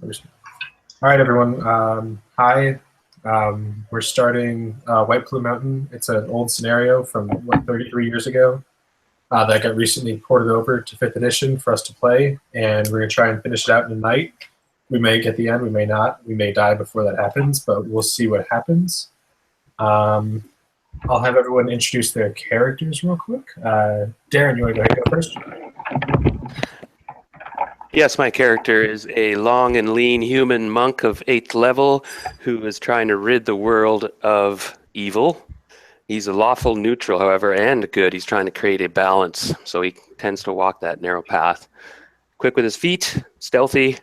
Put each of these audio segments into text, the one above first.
All right, everyone. Hi. We're starting White Plume Mountain. It's an old scenario from 33 years ago that got recently ported over to 5th edition for us to play, and we're going to try and finish it out in a night. We may get the end, we may not. We may die before that happens, but we'll see what happens. I'll have everyone introduce their characters real quick. Darren, you want to go ahead and go first? Yes, my character is a long and lean human monk of 8th level who is trying to rid the world of evil. He's a lawful neutral, however, and good. He's trying to create a balance, so he tends to walk that narrow path. Quick with his feet, stealthy,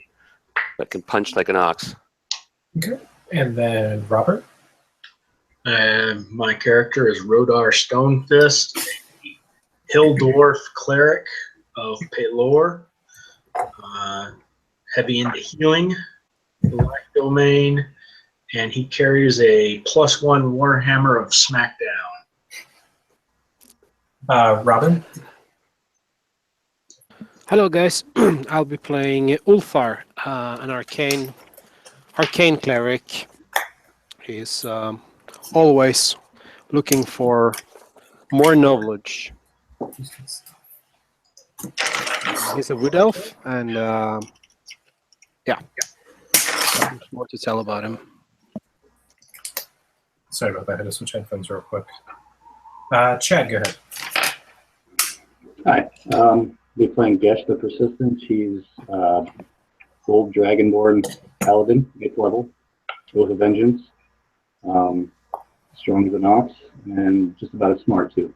but can punch like an ox. Okay. And then Robert? My character is Rodar Stonefist, a Hill Dwarf cleric of Pelor. Heavy into healing, Black Domain, and he carries a +1 Warhammer of Smackdown. Robin? Hello guys, I'll be playing Ulfar, an arcane cleric. He's always looking for more knowledge. He's a wood elf, and yeah, there's more to tell about him. Sorry about that. I had to switch headphones real quick. Chad, go ahead. Hi, be playing Gesh the Persistent. She's Gold Dragonborn Paladin, 8th level, Oath of Vengeance, strong as an ox, and just about as smart too.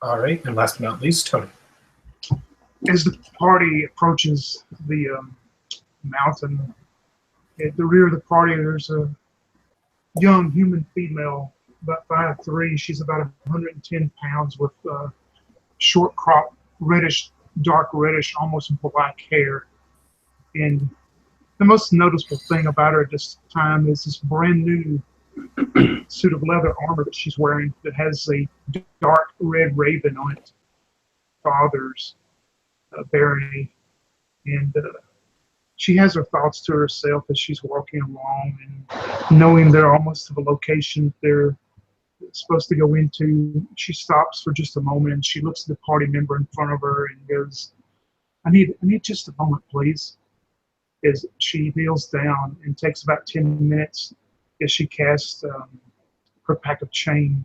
All right, and last but not least, Tony. As the party approaches the mountain, at the rear of the party, there's a young human female, about 5'3". She's about 110 pounds with short crop, reddish, dark reddish, almost black hair. And the most noticeable thing about her at this time is this brand new suit of leather armor that she's wearing that has a dark red raven on it. Father's barony, and she has her thoughts to herself as she's walking along, and knowing they're almost to the location they're supposed to go into, she stops for just a moment and she looks at the party member in front of her and goes, I need just a moment, please. As she kneels down and takes about 10 minutes as she casts her pack of chain,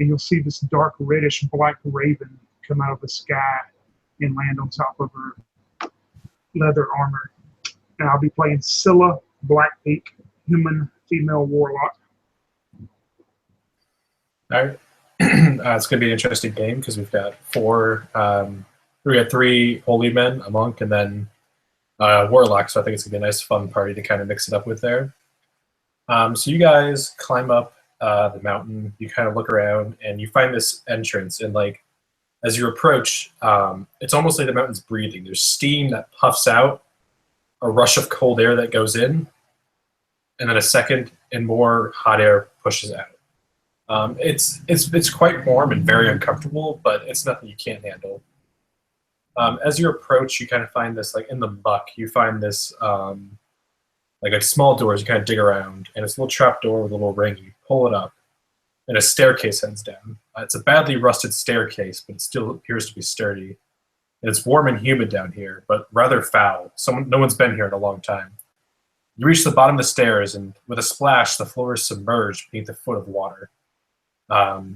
and you'll see this dark reddish black raven come out of the sky and land on top of her leather armor. And I'll be playing Scylla Blackbeak, human female warlock. All right. It's going to be an interesting game because we've got three holy men, a monk, and then warlock. So I think it's going to be a nice, fun party to kind of mix it up with there. So you guys climb up the mountain. You kind of look around, and you find this entrance. And like, as you approach, it's almost like the mountain's breathing. There's steam that puffs out, a rush of cold air that goes in, and then a second and more hot air pushes out. It's quite warm and very uncomfortable, but it's nothing you can't handle. As you approach, you kind of find this, like in the muck, you find this like a small doors. You kind of dig around, and it's a little trap door with a little ring. You pull it up, and a staircase heads down. It's a badly rusted staircase, but it still appears to be sturdy. And it's warm and humid down here, but rather foul. No one's been here in a long time. You reach the bottom of the stairs, and with a splash, the floor is submerged beneath a foot of water.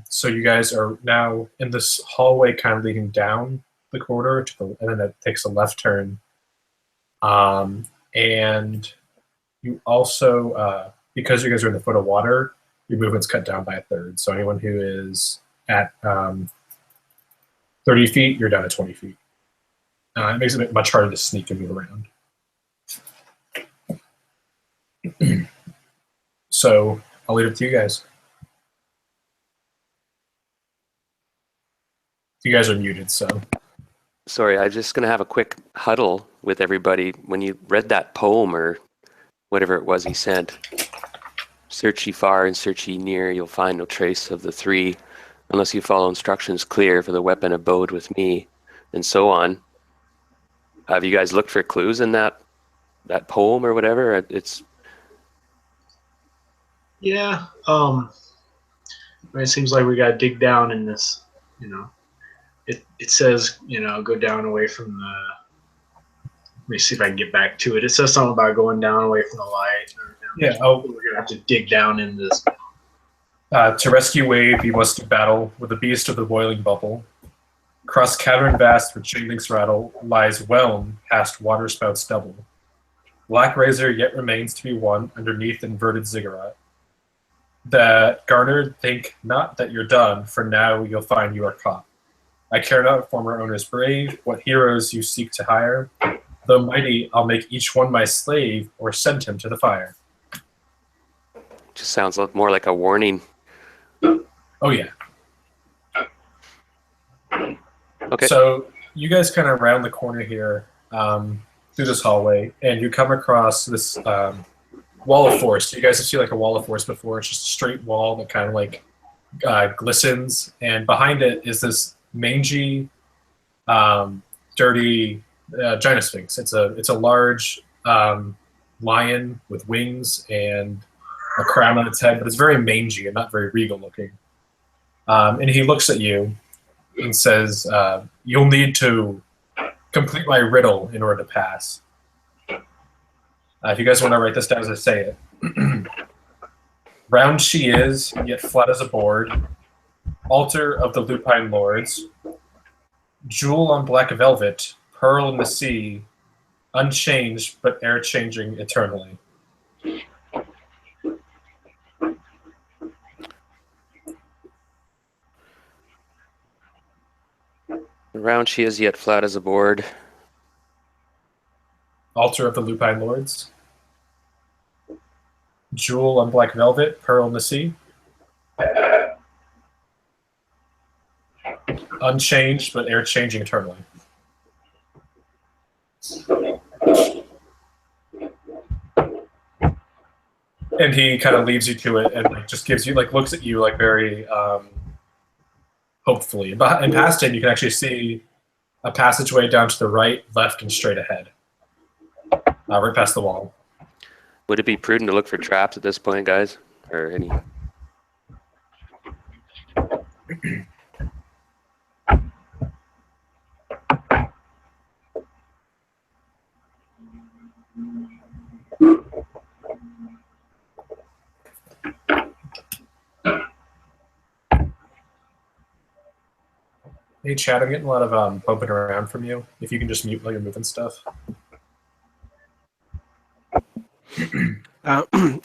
So you guys are now in this hallway kind of leading down the corridor, and then it takes a left turn. And you also, because you guys are in the foot of water, your movement's cut down by a third. So anyone who is at 30 feet, you're down to 20 feet. It makes it much harder to sneak and move around. So I'll leave it to you guys. You guys are muted, so. Sorry, I'm just going to have a quick huddle with everybody. When you read that poem or whatever it was he sent, search ye far and search ye near, you'll find no trace of the three, unless you follow instructions clear, for the weapon abode with me, and so on. Have you guys looked for clues in that that poem or whatever? It's Yeah. It seems like we got to dig down in this. It says go down away from the. Let me see if I can get back to it. It says something about going down away from the light. Yeah. We're gonna have to dig down in this. To rescue Wave, you must do battle with the beast of the boiling bubble. Cross cavern vast where chainlinks rattle, lies whelm past waterspouts double. Black razor yet remains to be won underneath inverted ziggurat. The garnered think not that you're done, for now you'll find you are caught. I care not former owners brave, what heroes you seek to hire. Though mighty, I'll make each one my slave, or send him to the fire. just sounds more like a warning. Oh yeah. Okay. So you guys kind of round the corner here through this hallway, and you come across this wall of force. You guys have seen like a wall of force before. It's just a straight wall that kind of like glistens, and behind it is this mangy, dirty giant sphinx. It's a large lion with wings and a crown on its head, but it's very mangy and not very regal looking. And he looks at you and says, "You'll need to complete my riddle in order to pass." If you guys want to write this down as I say it. Round she is, yet flat as a board. Altar of the lupine lords. Jewel on black velvet, pearl in the sea, unchanged but e'er-changing eternally. Round she is, yet flat as a board. Altar of the lupine lords. Jewel on black velvet, pearl in the sea. Unchanged but e'er-changing eternally. And he kind of leads you to it and like just gives you like looks at you like very hopefully. And past it, you can actually see a passageway down to the right, left, and straight ahead, right past the wall. Would it be prudent to look for traps at this point, guys? Or any? Hey, Chad, I'm getting a lot of bumping around from you. If you can just mute while you're moving stuff.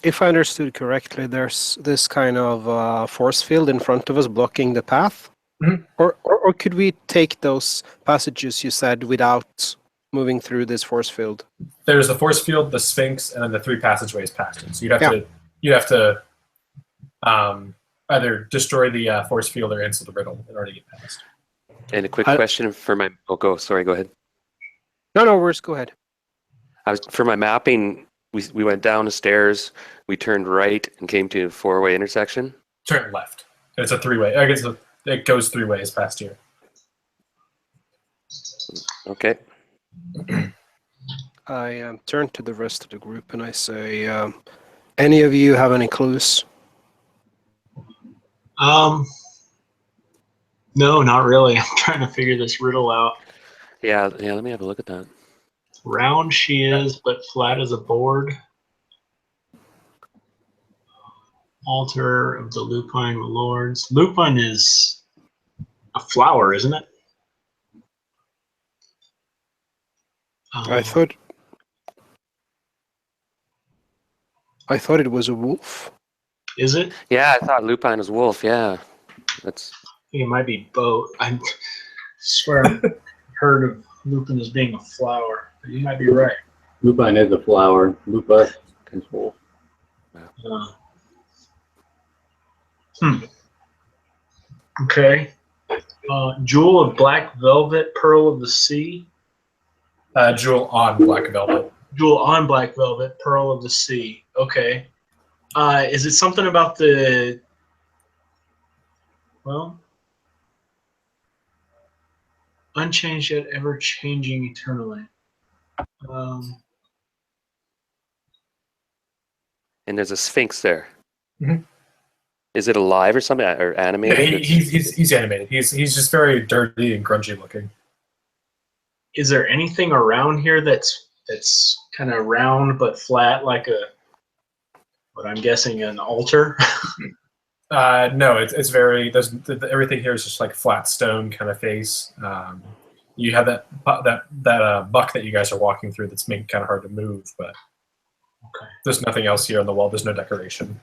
If I understood correctly, there's this kind of force field in front of us blocking the path. Mhm. Or could we take those passages you said without moving through this force field? There's the force field, the Sphinx, and then the three passageways past it. So you'd have to either destroy the force field or answer the riddle in order to get past. And a quick question for my. Oh, go ahead. No worries. Go ahead. For my mapping. We went down the stairs. We turned right and came to a four-way intersection. Turn left. It's a three-way. I guess it goes three ways past here. Okay. I turn to the rest of the group and I say, any of you have any clues? No, not really. I'm trying to figure this riddle out. Yeah. Let me have a look at that. Round she is, but flat as a board. Altar of the lupine lords. Lupine is a flower, isn't it? I thought it was a wolf. Is it? Yeah, I thought lupine was wolf. Yeah, that's. I think it might be both. I swear I've heard of lupin as being a flower. But you might be right. Lupine is a flower. Lupus is wolf. Okay. Jewel of black velvet, pearl of the sea. Jewel on black velvet. Jewel on black velvet, pearl of the sea. Okay. Is it something about the? Well, unchanged yet ever changing eternally. and there's a sphinx there. Mhm. Is it alive or something, or Yeah, animated? he's animated. He's just very dirty and grungy looking. Is there anything around here that's kind of round but flat, like what I'm guessing an altar? No, it's very. Everything here is just like flat stone kind of face. You have that buck that you guys are walking through that's making it kind of hard to move, but Okay. there's nothing else here on the wall. There's no decoration.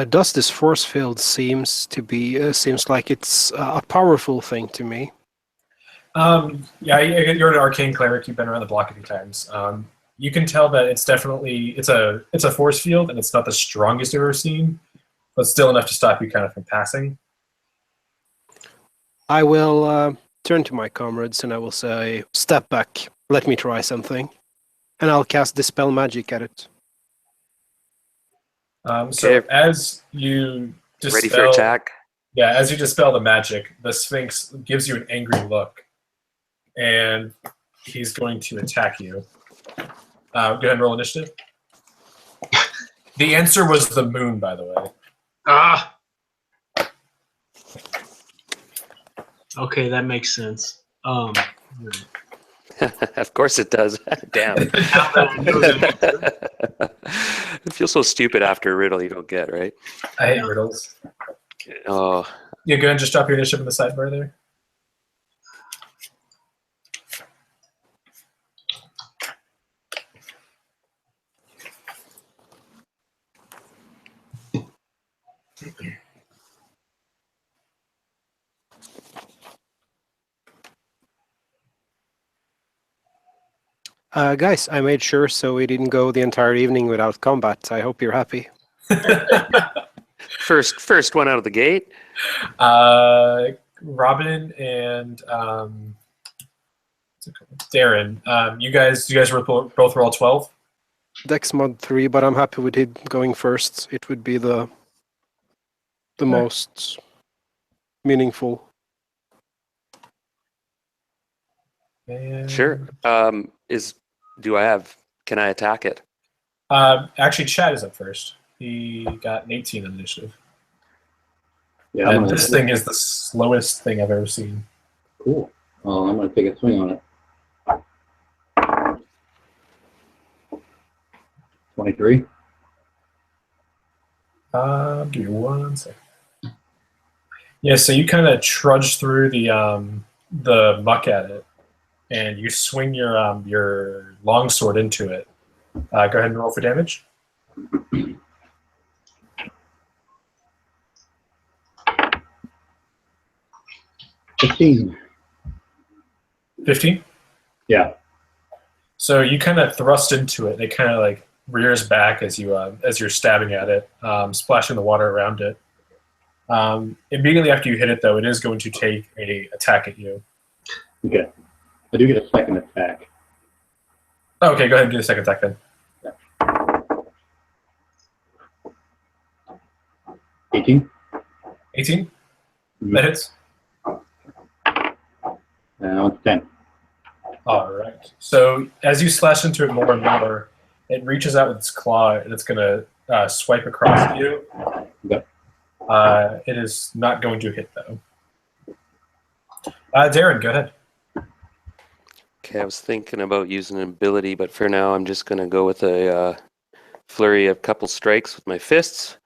Does this force field seems like it's a powerful thing to me? Yeah, you're an arcane cleric. You've been around the block a few times. You can tell that it's definitely it's a force field, and it's not the strongest you've ever seen, but still enough to stop you kind of from passing. I will turn to my comrades and I will say, "Step back. Let me try something," and I'll cast Dispel Magic at it. So Okay. as you dispel, Ready for attack? yeah, as you dispel the magic, the Sphinx gives you an angry look, and he's going to attack you. Go ahead and roll initiative. The answer was the moon, by the way. Ah. Okay, that makes sense. Of course it does. Damn. Now that I know that It feels so stupid after a riddle you don't get, right? I hate riddles. Oh, Yeah, go ahead and just drop your initiative in the sidebar there. Guys, I made sure so we didn't go the entire evening without combat. I hope you're happy. first one out of the gate. Robin and Darren, you guys were both roll 12. Dex mod 3, but I'm happy with it going first. It would be the most meaningful. And, Sure. Can I attack it? actually, Chad is up first. He got an 18 on initiative. Yeah, And this thing is the slowest thing I've ever seen. cool. Well, I'm going to take a swing on it. 23. Give me 1 second. Yeah, so you kind of trudge through the muck at it, and you swing your longsword into it. Go ahead and roll for damage. 15. 15. Yeah. So you kind of thrust into it, and it kind of like rears back as you're stabbing at it, splashing the water around it. Immediately after you hit it, though, it is going to take a attack at you. Okay. I do get a second attack. Okay, go ahead and do the second attack then. 18. 18. That hits. Now it's 10. All right. So as you slash into it more and more, it reaches out with its claw, and it's going to swipe across you. Okay. It is not going to hit, though. Darren, go ahead. Okay, I was thinking about using an ability, but for now I'm just going to go with a flurry of couple strikes with my fists.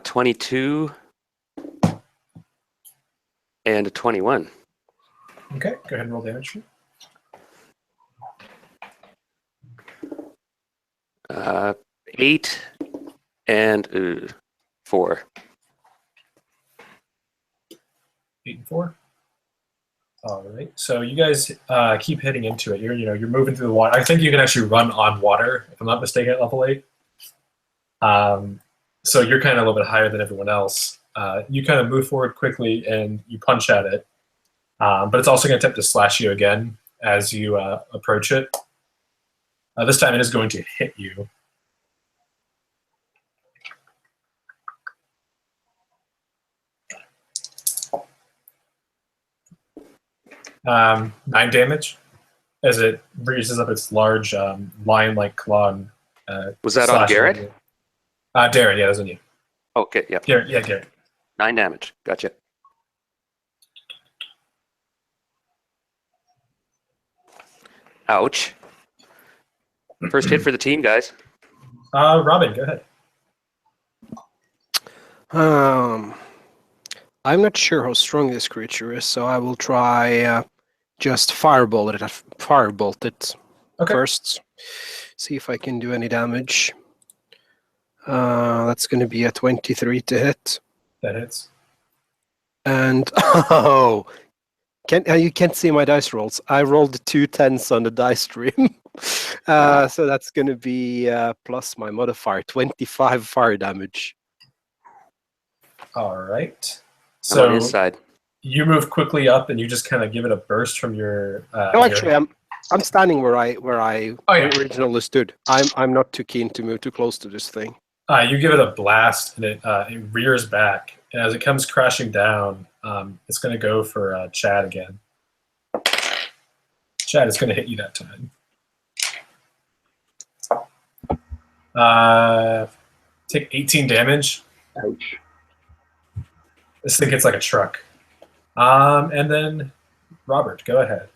22 and a 21. Okay, go ahead and roll damage. 8 and 4. 8 and 4. All right. So you guys keep hitting into it. You're moving through the water. I think you can actually run on water, if I'm not mistaken, at level 8. So you're kind of a little bit higher than everyone else. You kind of move forward quickly and you punch at it, but it's also going to attempt to slash you again as you approach it. This time it is going to hit you. Um, 9 damage. as it raises up its large lion-like claw. And, Was that on slashes at Garrett? you. Darren, yeah, that was on you. Okay, yeah. Garrett. 9 damage. Gotcha. Ouch. First hit for the team, guys. Robin, go ahead. I'm not sure how strong this creature is, so I will try just firebolt it Okay. first. See if I can do any damage. That's going to be a 23 to hit. That hits. And you can't see my dice rolls. I rolled 2 10s on the dice stream. So that's going to be plus my modifier, 25 fire damage. All right. I'm on So his side. you move quickly up, and you just kind of give it a burst from your. No, actually, I'm standing where I originally stood. I'm not too keen to move too close to this thing. You give it a blast, and it rears back. And as it comes crashing down, it's going to go for Chad again. Chad is going to hit you that time. Take 18 damage. Ouch. This thing hits like a truck. And then, Robert, go ahead.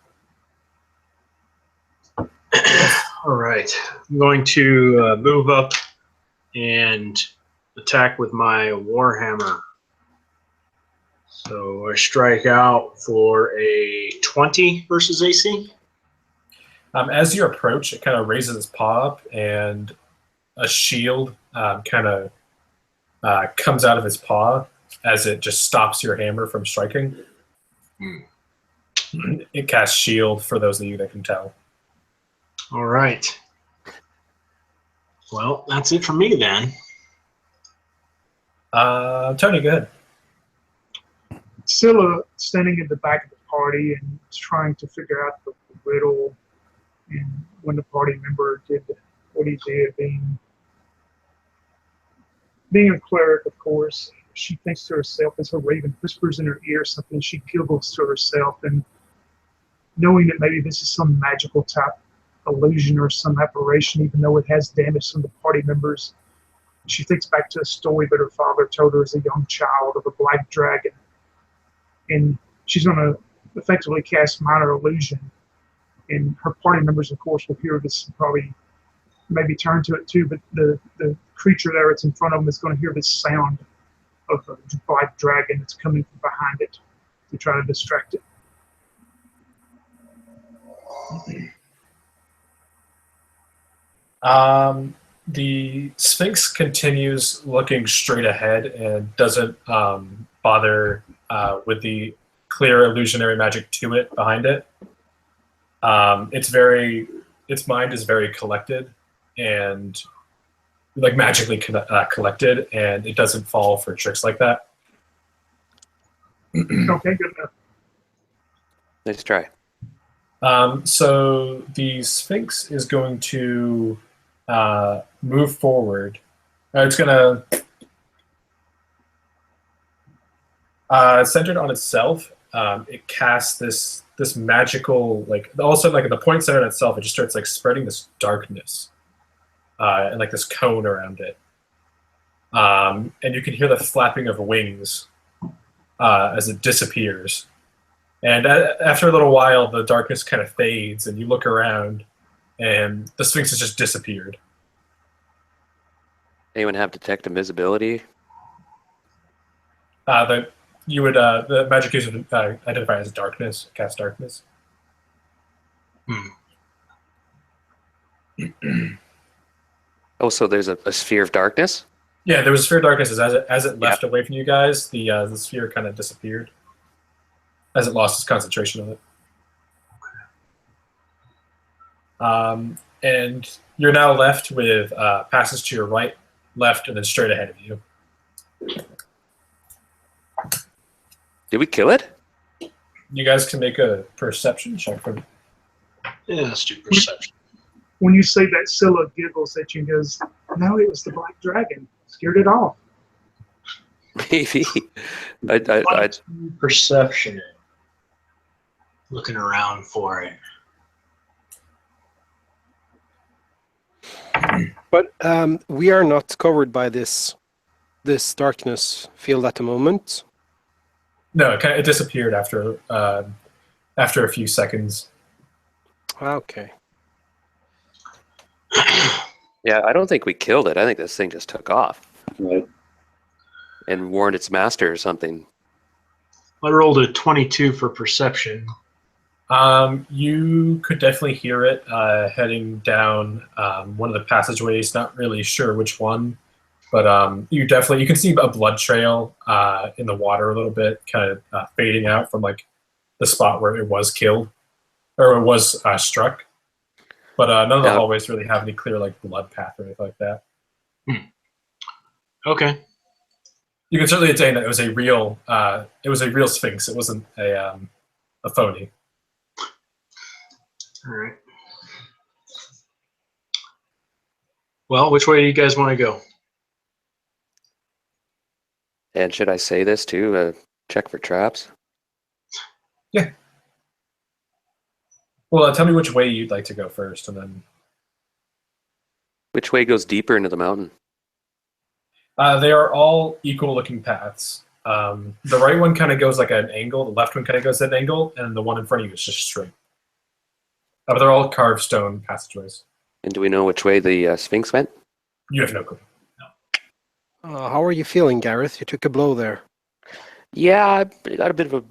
All right. I'm going to move up and attack with my Warhammer. So I strike out for a 20 versus AC. As you approach, it kind of raises its paw up, and a shield kind of comes out of its paw as it just stops your hammer from striking. It casts shield for those of you that can tell. All right. Well, that's it for me then. Tony, go ahead. Scylla standing at the back of the party and is trying to figure out the riddle, and when the party member did what he did, being a cleric, of course, she thinks to herself as her raven whispers in her ear something. She giggles to herself, and knowing that maybe this is some magical type illusion or some apparition, even though it has damaged some of the party members, she thinks back to a story that her father told her as a young child of a black dragon. And she's going to effectively cast minor illusion. And her party members, of course, will hear this and probably maybe turn to it too. But the creature there that's in front of them is going to hear this sound of a black dragon that's coming from behind it to try to distract it. The Sphinx continues looking straight ahead and doesn't bother with the clear illusionary magic to it behind it. Its mind is very collected and like magically collected, and it doesn't fall for tricks like that. Okay, good enough. Nice try. So the Sphinx is going to move forward. It's going to centered on itself. It casts this magical, like, all of a sudden, like, at the point centered on itself, it just starts like spreading this darkness and like this cone around it. And you can hear the flapping of wings as it disappears. And after a little while, the darkness kind of fades, and you look around, and the Sphinx has just disappeared. Anyone have detect invisibility? The magic user would identify as darkness, cast darkness. Oh, so there's a sphere of darkness? Yeah, there was a sphere of darkness as it left away from you guys. The sphere kind of disappeared as it lost its concentration of it. And you're now left with passes to your right, left, and then straight ahead of you. Did we kill it? You guys can make a perception check for me. Yeah, let's do perception. When you say that, Scylla giggles at you and goes, "No, it was the black dragon. Scared it off." Maybe. I, 22 perception. Looking around for it. But we are not covered by this darkness field at the moment. No, it disappeared after a few seconds. Okay. Yeah, I don't think we killed it. I think this thing just took off Right. and warned its master or something. I rolled a 22 for perception. You could definitely hear it heading down one of the passageways. Not really sure which one, but you can see a blood trail in the water a little bit, kind of fading out from like the spot where it was killed or it was struck. But none of the Yeah. hallways really have any clear like blood path or anything like that. Okay. You can certainly attain that it was a real sphinx. It wasn't a phony. All right. Well, which way do you guys want to go? And should I say this too? Check for traps. Yeah. Well, tell me which way you'd like to go first, and then Which way goes deeper into the mountain? they are all equal-looking paths. The right one kind of goes like an angle. The left one kind of goes at an angle, and the one in front of you is just straight. But they're all carved stone passageways. And do we know which way the Sphinx went? You have no clue. How are you feeling, Gareth? You took a blow there. Yeah, I got a bit of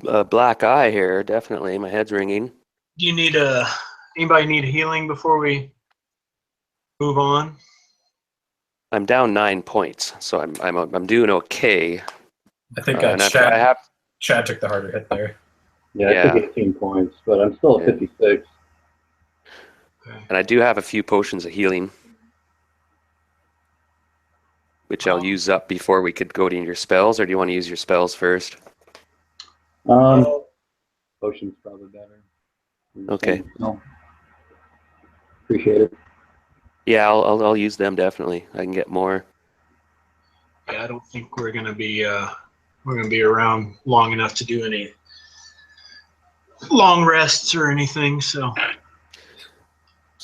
a black eye here, definitely. My head's ringing. Do you need anybody need healing before we move on? I'm down 9 points, so I'm doing okay. I think And Chad took the harder hit there. Yeah, I took 18 points, but I'm still at 56. and I do have a few potions of healing, which I'll use up before we could go to your spells, or do you want to use your spells first? Potion's probably better. Okay. No. Appreciate it. Yeah, I'll use them definitely. I can get more. Yeah, I don't think we're gonna be around long enough to do any long rests or anything. So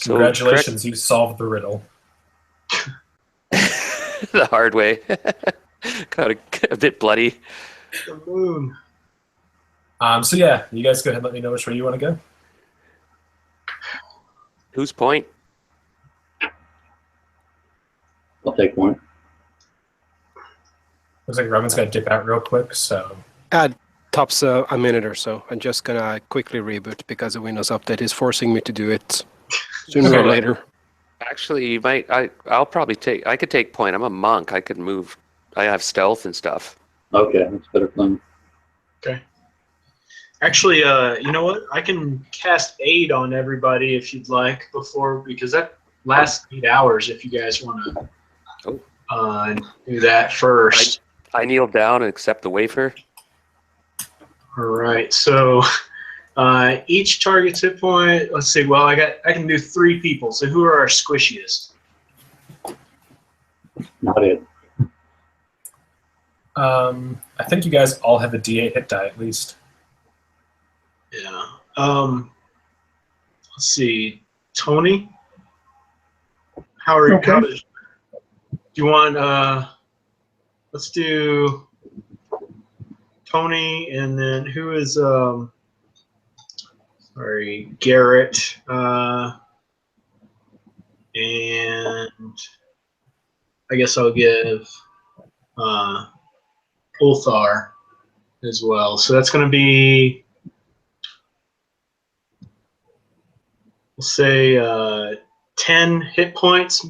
Congratulations, you solved the riddle. The hard way. Got a bit bloody. the moon. So yeah, you guys go ahead and let me know which way you want to go. Whose point? I'll take one. Looks like Robin's got to dip out real quick, so Tops a minute or so. I'm just gonna quickly reboot because the Windows update is forcing me to do it sooner or later. Actually, you might. I'll probably take. I could take point. I'm a monk. I could move. I have stealth and stuff. Okay, that's better plan. Okay. Actually, you know what? I can cast aid on everybody if you'd like because that lasts 8 hours. If you guys want to do that first. I kneel down and accept the wafer. All right. So each target's hit point. Let's see. Well, I can do 3 people. So who are our squishiest? Not it. I think you guys all have a D8 hit die at least. Yeah. Let's see. Tony? How are you? Okay. Do you want let's do Tony, and then who is Garrett, and I guess I'll give Ulthar as well. So that's going to be, we'll say 10 hit points.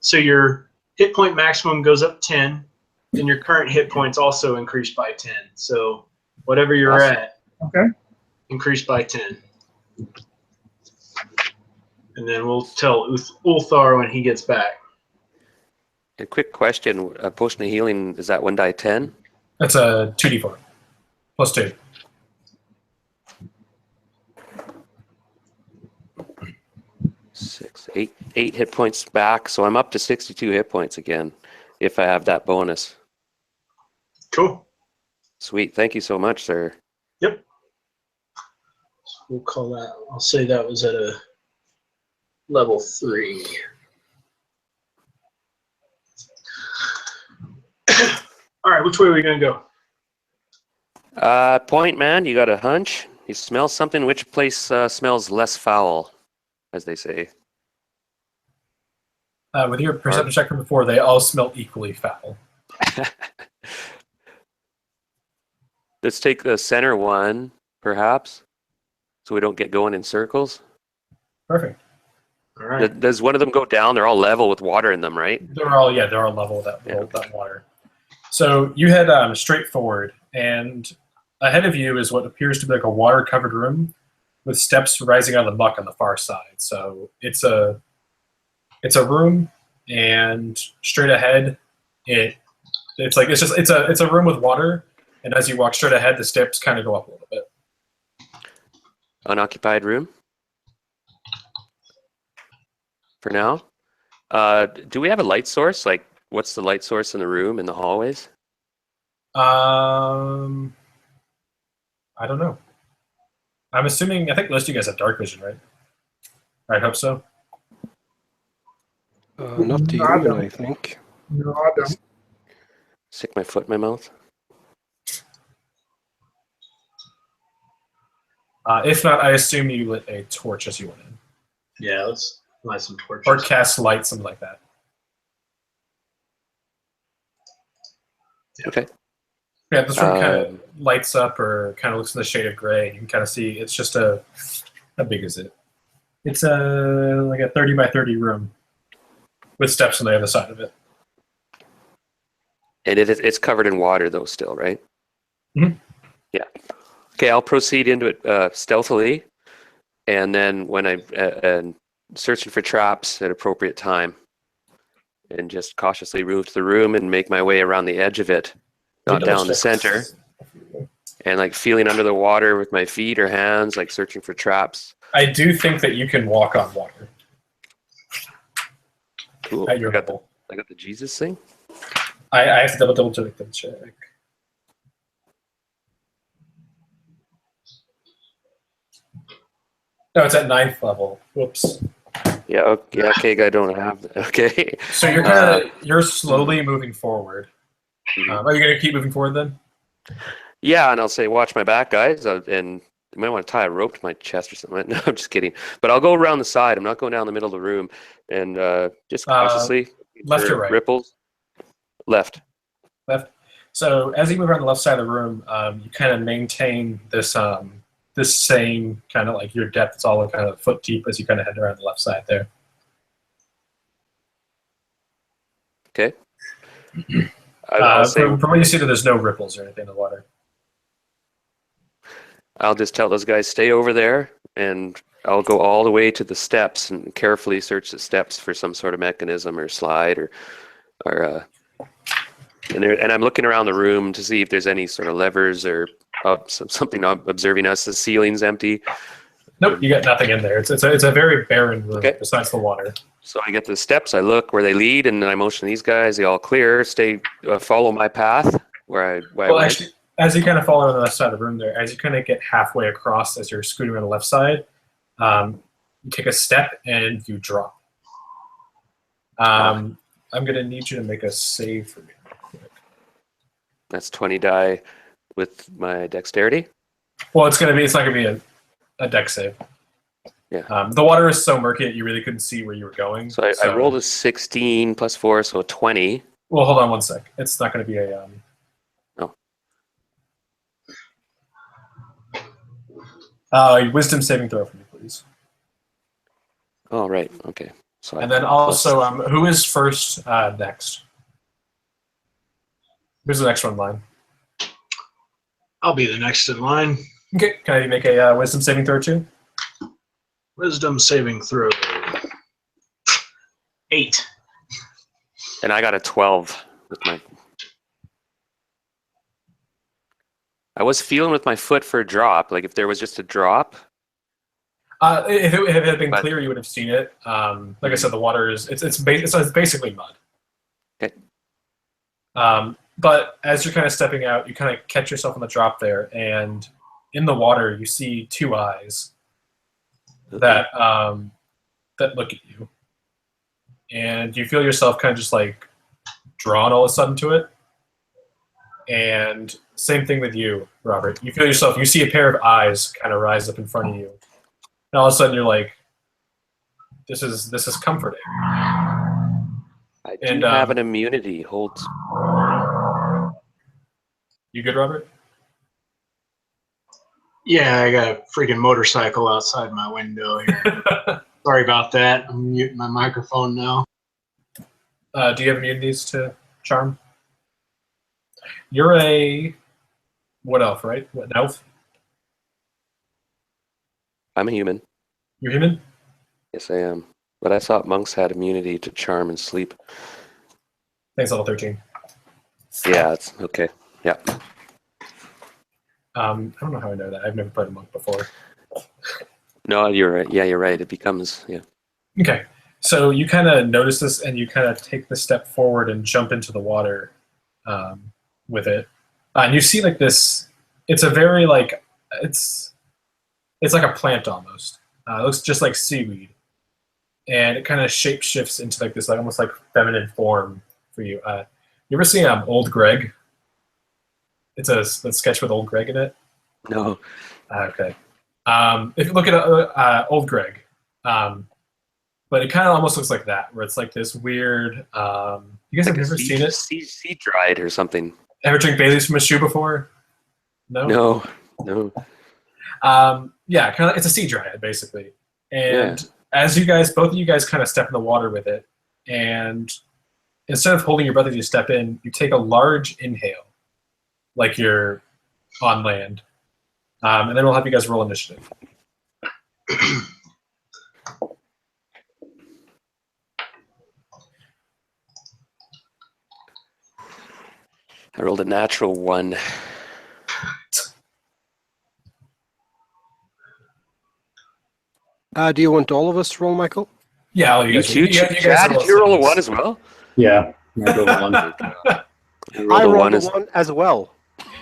So your hit point maximum goes up 10, and your current hit points also increase by 10. So whatever you're Awesome. at, Okay. increase by 10. And then we'll tell Ulthar when he gets back. A quick question: a potion of healing, is that 1 die 10? That's a 2d4 plus 2. Eight hit points back, so I'm up to 62 hit points again if I have that bonus. Cool. Sweet, thank you so much, sir. Yep. We'll call that. I'll say that was at a level 3. All right, which way are we going to go? Point man, you got a hunch? You smell something. Which place smells less foul, as they say? With your perception check from before, they all smell equally foul. Let's take the center one, perhaps, so we don't get going in circles. Perfect. All right. Does one of them go down? They're all level with water in them, right? They're all level with that water. So you head straight forward, and ahead of you is what appears to be like a water-covered room with steps rising out of the muck on the far side. So it's a room, and straight ahead, it's a room with water, and as you walk straight ahead, the steps kind of go up a little bit. Unoccupied room. For now. Do we have a light source? Like, what's the light source in the room, in the hallways? I don't know. I think most of you guys have dark vision, right? I hope so. Not the No, I human, don't. I think. No, I don't. Stick my foot in my mouth. If not, I assume you lit a torch as you went in. Yeah, let's light some torches. Or cast light, something like that. Okay. Yeah, this room kind of lights up or kind of looks in the shade of gray. And you can kind of see it's just how big is it? It's like a 30 by 30 room with steps on the other side of it. And it's covered in water, though, still, right? Mhm. Yeah. Okay, I'll proceed into it stealthily, and then when I'm searching for traps at appropriate time, and just cautiously move to the room and make my way around the edge of it, not down the center, and like feeling under the water with my feet or hands, like searching for traps. I do think that you can walk on water. Cool. At your level. I got the Jesus thing. I have to double check. No, it's at 9th level. Whoops. Yeah. Okay. I don't have that. Okay. So you're slowly moving forward. Are you going to keep moving forward then? Yeah, and I'll say, watch my back, guys, and you might want to tie a rope to my chest or something. No, I'm just kidding. But I'll go around the side. I'm not going down the middle of the room, and just cautiously. Left or right? Ripples. Left. Left. So as you move around the left side of the room, you kind of maintain this same kind of like your depth. It's all kind of foot deep as you kind of head around the left side there. Okay. From what you see, there's no ripples or anything in the water. I'll just tell those guys, stay over there, and I'll go all the way to the steps and carefully search the steps for some sort of mechanism or slide and I'm looking around the room to see if there's any sort of levers or something observing us. The ceiling's empty. Nope, you got nothing in there. It's a very barren room besides the water. So I get the steps, I look where they lead, and I motion these guys, they all clear, follow my path where I went. Actually, as you kind of follow on the left side of the room there, as you kind of get halfway across as you're scooting on the left side, you take a step and you drop. I'm going to need you to make a save for me. That's 20 die with my dexterity. Well, it's not going to be a dex save. Yeah. The water is so murky that you really couldn't see where you were going. So I rolled a 16 plus 4, so 20. Well, hold on one sec. It's not going to be a... Wisdom saving throw for me, please. Oh, right. Okay. So and then also, who is first next? Who's the next one in line? I'll be the next in line. Okay. Can I make a wisdom saving throw too? Wisdom saving throw. 8. And I got a 12 with my... I was feeling with my foot for a drop. Like if there was just a drop. If it had been clear, you would have seen it. Like I said, the water is it's basically mud. Okay. But as you're kind of stepping out, you kind of catch yourself on the drop there, and in the water you see two eyes that look at you, and you feel yourself kind of just like drawn all of a sudden to it. And same thing with you, Robert. You feel yourself. You see a pair of eyes kind of rise up in front of you, and all of a sudden you're like, "This is comforting." I do have an immunity. Hold. You good, Robert? Yeah, I got a freaking motorcycle outside my window here. Sorry about that. I'm muting my microphone now. Do you have immunities to charm? You're a what elf, right? What elf? I'm a human. You're human? Yes, I am. But I thought monks had immunity to charm and sleep. Thanks, level 13. Yeah, it's okay. Yeah. I don't know how I know that. I've never played a monk before. No, you're right. Yeah, you're right. It becomes, yeah. Okay. So you kind of notice this and you kind of take the step forward and jump into the water with it. And you see like this, it's a very like, it's like a plant almost. It looks just like seaweed. And it kind of shape shifts into like this like almost like feminine form for you. You ever see Old Greg? It's a sketch with Old Greg in it. No. Okay. If you look at Old Greg, but it kind of almost looks like that, where it's like this weird. You guys have never seen it? Sea dried or something. Ever drink Bailey's from a shoe before? No. No. Yeah, kind of. It's a sea dryad basically, and as you guys, both of you guys, kind of step in the water with it, and instead of holding your breath as you step in, you take a large inhale, like you're on land, and then we'll have you guys roll initiative. I rolled a natural 1. Do you want all of us to roll, Michael? Yeah, all you guys. You guys did you roll a 1 as well? Yeah. I rolled a 1. I rolled a 1 as well.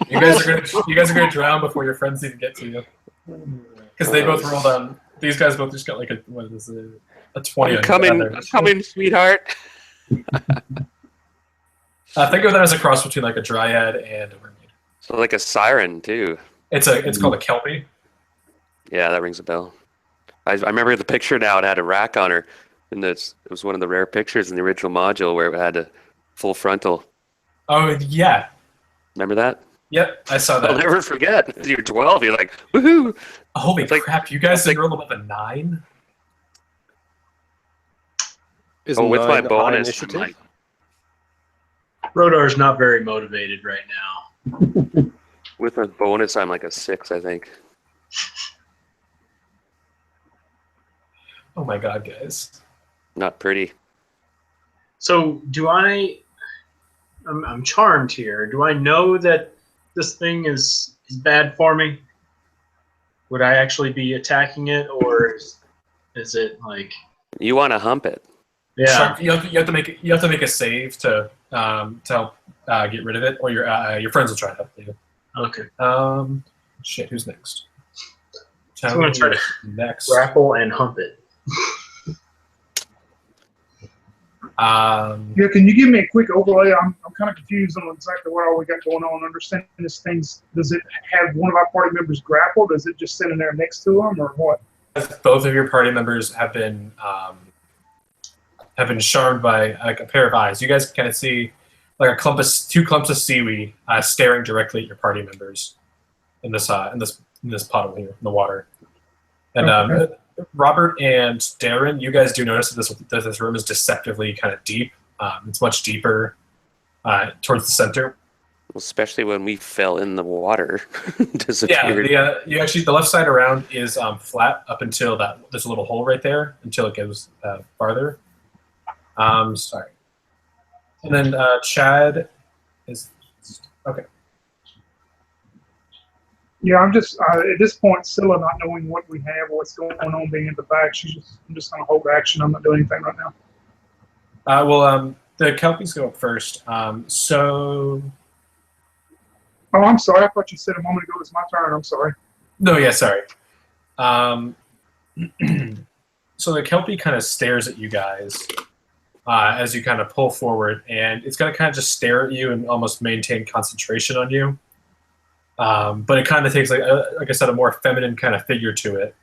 You guys are gonna drown before your friends even get to you, because they both rolled. These guys both just got like a 20. I'm coming, sweetheart. Think of that as a cross between like a dryad and a mermaid. So like a siren too. It's called a kelpie. Yeah, that rings a bell. I remember the picture now. It had a rack on her, and it was one of the rare pictures in the original module where it had a full frontal. Oh yeah. Remember that? Yep, I saw that. I'll never forget. You're 12. You're like, woohoo! Holy crap! You guys like, rolled above a 9. Isn't with my 9 bonus, initiative? like, Rodar's not very motivated right now. with my bonus, I'm like a 6, I think. Oh my god, guys! Not pretty. So I'm charmed here. Do I know that this thing is bad for me? Would I actually be attacking it, or is it like? You want to hump it? Yeah. You have to make a save to help get rid of it, or your friends will try to help you. Okay. Shit. Who's next? So I'm gonna try to next. grapple and hump it. Yeah, can you give me a quick overlay? I'm kind of confused on exactly what all we got going on. Understanding this things, does it have one of our party members grappled? Does it just sit in there next to them, or what? Both of your party members have been charmed by like a pair of eyes. You guys kind of see like two clumps of seaweed staring directly at your party members in this puddle here in the water. And Okay. Robert and Darren, you guys do notice that this room is deceptively kind of deep. It's much deeper towards the center. Especially when we fell in the water. Disappeared. Yeah, the left side around is flat up until there's a little hole right there until it goes farther. Sorry. And then Chad is okay. Yeah, I'm just at this point, Scylla not knowing what we have or what's going on, being in the back. I'm just going to hold action. I'm not doing anything right now. The Kelpies go up first. So. Oh, I'm sorry. I thought you said a moment ago it was my turn. I'm sorry. No, yeah, sorry. So the Kelpie kind of stares at you guys, as you kind of pull forward, and it's going to kind of just stare at you and almost maintain concentration on you. But it kind of takes, like I said, a more feminine kind of figure to it.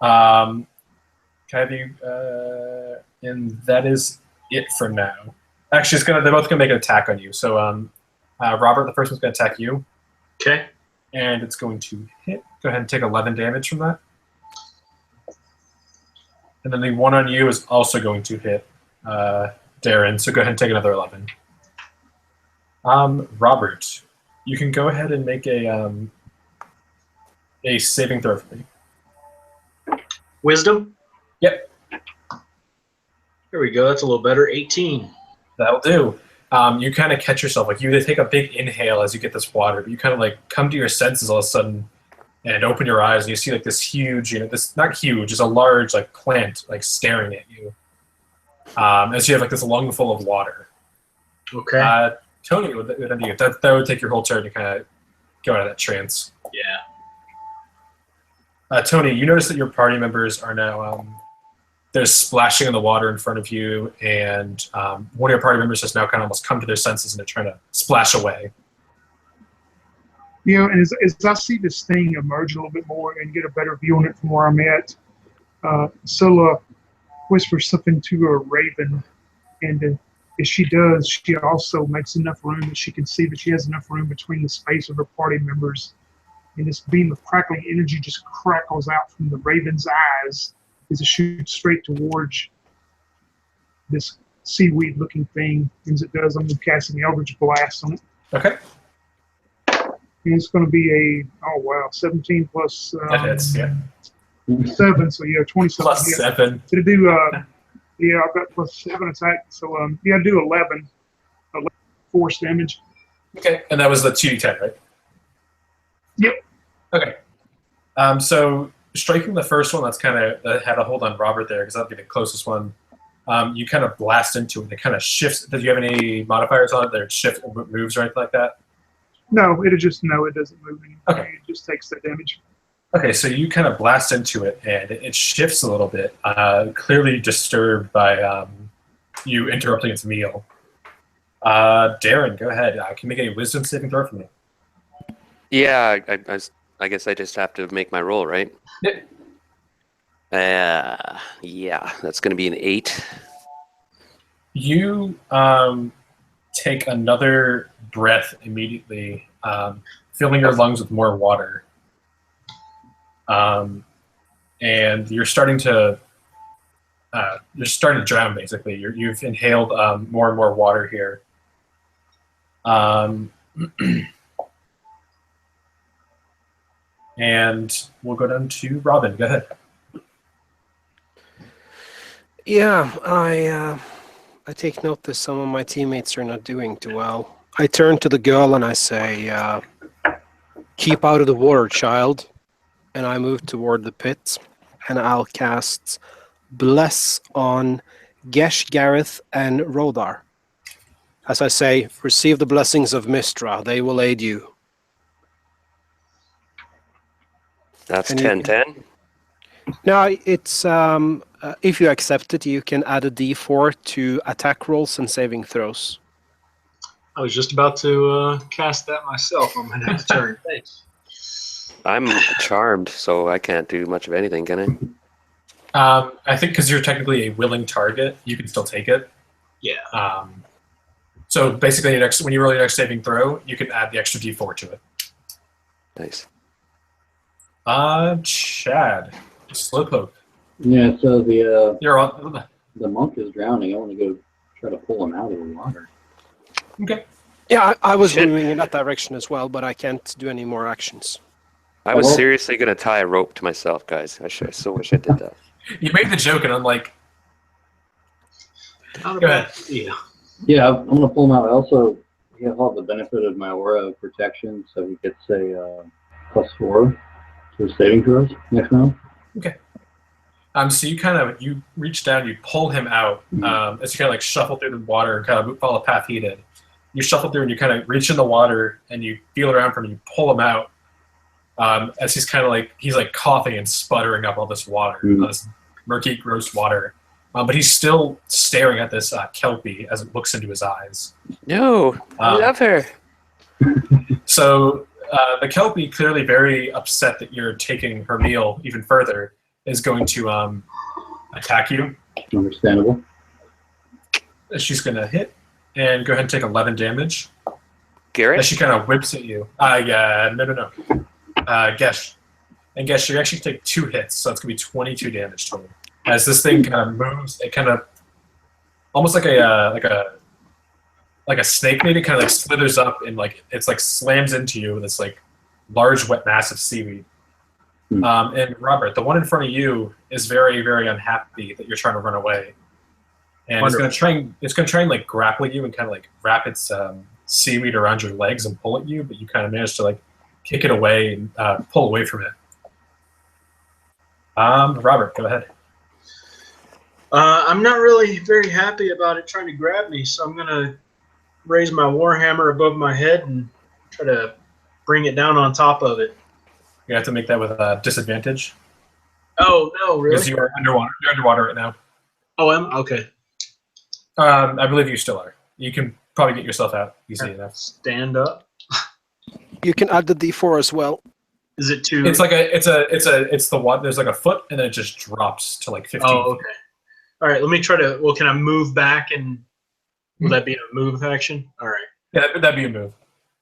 Can I have you, and that is it for now. Actually, they're both gonna make an attack on you. So, Robert, the first one's gonna attack you. Okay. And it's going to hit. Go ahead and take 11 damage from that. And then the one on you is also going to hit Darren. So go ahead and take another 11. Robert, you can go ahead and make a saving throw for me. Wisdom? Yep. There we go. That's a little better. 18. That'll do. You kind of catch yourself. Like, you take a big inhale as you get this water, but you kind of like come to your senses all of a sudden and open your eyes, and you see like this huge, this, not huge, just a large like plant like staring at you. As you have like this lung full of water. Okay. Tony, that would take your whole turn to kind of go out of that trance. Yeah. Tony, you notice that your party members are now there's splashing in the water in front of you, and one of your party members has now kind of almost come to their senses and they're trying to splash away. And as I see this thing emerge a little bit more and get a better view on it from where I'm at, Sola whispers something to a raven, and as she does, she also makes enough room that she can see that she has enough room between the space of her party members, and this beam of crackling energy just crackles out from the raven's eyes as it shoots straight towards this seaweed-looking thing. And as it does, I'm going to cast an Eldritch Blast on it. Okay. And it's going to be 17 plus That hits, yeah. 7, so 27. Plus 7. To do, I've got plus 7 attack, so I do 11 force damage. Okay, and that was the 2d10, right? Yep. Okay. So striking the first one, that had a hold on Robert there, because that'd be the closest one. You kind of blast into it, and it kind of shifts. Do you have any modifiers on it that shift moves or anything like that? No, it doesn't move anymore. Okay. It just takes that damage. Okay, so you kind of blast into it, and it shifts a little bit, clearly disturbed by you interrupting its meal. Darren, go ahead. Can you make a wisdom saving throw for me? Yeah, I guess I just have to make my roll, right? Yep. Yeah, that's going to be an 8. You take another breath immediately, filling your lungs with more water. And you're starting to drown, basically. You've inhaled more and more water here. And we'll go down to Robin. Go ahead. Yeah, I take note that some of my teammates are not doing too well. I turn to the girl and I say, keep out of the water, child. And I move toward the pit, and I'll cast Bless on Gesh, Gareth, and Rodar. As I say, receive the blessings of Mistra. They will aid you. That's 10-10. Now, it's if you accept it, you can add a d4 to attack rolls and saving throws. I was just about to cast that myself on my next turn. Thanks. I'm charmed, so I can't do much of anything, can I? I think because you're technically a willing target, you can still take it. Yeah. So basically, when you roll your next saving throw, you can add the extra d4 to it. Nice. Chad, Slowpoke. Yeah, so You're on. the monk is drowning. I want to go try to pull him out of the water. Okay. Yeah, I was Shit. moving in that direction as well, but I can't do any more actions. I was Well- seriously going to tie a rope to myself, guys. I so wish I did that. You made the joke, and I'm like, Not a Go bad ahead. idea. Yeah, I'm going to pull him out. I also have the benefit of my aura of protection, so he gets a +4 to his saving throws next round. so you reach down, you pull him out, as you kind of like shuffle through the water and kind of follow the path he did. You shuffle through and you kind of reach in the water and you feel around for him, you pull him out, as he's coughing and sputtering up all this water, all this murky, gross water. but he's still staring at this Kelpie as it looks into his eyes. No, I love her. So the Kelpie, clearly very upset that you're taking her meal even further, is going to attack you. Understandable. She's going to hit and go ahead and take 11 damage. Garrett? As she kind of whips at you. No. Gesh. And Gesh, you actually take 2 hits, so it's going to be 22 damage total. As this thing kind of moves, it kind of almost like a snake maybe, kind of like slithers up and like it's like slams into you with this like large wet mass of seaweed. And Robert, the one in front of you is very, very unhappy that you're trying to run away, and it's going to try and like grapple you and kind of like wrap its seaweed around your legs and pull at you, but you kind of manage to like kick it away and pull away from it. Robert, go ahead. I'm not really very happy about it trying to grab me, so I'm gonna raise my warhammer above my head and try to bring it down on top of it. You have to make that with a disadvantage. Oh no, really? Because you are underwater. You're underwater right now. Oh, okay. I believe you still are. You can probably get yourself out easily enough. Stand up. You can add the D4 as well. Is it too? It's like it's the one. There's like a foot, and then it just drops to like 15. Oh, okay. All right. Let me try to. Well, can I move back and? Will that be a move action? All right. Yeah, that'd be a move.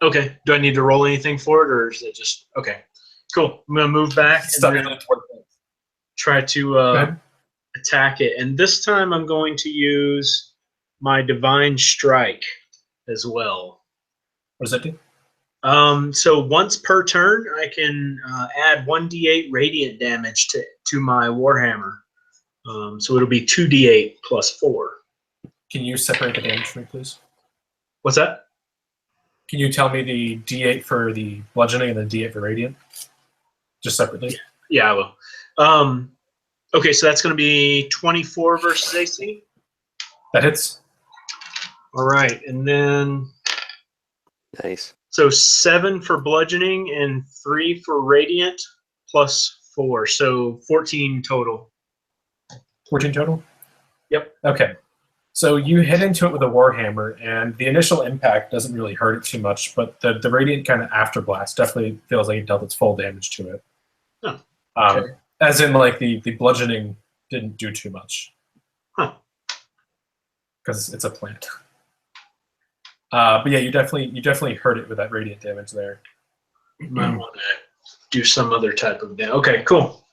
Okay. Do I need to roll anything for it, or is it just okay? Cool. I'm gonna move back and then try to attack it. And this time I'm going to use my Divine Strike as well. What does that do? So once per turn, I can add 1d8 radiant damage to my Warhammer. So it'll be 2d8 plus 4. Can you separate the damage for me, please? What's that? Can you tell me the D8 for the bludgeoning and the D8 for radiant? Just separately? Yeah, I will. Okay, so that's going to be 24 versus AC. That hits. All right, and then... Nice. So 7 for bludgeoning and 3 for radiant plus 4. So 14 total. 14 total? Yep. Okay. So you hit into it with a warhammer, and the initial impact doesn't really hurt it too much, but the radiant kind of afterblast definitely feels like it dealt its full damage to it. Oh, okay. As in, like, the bludgeoning didn't do too much. Huh. Because it's a plant. But yeah, you definitely hurt it with that radiant damage there. You might want to do some other type of damage. Okay, cool.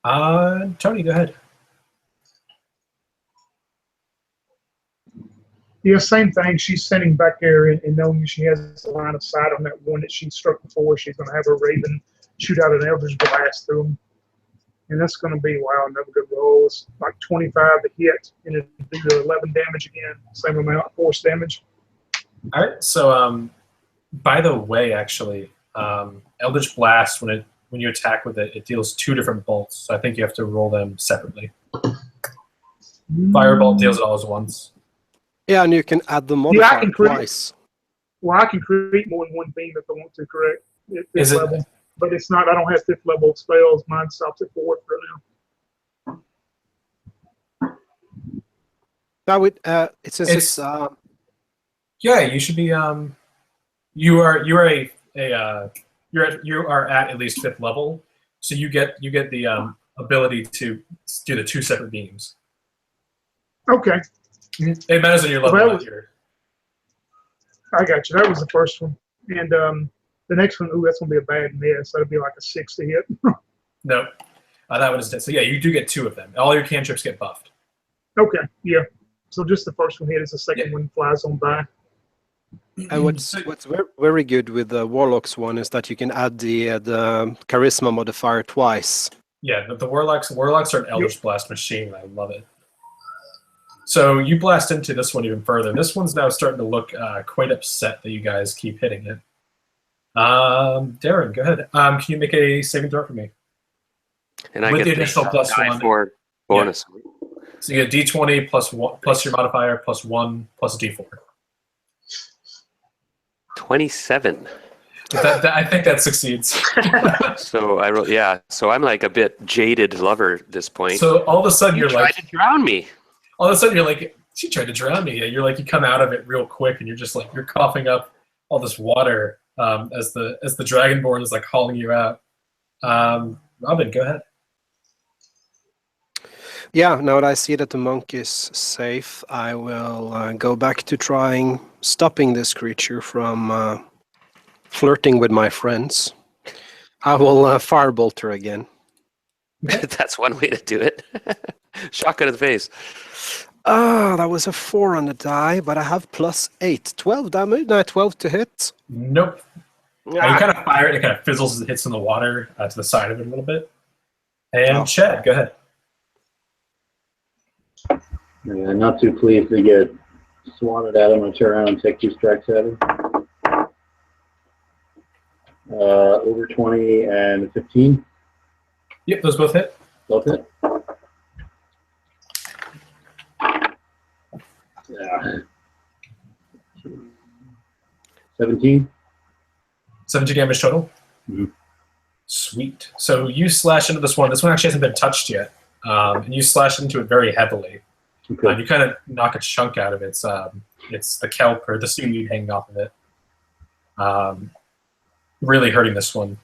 Tony, go ahead. Yeah, same thing. She's sitting back there and knowing she has a line of sight on that one that she struck before. She's going to have her Raven shoot out an Eldritch Blast through him. And that's going to be, wow, another good roll. It's like 25 to hit, and it'll do the 11 damage again. Same amount, force damage. All right, so by the way, actually, Eldritch Blast, when you attack with it, it deals 2 different bolts. So I think you have to roll them separately. Firebolt deals it all as once. Yeah, and you can add the modifier twice. Well, I can create more than one beam if I want to, correct? At Is fifth it? level. But it's not, I don't have 5th level spells. Mine stops at 4th for now. That would, it says it's Yeah, you should be. You are at least 5th level, so you get the ability to do the 2 separate beams. Okay. It matters on your level. Well, I got you. That was the first one. And the next one, ooh, that's going to be a bad miss. That'll be like a 6 to hit. No, that one is dead. So yeah, you do get 2 of them. All your cantrips get buffed. Okay, yeah. So just the first one hit is the second one flies on by. And what's very good with the Warlock's one is that you can add the charisma modifier twice. Yeah, the Warlocks are an Eldritch Blast machine. I love it. So you blast into this one even further. This one's now starting to look quite upset that you guys keep hitting it. Darren, go ahead. Can you make a saving throw for me? And I With get the additional plus die 1. for bonus. Yeah. So you get D20 plus 1 plus your modifier plus 1 plus D4. 27. I think that succeeds. So I wrote, yeah. So I'm like a bit jaded lover at this point. So all of a sudden You you're tried like, to drown me. all of a sudden you're like, she tried to drown me. And you're like, you come out of it real quick, and you're just like, you're coughing up all this water as the Dragonborn is like hauling you out. Robin, go ahead. Yeah, now that I see that the monk is safe, I will go back to stopping this creature from flirting with my friends. I will firebolt her again. That's one way to do it. Shotgun in the face. Ah, that was a 4 on the die, but I have +8. 12 damage? No, 12 to hit. Nope. You kind of fire it, it kind of fizzles as it hits in the water to the side of it a little bit. And Chad, go ahead. Yeah, not too pleased to get swatted at him. I turn around and take 2 strikes at him. Over 20 and 15. Yep, those both hit. Both hit. Yeah. 17. 17 damage total. Mhm. Sweet. So you slash into this one. This one actually hasn't been touched yet. And you slash into it very heavily. Okay. You kind of knock a chunk out of it. It's the kelp or the seaweed hanging off of it. Really hurting this one.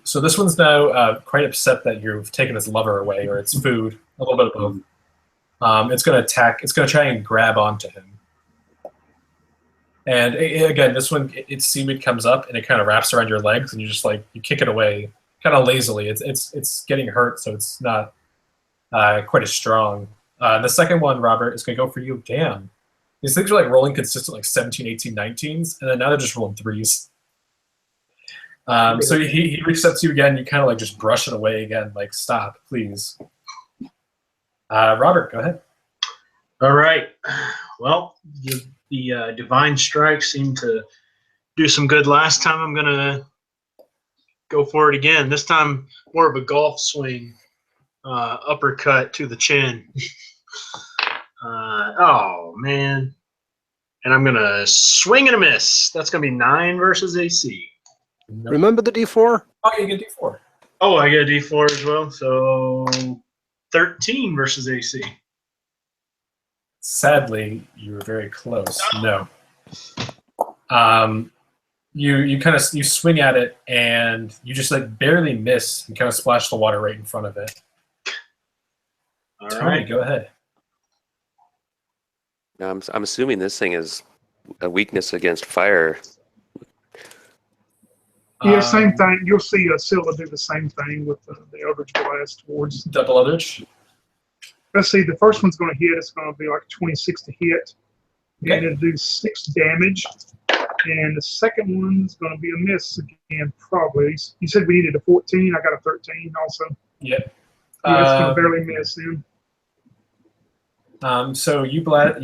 So this one's now quite upset that you've taken its lover away, or its food, a little bit of both. It's going to attack. It's going to try and grab onto him. And again, this one, its seaweed comes up and it kind of wraps around your legs, and you just like you kick it away, kind of lazily. It's getting hurt, so it's not quite as strong. The second one, Robert, is going to go for you. Damn, these things are like rolling consistent, like 17, 18, 19s, and then now they're just rolling 3s. So he reaches up to you again. You kind of like just brush it away again, like stop, please. Robert, go ahead. All right. Well, the divine strike seemed to do some good last time. I'm gonna go for it again. This time, more of a golf swing, uppercut to the chin. Oh man! And I'm gonna swing and a miss. That's gonna be 9 versus AC. Nope. Remember the D4? Oh, you get D4. Oh, I get a D4 as well. So 13 versus AC. Sadly, you were very close. No. You kind of swing at it and you just like barely miss and kind of splash the water right in front of it. All Tony, right. go ahead. I'm assuming this thing is a weakness against fire. Yeah, same thing. You'll see Scylla do the same thing with the Eldritch Blast towards. Double Eldritch. Let's see, the first one's going to hit. It's going to be like 26 to hit. Okay. And it'll do 6 damage. And the second one's going to be a miss again, probably. You said we needed a 14. I got a 13 also. Yep. Yeah, it's going to barely miss then. So you blast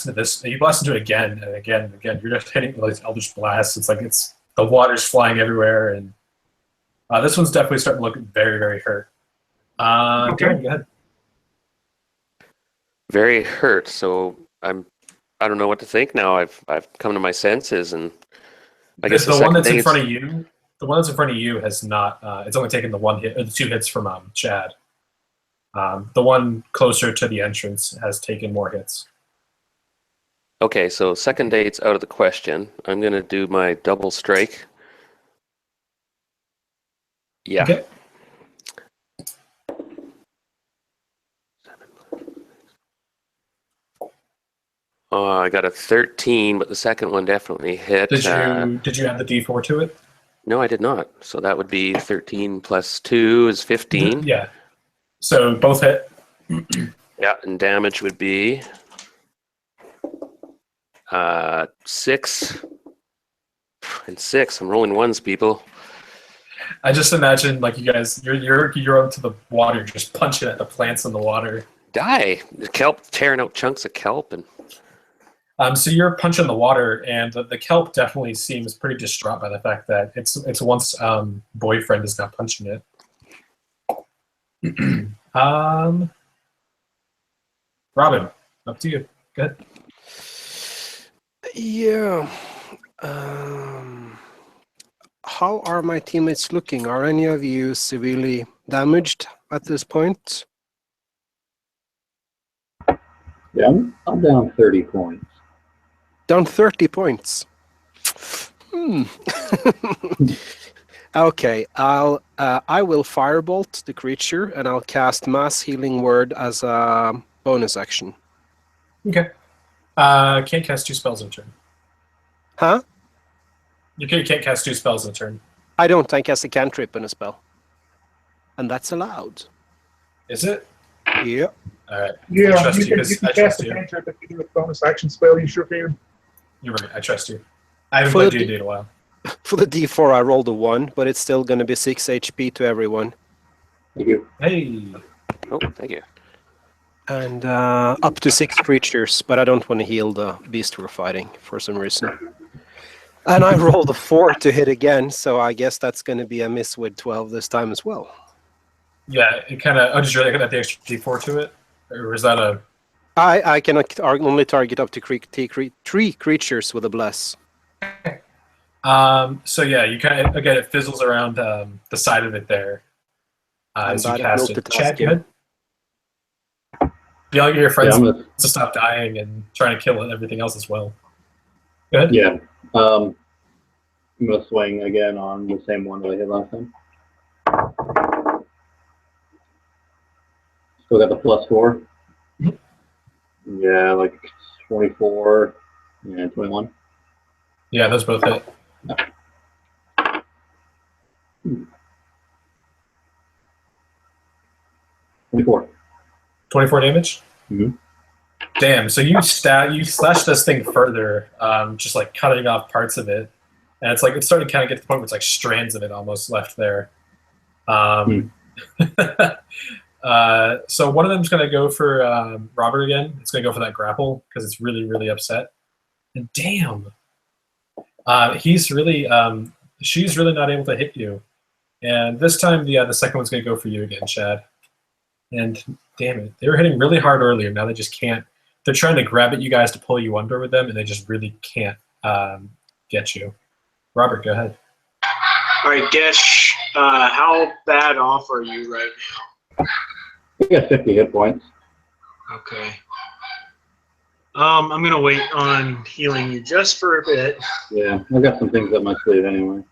into this. You blast into it again and again and again. You're just hitting these Eldritch blasts. It's like the water's flying everywhere, and this one's definitely starting to look very, very hurt. Okay. Darren, go ahead. Very hurt. So I don't know what to think now. I've come to my senses, and I guess The one that's in front of you. The one that's in front of you has not. It's only taken the 1 hit, or the 2 hits from Chad. The one closer to the entrance has taken more hits. Okay, so second date's out of the question. I'm gonna do my double strike. Yeah. Okay. I got a 13, but the second one definitely hit. Did you add the D4 to it? No, I did not. So that would be 13 plus 2 is 15. Yeah. So both hit. Yeah, and damage would be 6 and 6. I'm rolling ones, people. I just imagine like you guys, you're up to the water, just punching at the plants in the water. Die. The kelp tearing out chunks of kelp and. So you're punching the water, and the kelp definitely seems pretty distraught by the fact that its once boyfriend is now punching it. Robin, up to you. Go ahead. Yeah. How are my teammates looking? Are any of you severely damaged at this point? Yeah, I'm down 30 points. Down 30 points. Okay, I will firebolt the creature and I'll cast Mass Healing Word as a bonus action. Okay. Can't cast 2 spells in a turn. Huh? You can't cast 2 spells in a turn. I don't. I cast a cantrip and a spell. And that's allowed. Is it? Yeah. All right. Yeah, I trust you you because can I cast trust a you. cantrip if you do a bonus action spell. You sure can. You're right. I trust you. I haven't For played the D&D in a while. For the D4, I rolled a 1, but it's still going to be 6 HP to everyone. Thank you. Hey. Oh, thank you. And up to 6 creatures, but I don't want to heal the beast we're fighting for some reason. And I rolled a 4 to hit again, so I guess that's going to be a miss with 12 this time as well. Yeah, it kind of. Oh, did you really add the extra D4 to it, or was that a? I can only target up to 3 creatures with a bless. So yeah, you kind of again it fizzles around the side of it there as you bad at cast it. Chad, go multitasking. ahead. Yell at your Yeah, friends I'm gonna, to stop dying and trying to kill everything else as well. Go ahead. yeah. I'm gonna swing again on the same one that I hit last time. Still got the +4. Yeah, like 24 and 21. Yeah, those both hit. 24. 24 damage. Mhm. Damn. So you slash this thing further, just like cutting off parts of it, and it's like it's starting to kind of get to the point where it's like strands of it almost left there. So one of them's going to go for Robert again. It's going to go for that grapple because it's really, really upset. And damn, he's really, she's really not able to hit you. And this time, the second one's going to go for you again, Chad. And damn it, they were hitting really hard earlier. Now they just can't. They're trying to grab at you guys to pull you under with them, and they just really can't get you. Robert, go ahead. All right, Gesh, how bad off are you right I got 50 hit points. now? Okay. I'm gonna wait on healing you just for a bit. Yeah, I got some things up my sleeve anyway.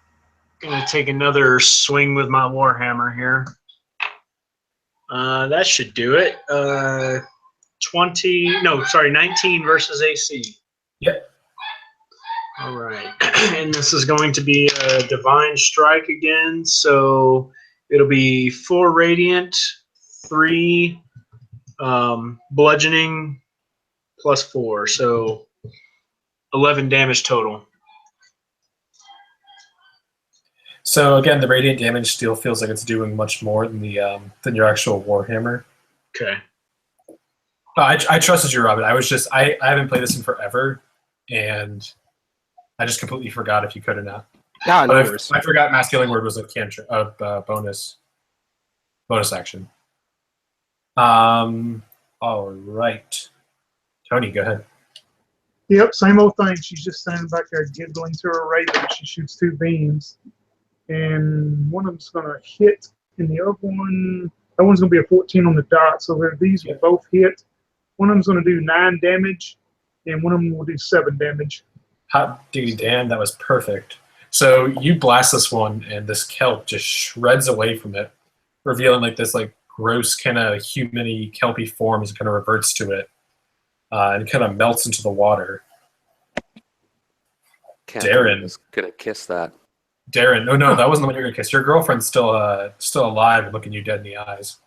Gonna take another swing with my warhammer here. That should do it. 19 versus AC. Yep. All right, and this is going to be a divine strike again. So it'll be 4 radiant, 3 bludgeoning, +4, so 11 damage total. So again, the radiant damage still feels like it's doing much more than the than your actual warhammer. Okay. I trusted you, Robert. I haven't played this in forever, and I just completely forgot if you could or not. Yeah, no But worries. I forgot Mass Healing Word was a bonus action. All right, Tony, go ahead. Yep, same old thing. She's just standing back there giggling to her raven. She shoots 2 beams, and one of them's going to hit, and the other one, that one's going to be a 14 on the dot. So these will both hit. One of them's going to do 9 damage, and one of them will do 7 damage. Hot diggity damn, that was perfect. So you blast this one, and this kelp just shreds away from it, revealing like this like gross kind of human-y kelpy form as it kind of reverts to it, and kind of melts into the water. Darren is gonna kiss that. Darren, no, that wasn't the one you're gonna kiss. Your girlfriend's still alive and looking you dead in the eyes.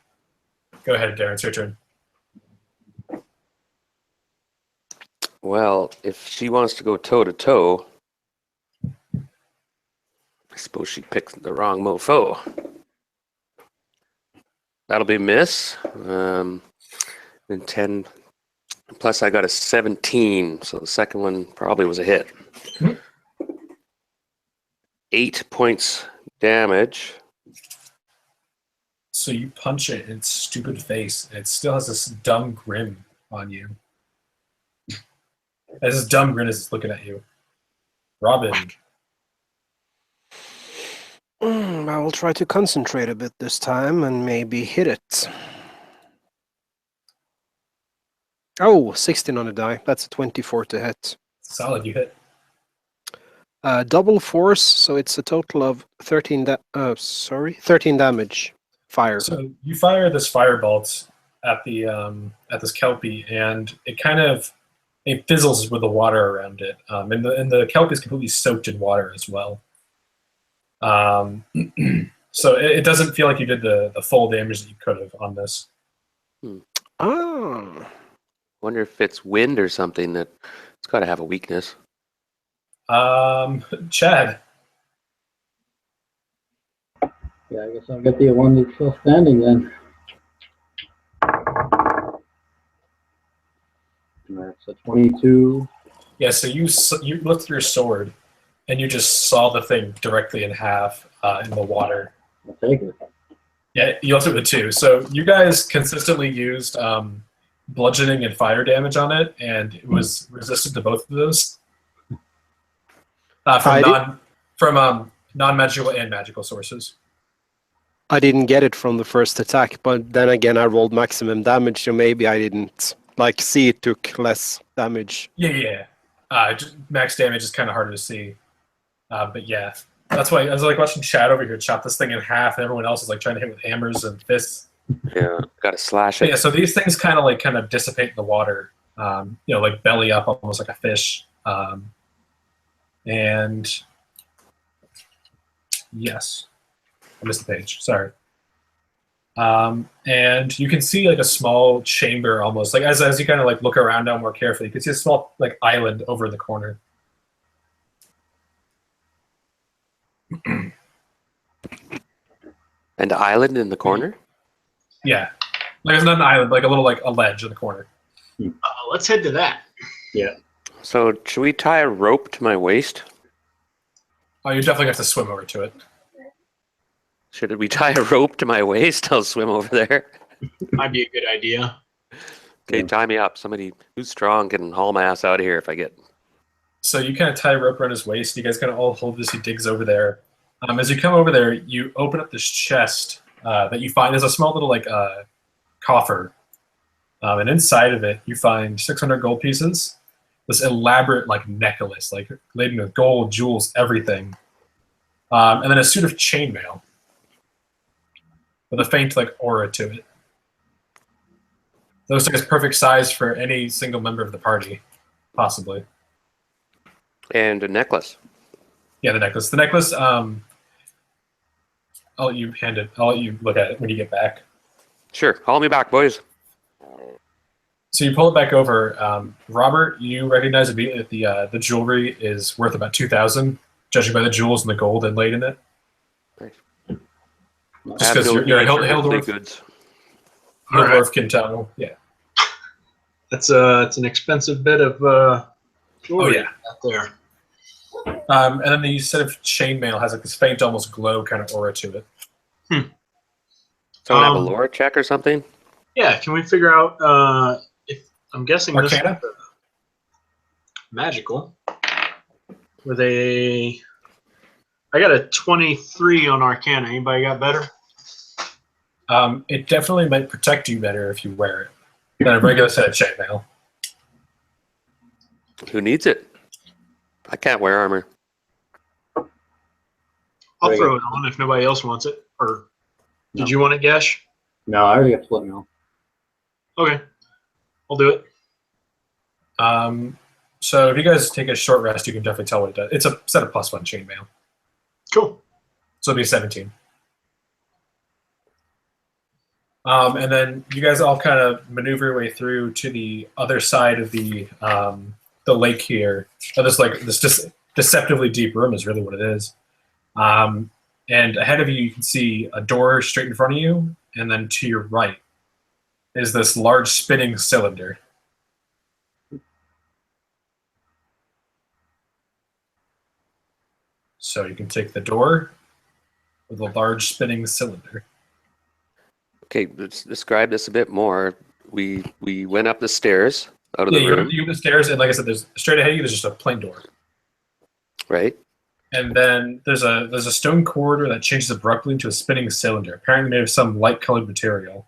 Go ahead, Darren. It's your turn. Well, if she wants to go toe to toe, I suppose she picked the wrong mofo. That'll be miss. And 10 plus I got a 17, so the second one probably was a hit. 8 points damage. So you punch it in its stupid face, and it still has this dumb grin on you. As this dumb grin is looking at you. Robin. I will try to concentrate a bit this time and maybe hit it. Oh, 16 on the die. That's a 24 to hit. Solid, you hit. Double force, so it's a total of 13 damage. Fire. So you fire this firebolt at the at this kelpie, and it kind of fizzles with the water around it. And the kelpie is completely soaked in water as well. So it doesn't feel like you did the full damage that you could have on this. Oh. Wonder if it's wind or something that it's got to have a weakness. Chad. Yeah, I guess I'll get the one that's still standing then. That's a 22. Yeah, so you lifted your sword, and you just saw the thing directly in half in the water. I'll take it. Yeah, you left it with 2. So you guys consistently used bludgeoning and fire damage on it, and it was resistant to both of those. From non-magical and magical sources. I didn't get it from the first attack, but then again, I rolled maximum damage, so maybe I didn't see it took less damage. Yeah. Max damage is kind of harder to see, but yeah, that's why I was like watching Chad over here chop this thing in half, and everyone else is like trying to hit with hammers and fists. Yeah, got to slash But it. yeah, so these things kind of dissipate in the water, like belly up, almost like a fish. And yes, I missed the page. Sorry. And you can see like a small chamber, almost like as you kind of like look around now more carefully, you can see a small like island over in the corner. An island in the corner? Yeah, like it's not an island, like a little like a ledge in the corner. Let's head to that. Yeah. So should we tie a rope to my waist? Oh, you definitely have to swim over to it. Should we tie a rope to my waist? I'll swim over there. Might be a good idea. Okay, tie me up. Somebody who's strong can haul my ass out of here if I get... So you kind of tie a rope around his waist. You guys kind of all hold this. He digs over there. As you come over there, you open up this chest that you find is a small little like coffer, and inside of it you find 600 gold pieces. This elaborate like necklace, like laden with gold, jewels, everything, and then a suit of chainmail with a faint like aura to it. Looks like it's perfect size for any single member of the party, possibly. And a necklace. Yeah, the necklace. The necklace. I'll let you hand it. I'll let you look at it when you get back. Sure, haul me back, boys. So you pull it back over. Robert, you recognize immediately that the jewelry is worth about 2,000, judging by the jewels and the gold inlaid in it. Nice. Just because you're a Hildorf. goods. Hildorf can tell. Yeah. It's an expensive bit of jewelry out there. And then the set of chainmail has like this faint, almost glow kind of aura to it. Someone have a lore check or something? Yeah, can we figure out if I'm guessing Arcana? this is magical with a I got a 23 on Arcana. Anybody got better? It definitely might protect you better if you wear it than a regular set of chainmail. Who needs it? I can't wear armor. I'll throw it on if nobody else wants it. Or did you want it, Gash? No, I already got split now. Okay, I'll do it. So if you guys take a short rest, you can definitely tell what it does. It's a set of +1 chainmail. Cool. So it'll be 17. And then you guys all kind of maneuver your way through to the other side of the lake here. This just deceptively deep room is really what it is. And ahead of you, you can see a door straight in front of you, and then to your right is this large spinning cylinder. So you can take the door with a large spinning cylinder. Okay, let's describe this a bit more. We went up the stairs out of the You room. go up the stairs, and like I said, there's straight ahead of you. There's just a plain door. Right. And then there's a stone corridor that changes abruptly into a spinning cylinder, apparently made of some light-colored material.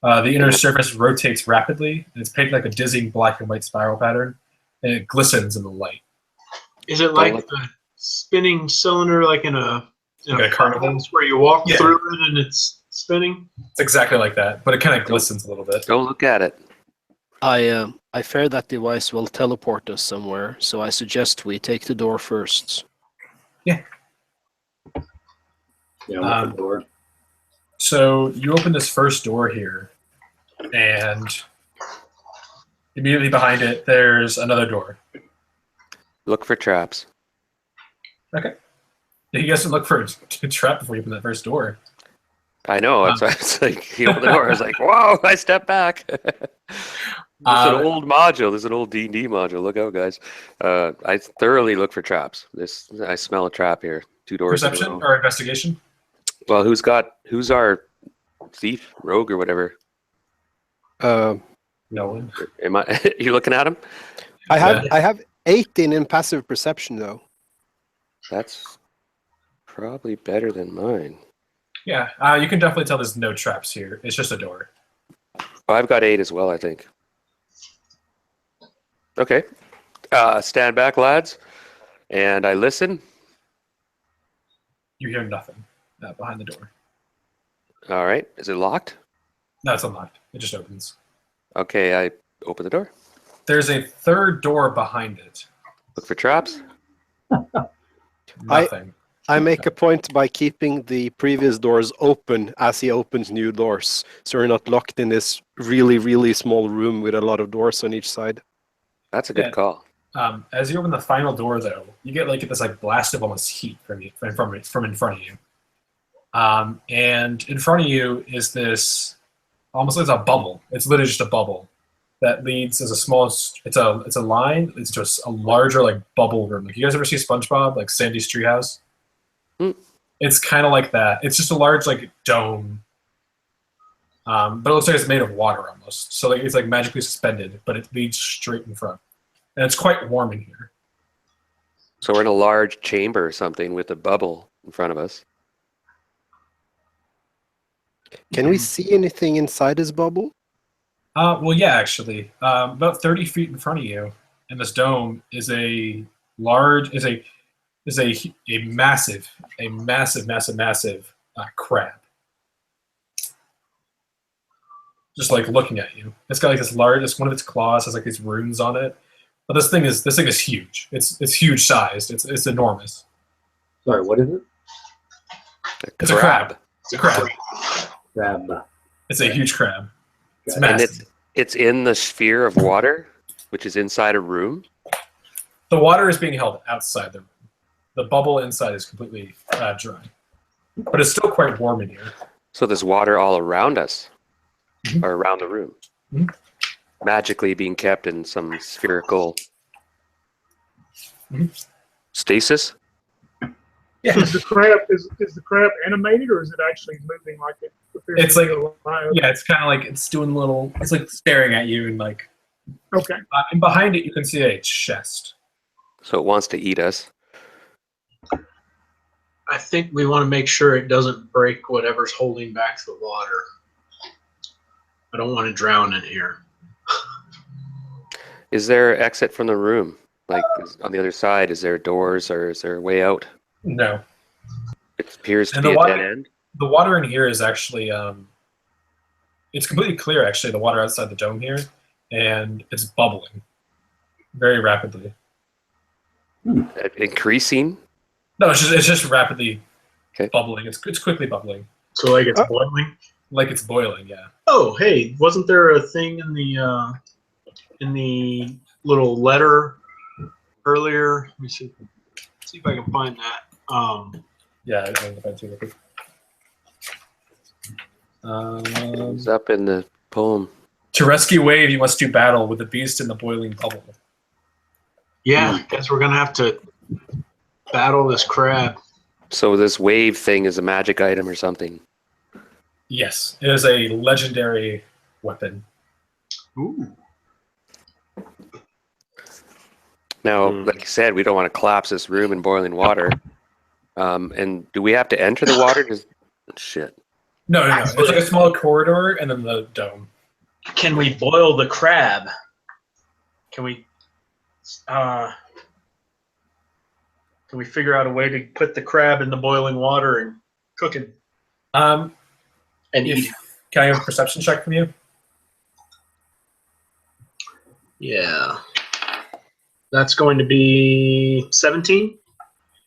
The inner surface rotates rapidly, and it's painted like a dizzying black and white spiral pattern, and it glistens in the light. Is it like the spinning cylinder, like in a carnival, where you walk through it and it's spinning? It's exactly like that, but it kind of glistens a little bit. Don't look at it. I fear that device will teleport us somewhere, so I suggest we take the door first. Yeah, open the door. So you open this first door here, and immediately behind it, there's another door. Look for traps. Okay. You guys can look for a trap before you open that first door. I know. That's why it's like he opened the door. I was like, "Whoa!" I stepped back. There's an old module. There's an old D&D module. Look out, guys. I thoroughly look for traps. I smell a trap here. 2 doors. Perception or investigation? Well, who's our thief, rogue, or whatever? No one. Am I? You looking at him? I have 18 in passive perception though. That's probably better than mine. Yeah, you can definitely tell there's no traps here. It's just a door. Oh, I've got 8 as well, I think. Okay. Stand back, lads. And I listen. You hear nothing behind the door. All right. Is it locked? No, it's unlocked. It just opens. Okay, I open the door. There's a third door behind it. Look for traps. Nothing. I make a point by keeping the previous doors open as he opens new doors, so we're not locked in this really, really small room with a lot of doors on each side. That's a good call. As you open the final door, though, you get this blast of almost heat from in front of you. And in front of you is this almost like a bubble. It's literally just a bubble that leads as a small. It's a line. It's just a larger bubble room. Like, you guys ever see SpongeBob, like Sandy's Treehouse? It's kind of like that. It's just a large dome, but it looks like it's made of water almost. So it's magically suspended, but it leads straight in front, and it's quite warm in here. So we're in a large chamber or something with a bubble in front of us. Can we see anything inside this bubble? Well, yeah, actually, about 30 feet in front of you, in this dome is a massive crab. Just looking at you. It's got this one of its claws has these runes on it. But this thing is huge. It's huge sized. It's enormous. Sorry, what is it? It's a crab. It's a crab. Crab. It's a huge crab. It's And massive. it's in the sphere of water, which is inside a room. The water is being held outside the room. The bubble inside is completely dry. But it's still quite warm in here. So there's water all around us, or around the room, magically being kept in some spherical stasis. Yeah. Is the crab animated, or is it actually moving like it appears? It's to be alive? Yeah, it's kind of it's doing it's staring at you and Okay. and behind it you can see a chest. So it wants to eat us. I think we want to make sure it doesn't break whatever's holding back the water. I don't want to drown in here. Is there exit from the room? On the other side, is there doors or is there a way out? No. It appears to And be the a water- dead end. The water in here is actually it's completely clear, actually, the water outside the dome here, and it's bubbling very rapidly. Increasing? No, it's just rapidly Okay. bubbling. It's quickly bubbling. So it's boiling? Like it's boiling, yeah. Oh, hey, wasn't there a thing in the little letter earlier? Let me see if I can find that. Yeah, I don't know if I do it. It's up in the poem. To rescue Wave, you must do battle with the beast in the boiling bubble. Yeah, guess we're gonna have to battle this crab. So this wave thing is a magic item or something. Yes, it is a legendary weapon. Ooh. Now, like you said, we don't want to collapse this room in boiling water. And do we have to enter the water? Shit. No. It's like a small corridor and then the dome. Can we boil the crab? Can we figure out a way to put the crab in the boiling water and cook it? And eat? Can I have a perception check from you? Yeah. That's going to be 17.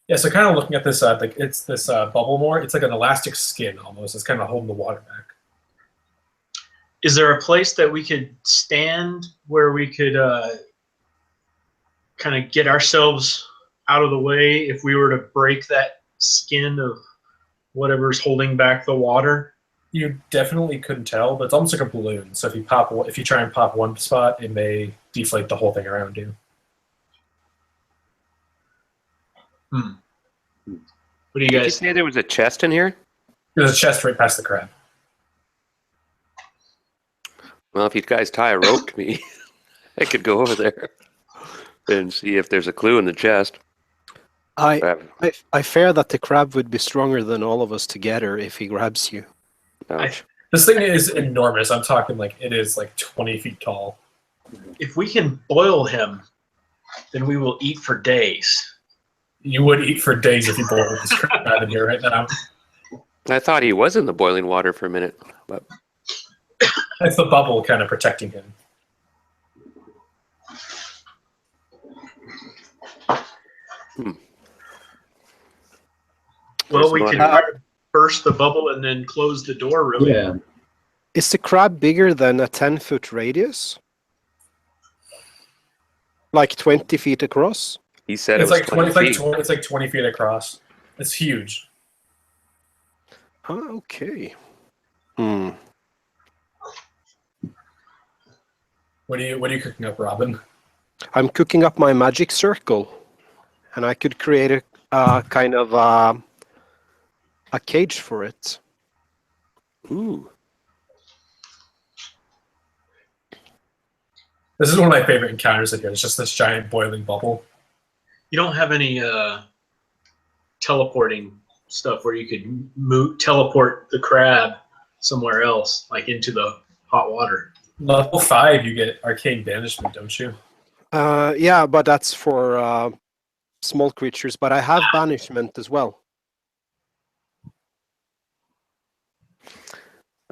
Yeah, so kind of looking at this, like it's this bubble more. It's like an elastic skin almost. It's kind of holding the water back. Is there a place that we could stand where we could kind of get ourselves out of the way if we were to break that skin of whatever's holding back the water? You definitely couldn't tell, but it's almost like a balloon. So if you try and pop one spot, it may deflate the whole thing around you. What do you Did you guys say there was a chest in here? There's a chest right past the crab. Well, if you guys tie a rope to me, I could go over there and see if there's a clue in the chest. I fear that the crab would be stronger than all of us together if he grabs you. Ouch. This thing is enormous. I'm talking like it is like 20 feet tall. If we can boil him, then we will eat for days. You would eat for days if you boiled this crab in here right now. I thought he was in the boiling water for a minute, but It's the bubble kind of protecting him. Well, we can burst the bubble and then close the door really. Yeah. Is the crab bigger than a 10-foot radius? Like 20 feet across? he said It's it was like 20 feet. it's like 20 feet across. It's huge. Oh, okay. What are you cooking up, Robin? I'm cooking up my magic circle, and I could create a kind of a cage for it. Ooh. This is one of my favorite encounters in here. It's just this giant boiling bubble. You don't have any teleporting stuff where you could teleport the crab somewhere else, like into the hot water. Level 5, you get arcane banishment, don't you? Yeah, but that's for small creatures. But I have banishment as well.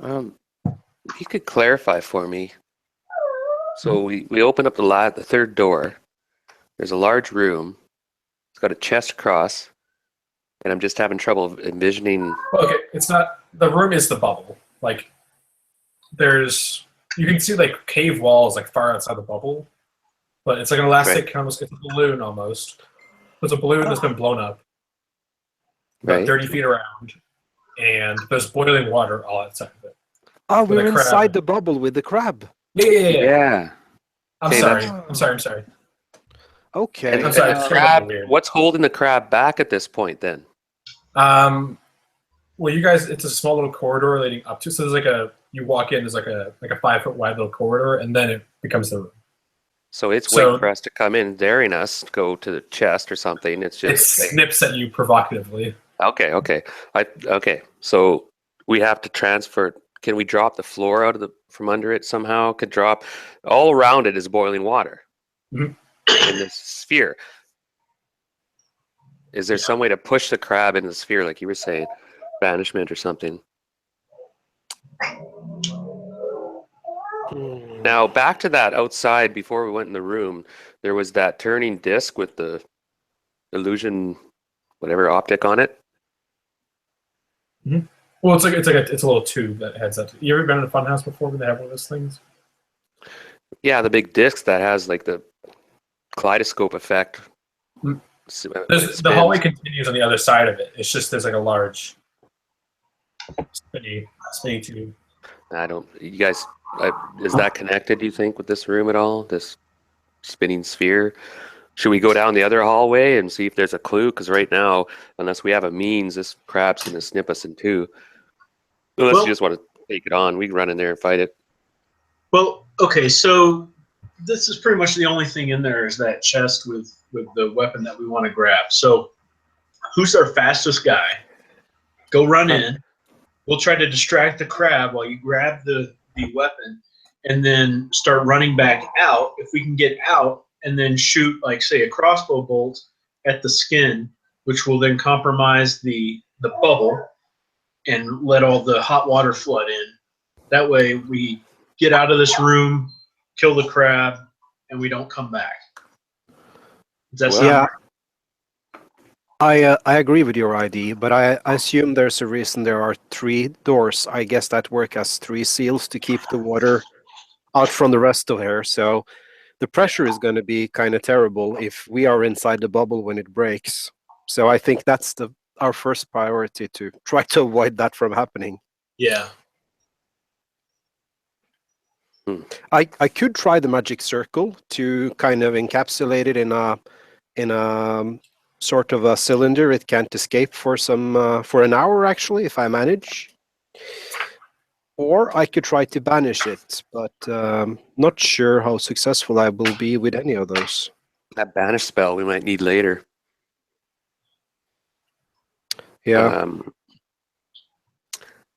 If you could clarify for me. So we open up the third door. There's a large room. It's got a chest across, and I'm just having trouble envisioning. Okay, it's not. The room is the bubble. Like, you can see like cave walls like far outside the bubble, but it's like an elastic, almost it's a balloon almost. It's a balloon that's been blown up, about 30 feet around, and there's boiling water all outside of it. Oh, With we're a crab. inside the bubble with the crab. Yeah. I'm Okay, sorry. that's- I'm sorry. Okay. And I'm sorry, the it's crab, weird. what's holding the crab back at this point then? Well, you guys, it's a small little corridor leading up to. So there's you walk in, there's like a 5-foot wide little corridor, and then it becomes the room. So it's So- waiting for us to come in, daring us to go to the chest or something. It's It just snips at you provocatively. okay. Okay. So we have to transfer. Can we drop the floor out of from under it somehow? Could drop all around it is boiling water Mhm. in this sphere. Is there some way to push the crab in the sphere, like you were saying, banishment or something? Now back to that outside before we went in the room. There was that turning disc with the illusion, whatever optic on it. Well, it's a little tube that heads up. You ever been in a funhouse before where they have one of those things? Yeah, the big disc that has like the kaleidoscope effect. Mm. It The hallway spins. continues on the other side of it. It's just there's like a large spinny tube. You guys, is that connected, do you think, with this room at all? This spinning sphere? Should we go down the other hallway and see if there's a clue? Because right now, unless we have a means, this crab's going to snip us in two. Unless Well- you just want to take it on, we can run in there and fight it. Well, okay, so this is pretty much the only thing in there is that chest with the weapon that we want to grab. So who's our fastest guy? Go run in. We'll try to distract the crab while you grab the weapon, and then start running back out. If we can get out and then shoot, like, say, a crossbow bolt at the skin, which will then compromise the bubble and let all the hot water flood in. That way we get out of this room, kill the crab, and we don't come back. Does that sound Yeah. right? I agree with your ID, but I assume there's a reason there are 3 doors. I guess that work as 3 seals to keep the water out from the rest of here. So the pressure is going to be kind of terrible if we are inside the bubble when it breaks. So I think that's our first priority, to try to avoid that from happening. Yeah. I could try the magic circle to kind of encapsulate it in a sort of a cylinder. It can't escape for an hour, actually, if I manage. Or I could try to banish it, but not sure how successful I will be with any of those. That banish spell we might need later. Yeah.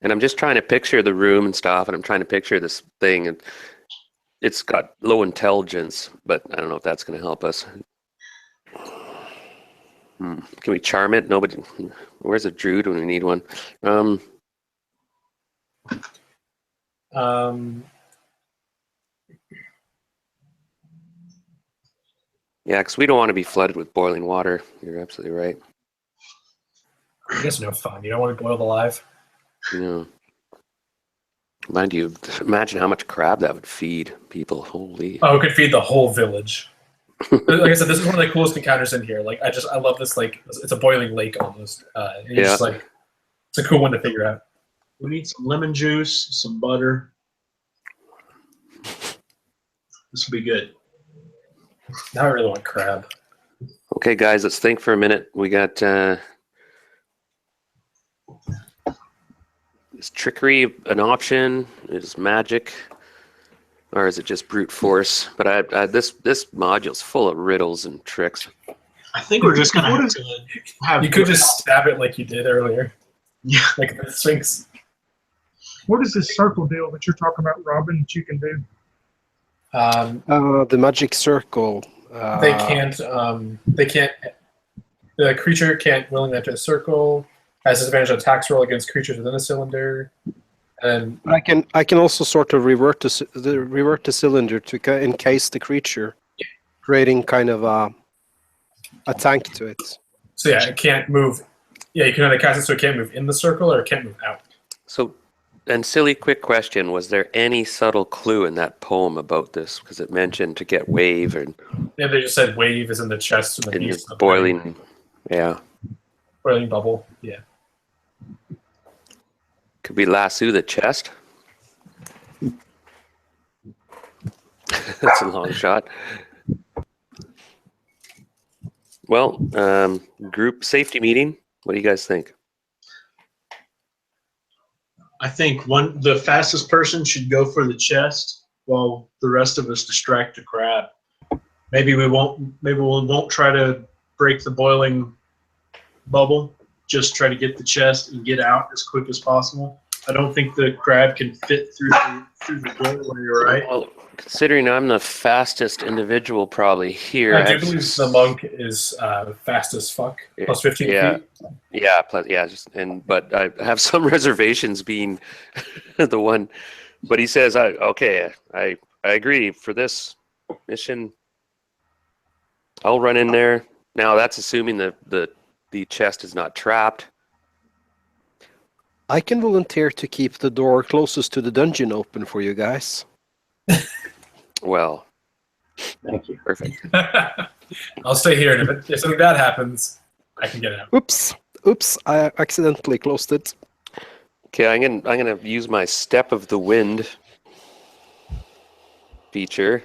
And I'm just trying to picture the room and stuff, and I'm trying to picture this thing, and it's got low intelligence, but I don't know if that's going to help us. Can we charm it? Nobody. Where's a druid when we need one? Yeah, because we don't want to be flooded with boiling water. You're absolutely right. I guess no fun. You don't want to be boiled alive. No. Mind you, imagine how much crab that would feed people. Holy. Oh, it could feed the whole village. Like I said, this is one of the coolest encounters in here. Like I love this. Like it's a boiling lake almost. And it's just like it's a cool one to figure out. We need some lemon juice, some butter. This will be good. Now I really want crab. Okay, guys, let's think for a minute. We got is trickery an option? Is magic, or is it just brute force? But this module's full of riddles and tricks. I think we're just gonna have You could just stab it like you did earlier. Yeah. Like the Sphinx. What is this circle deal that you're talking about, Robin, that you can do? The magic circle. They can't. The creature can't willingly enter a circle. Has disadvantage on attacks roll against creatures within a cylinder. And I can also sort of revert the cylinder to encase the creature, creating kind of a tank to it. so yeah, it can't move. Yeah, you can either cast it so it can't move in the circle or it can't move out. So, and silly quick question, was there any subtle clue in that poem about this? Because it mentioned to get wave and Yeah, they just said wave is in the chest and the in beast the boiling, boiling bubble. Yeah. could we lasso the chest? That's a long shot. Well, group safety meeting. What do you guys think? I think the fastest person should go for the chest while the rest of us distract the crab. Maybe we won't try to break the boiling bubble. Just try to get the chest and get out as quick as possible. I don't think the crab can fit through the doorway, right? Well, considering I'm the fastest individual probably here. I do believe the monk is fast as fuck. Plus 15 feet. Yeah, plus but I have some reservations being the one. But he says, I agree for this mission. I'll run in there. Now that's assuming the chest is not trapped. I can volunteer to keep the door closest to the dungeon open for you guys. Well, Thank you. perfect. I'll stay here, and if something bad happens, I can get out. Oops, I accidentally closed it. Okay, I'm gonna use my Step of the Wind feature.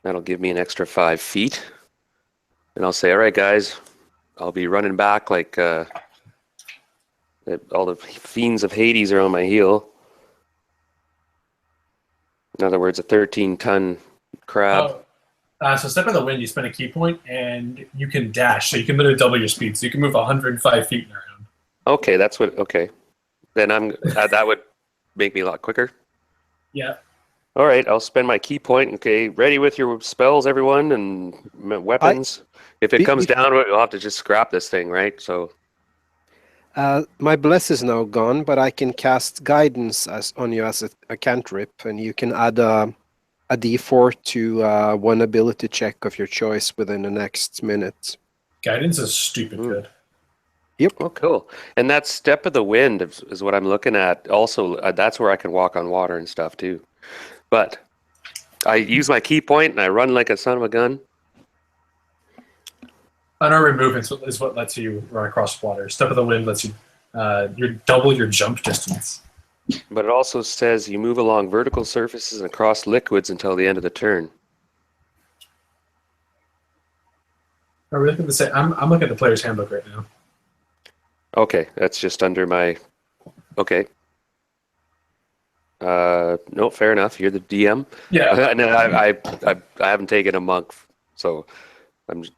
That'll give me an extra 5 feet, and I'll say, "All right, guys, I'll be running back like all the fiends of Hades are on my heel." In other words, a 13-ton crab. So step of the wind, you spend a key point, and you can dash. So you can literally double your speed. So you can move 105 feet in a round. Okay, that's what. Okay, then that would make me a lot quicker. Yeah. All right, I'll spend my key point. Okay, ready with your spells, everyone, and weapons. If it comes down, we'll have to just scrap this thing, right? So. My bless is now gone, but I can cast guidance on you as a cantrip, and you can add a D4 to one ability check of your choice within the next minute. Guidance is stupid good. Yep. Oh, cool. And that step of the wind is what I'm looking at. Also, that's where I can walk on water and stuff too. But I use my key point and I run like a son of a gun. Unarmed movement is what lets you run across water. Step of the wind lets you double your jump distance. But it also says you move along vertical surfaces and across liquids until the end of the turn. Are we looking at the same? I'm looking at the player's handbook right now. Okay, that's just under my. Okay. No, fair enough. You're the DM. Yeah. And I haven't taken a monk, so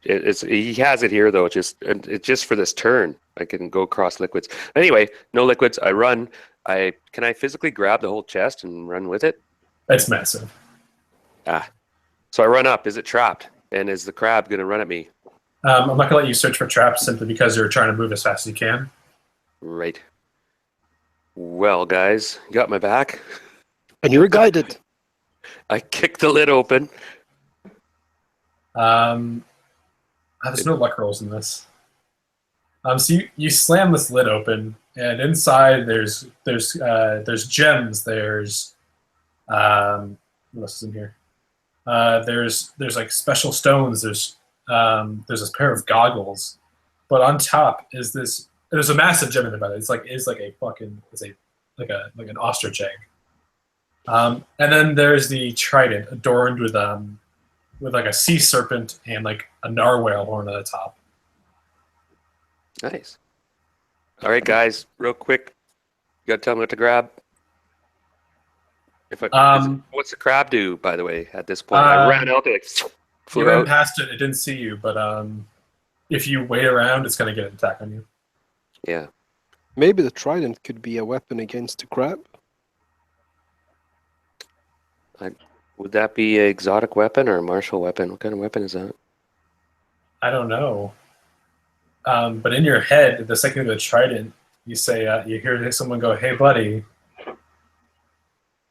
he has it here though. It's just for this turn. I can go across liquids. Anyway, no liquids. I run. Can I physically grab the whole chest and run with it? It's massive. So I run up. Is it trapped? And is the crab going to run at me? I'm not going to let you search for traps simply because you're trying to move as fast as you can. Right. Well, guys, you got my back. And you're guided. I kicked the lid open. There's no luck rolls in this. So you slam this lid open, and inside there's gems. There's what else is in here? There's like special stones. There's this pair of goggles, but on top is this. There's a massive gem in there. By the way, it's like an ostrich egg. And then there's the trident adorned with like a sea serpent and like a narwhal horn at the top. Nice. All right, guys, real quick. You got to tell me what to grab. What's the crab do, by the way, at this point? I ran out there, you ran past it. It didn't see you, but if you wait around, it's going to get an attack on you. Yeah. Maybe the trident could be a weapon against the crab. Would that be an exotic weapon or a martial weapon? What kind of weapon is that? I don't know. But in your head, the second the trident, you say, you hear someone go, "Hey, buddy,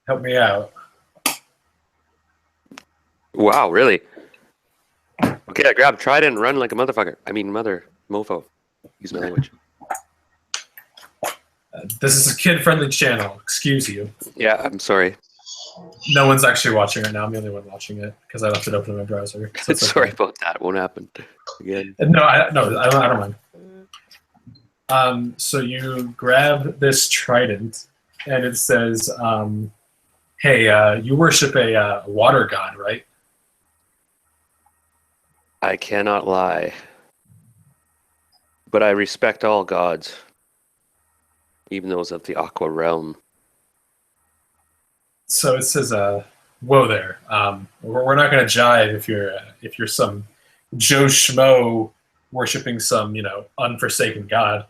help me out." Wow, really? Okay, I grab trident and run like a motherfucker. I mean, mother mofo. Use my language. This is a kid-friendly channel. Excuse you. Yeah, I'm sorry. No one's actually watching right now. I'm the only one watching it because I left it open in my browser. So Sorry about that. It won't happen again. No, I don't mind. So you grab this trident, and it says, "Hey, you worship a water god, right?" I cannot lie, but I respect all gods, even those of the Aqua realm. So it says, "Whoa there! We're not going to jive if you're some Joe Schmo worshiping some unforsaken god.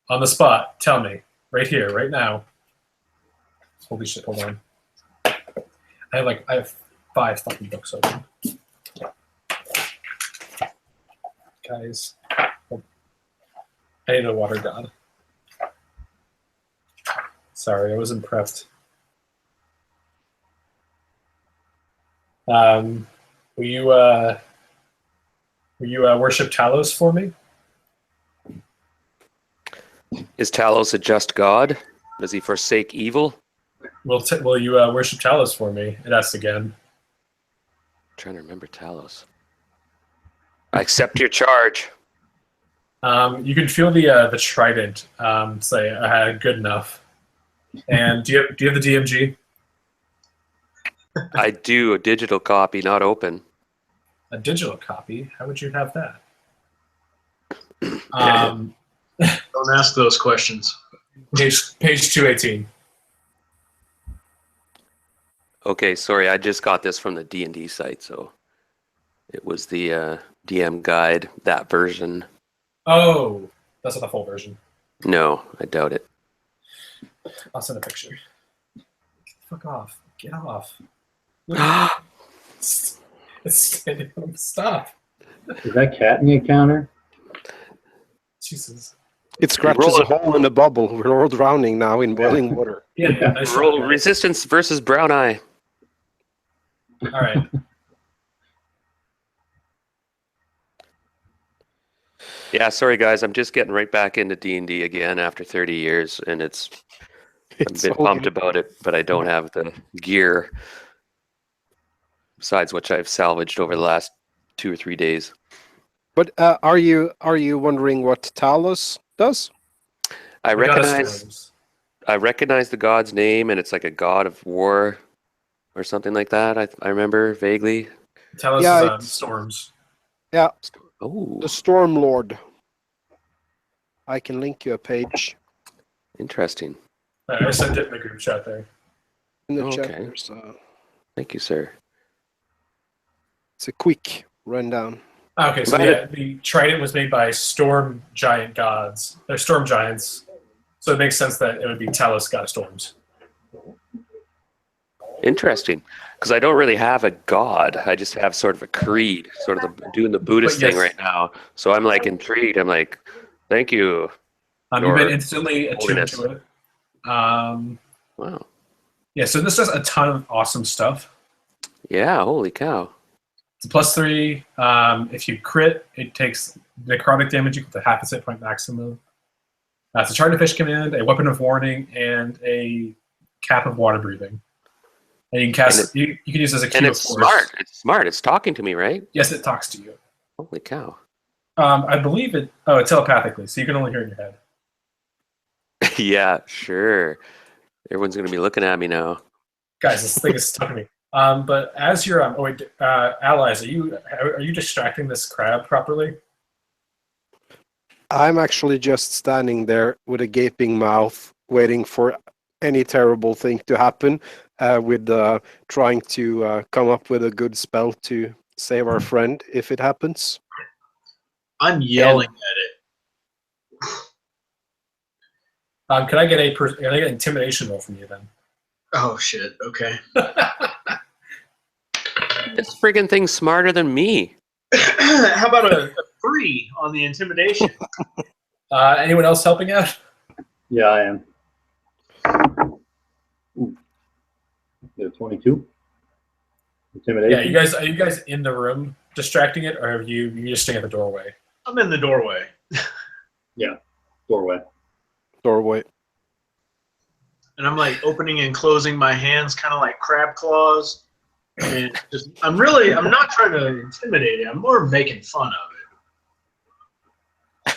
On the spot, tell me right here, right now." Holy shit! Hold on. I have 5 fucking books open. Guys, I need a water god. Sorry, I wasn't prepped. Will you worship Talos for me? Is Talos a just god? Does he forsake evil? Will you worship Talos for me? It asks again. I'm trying to remember Talos. I accept your charge. You can feel the trident say, "Good enough." And do you have the DMG? I do. A digital copy, not open. A digital copy? How would you have that? Don't ask those questions. Page 218. Okay, sorry, I just got this from the D&D site, so it was the DM guide, that version. Oh, that's not the full version. No, I doubt it. I'll send a picture. Get the fuck off. Get off. It's standing on. Stop. Is that cat in the counter? Jesus. It scratches Roll a it. hole in the bubble. We're all drowning now in boiling water. Yeah, nice shot, Roll guys. resistance versus brown eye. All right. Yeah, sorry guys, I'm just getting right back into D&D again after 30 years, and I'm a bit all pumped good. about it, but I don't have the gear, besides which I've salvaged over the last 2 or 3 days. But are you wondering what Talos does? I We got us recognize storms. I recognize the god's name, and it's like a god of war or something like that. I remember vaguely. Tell us Yeah, storms. Yeah, Oh, the Storm Lord. I can link you a page interesting. I sent it in the group chat there. in the Okay. chat. There's Thank you, sir. it's a quick rundown. Okay, so But yeah, the trident was made by storm giant gods. They're storm giants. So it makes sense that it would be Talos, god of storms. Interesting, because I don't really have a god. I just have sort of a creed, sort of doing the Buddhist But yes. thing right now. So I'm like intrigued. I'm like, thank you. You've Your been instantly attuned holiness. to it. Wow. Yeah, so this does a ton of awesome stuff. Yeah. Holy cow. It's a +3. If you crit, it takes necrotic damage equal to half its hit point maximum. It's a charge to fish command, a weapon of warning, and a cap of water breathing. And you can cast. You can use it as a And cube of it's force. smart. It's smart. It's talking to me, right? Yes, it talks to you. Holy cow. I believe it. Oh, telepathically, so you can only hear it in your head. Yeah, sure. Everyone's gonna be looking at me now. Guys, this thing is talking to me. But as your allies, are you distracting this crab properly? I'm actually just standing there with a gaping mouth, waiting for any terrible thing to happen, with trying to come up with a good spell to save our friend if it happens. I'm yelling at it. Can I get can I get an intimidation roll from you then? Oh shit. Okay. This friggin' thing's smarter than me. How about a 3 on the intimidation? Anyone else helping out? Yeah, I am. Ooh. Yeah, 22. Intimidation. Yeah, are you guys in the room distracting it, or are you just staying at the doorway? I'm in the doorway. Doorway. Doorway. And I'm like opening and closing my hands, kind of like crab claws. And just, I'm not trying to intimidate it. I'm more making fun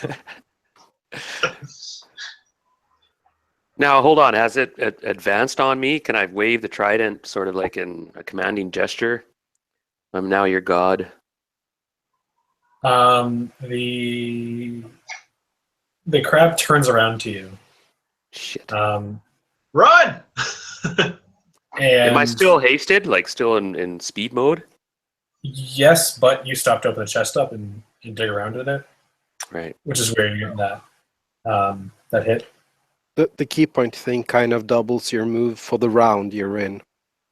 of it. Now, hold on. Has it advanced on me? Can I wave the trident sort of like in a commanding gesture? I'm now your god. The crab turns around to you. Shit. And Run! Am I still hasted? Like still in speed mode? Yes, but you stopped to open the chest up and dig around in it, Right. which is where you're getting that hit. The key point thing kind of doubles your move for the round you're in.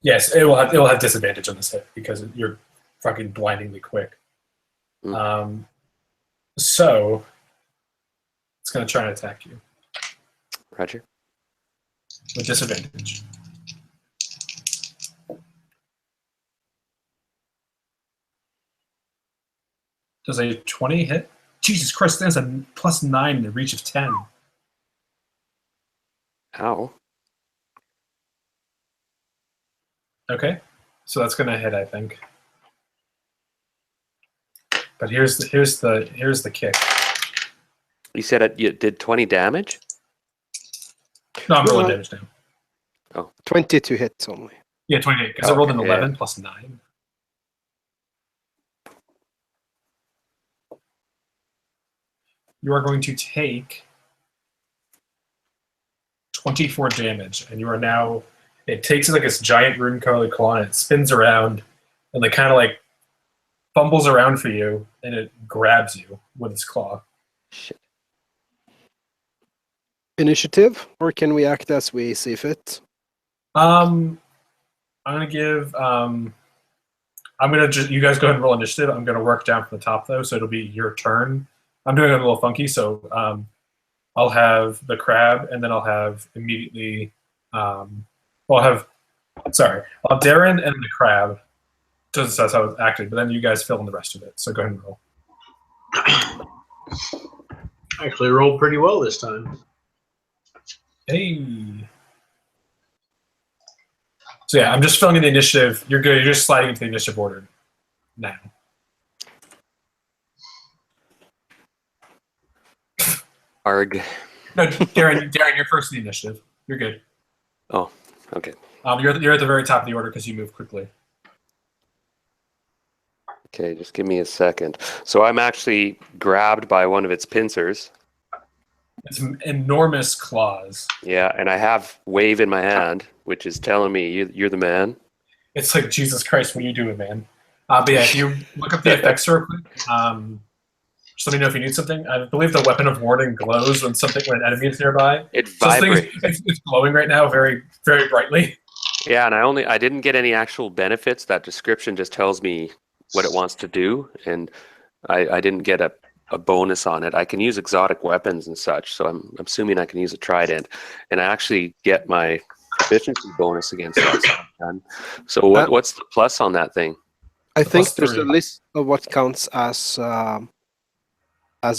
Yes, it will have disadvantage on this hit because you're fucking blindingly quick. So it's going to try and attack you Roger. with disadvantage. Does a 20 hit? Jesus Christ, that's a +9 in the reach of 10. Ow. Okay, so that's going to hit, I think. But here's the kick. You said you did 20 damage? No, I'm rolling No. damage now. 22 hits only. Yeah, 28, because I rolled an Okay, 11 yeah. plus 9. You are going to take 24 damage, and you are now It takes like this giant rune-colored claw and it spins around and like kind of like fumbles around for you, and it grabs you with its claw. Shit. Initiative, or can we act as we see fit? I'm gonna give. I'm gonna just. You guys go ahead and roll initiative. I'm gonna work down from the top though, so it'll be your turn. I'm doing it a little funky, so I'll have the crab, and then I'll have immediately. I'll have Darren and the crab. That's how it's acting, but then you guys fill in the rest of it. So go ahead and roll. Actually rolled pretty well this time. Hey. So yeah, I'm just filling in the initiative. You're good. You're just sliding into the initiative order now. Arg. No, Darren, you're first in the initiative. You're good. Oh, okay. You're at the very top of the order because you move quickly. Okay, just give me a second. So I'm actually grabbed by one of its pincers. It's enormous claws. Yeah, and I have wave in my hand, which is telling me you're the man. It's like, Jesus Christ, what are you doing, man? But yeah, if you look up the effects real quick, just let me know if you need something. I believe the weapon of warning glows when an enemy is nearby. It So this thing vibrates. it's glowing right now, very, very brightly. Yeah, and I didn't get any actual benefits. That description just tells me what it wants to do, and I didn't get a bonus on it. I can use exotic weapons and such, so I'm assuming I can use a trident, and I actually get my proficiency bonus against that. So what's the plus on that thing? I think Plus there's a 3. list of what counts as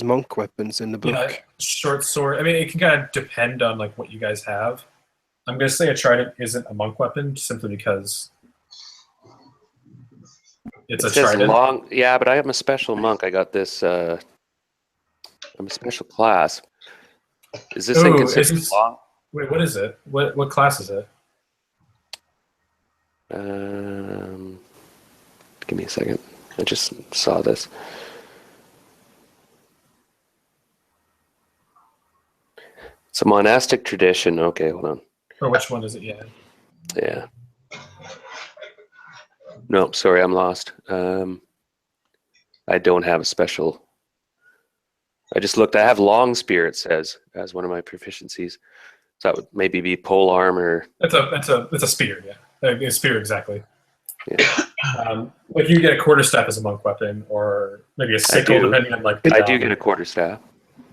monk weapons in the book. Yeah, short sword. I mean, it can kind of depend on like what you guys have. I'm going to say a trident isn't a monk weapon simply because it's It a says trident. long. Yeah, but I am a special monk. I got this. I'm a special class. Is this thing Ooh, considered long? Wait, what is it? What class is it? Give me a second. I just saw this. It's a monastic tradition. Okay, hold on. Or which one is it? Yeah. Yeah. No, sorry, I'm lost. I don't have a special. I just looked. I have long spear. It says as one of my proficiencies. So that would maybe be pole arm or. It's a spear. Yeah, a spear exactly. Yeah. Like you get a quarterstaff as a monk weapon, or maybe a sickle, do. depending on like. I do get a quarterstaff.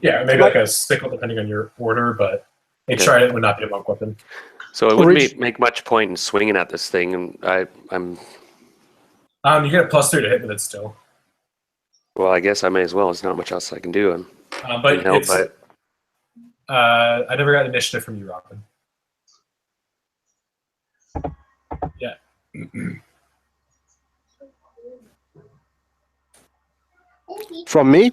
Yeah, maybe like a sickle, depending on your order, but a trident would not be a monk weapon. So it wouldn't make much point in swinging at this thing, and I'm. You get a +3 to hit with it still. Well, I guess I may as well. There's not much else I can do. But help, it's. I never got initiative from you, Robin. Yeah. From me?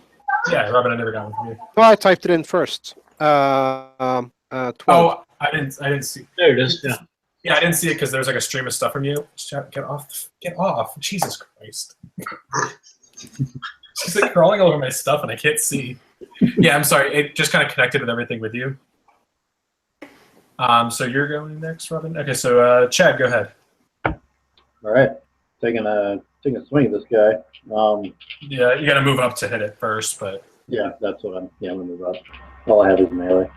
Yeah, Robin, I never got one from you. No, I typed it in first. 12. Oh, I didn't see. There it is. Yeah. Yeah, I didn't see it because there was like a stream of stuff from you. Get off! Get off! Jesus Christ! She's like crawling over my stuff and I can't see. Yeah, I'm sorry. It just kind of connected with everything with you. So you're going next, Robin. Okay, so Chad, go ahead. All right, taking a swing at this guy. Yeah, you got to move up to hit it first, but Yeah, that's what I'm gonna move up. All I have is melee.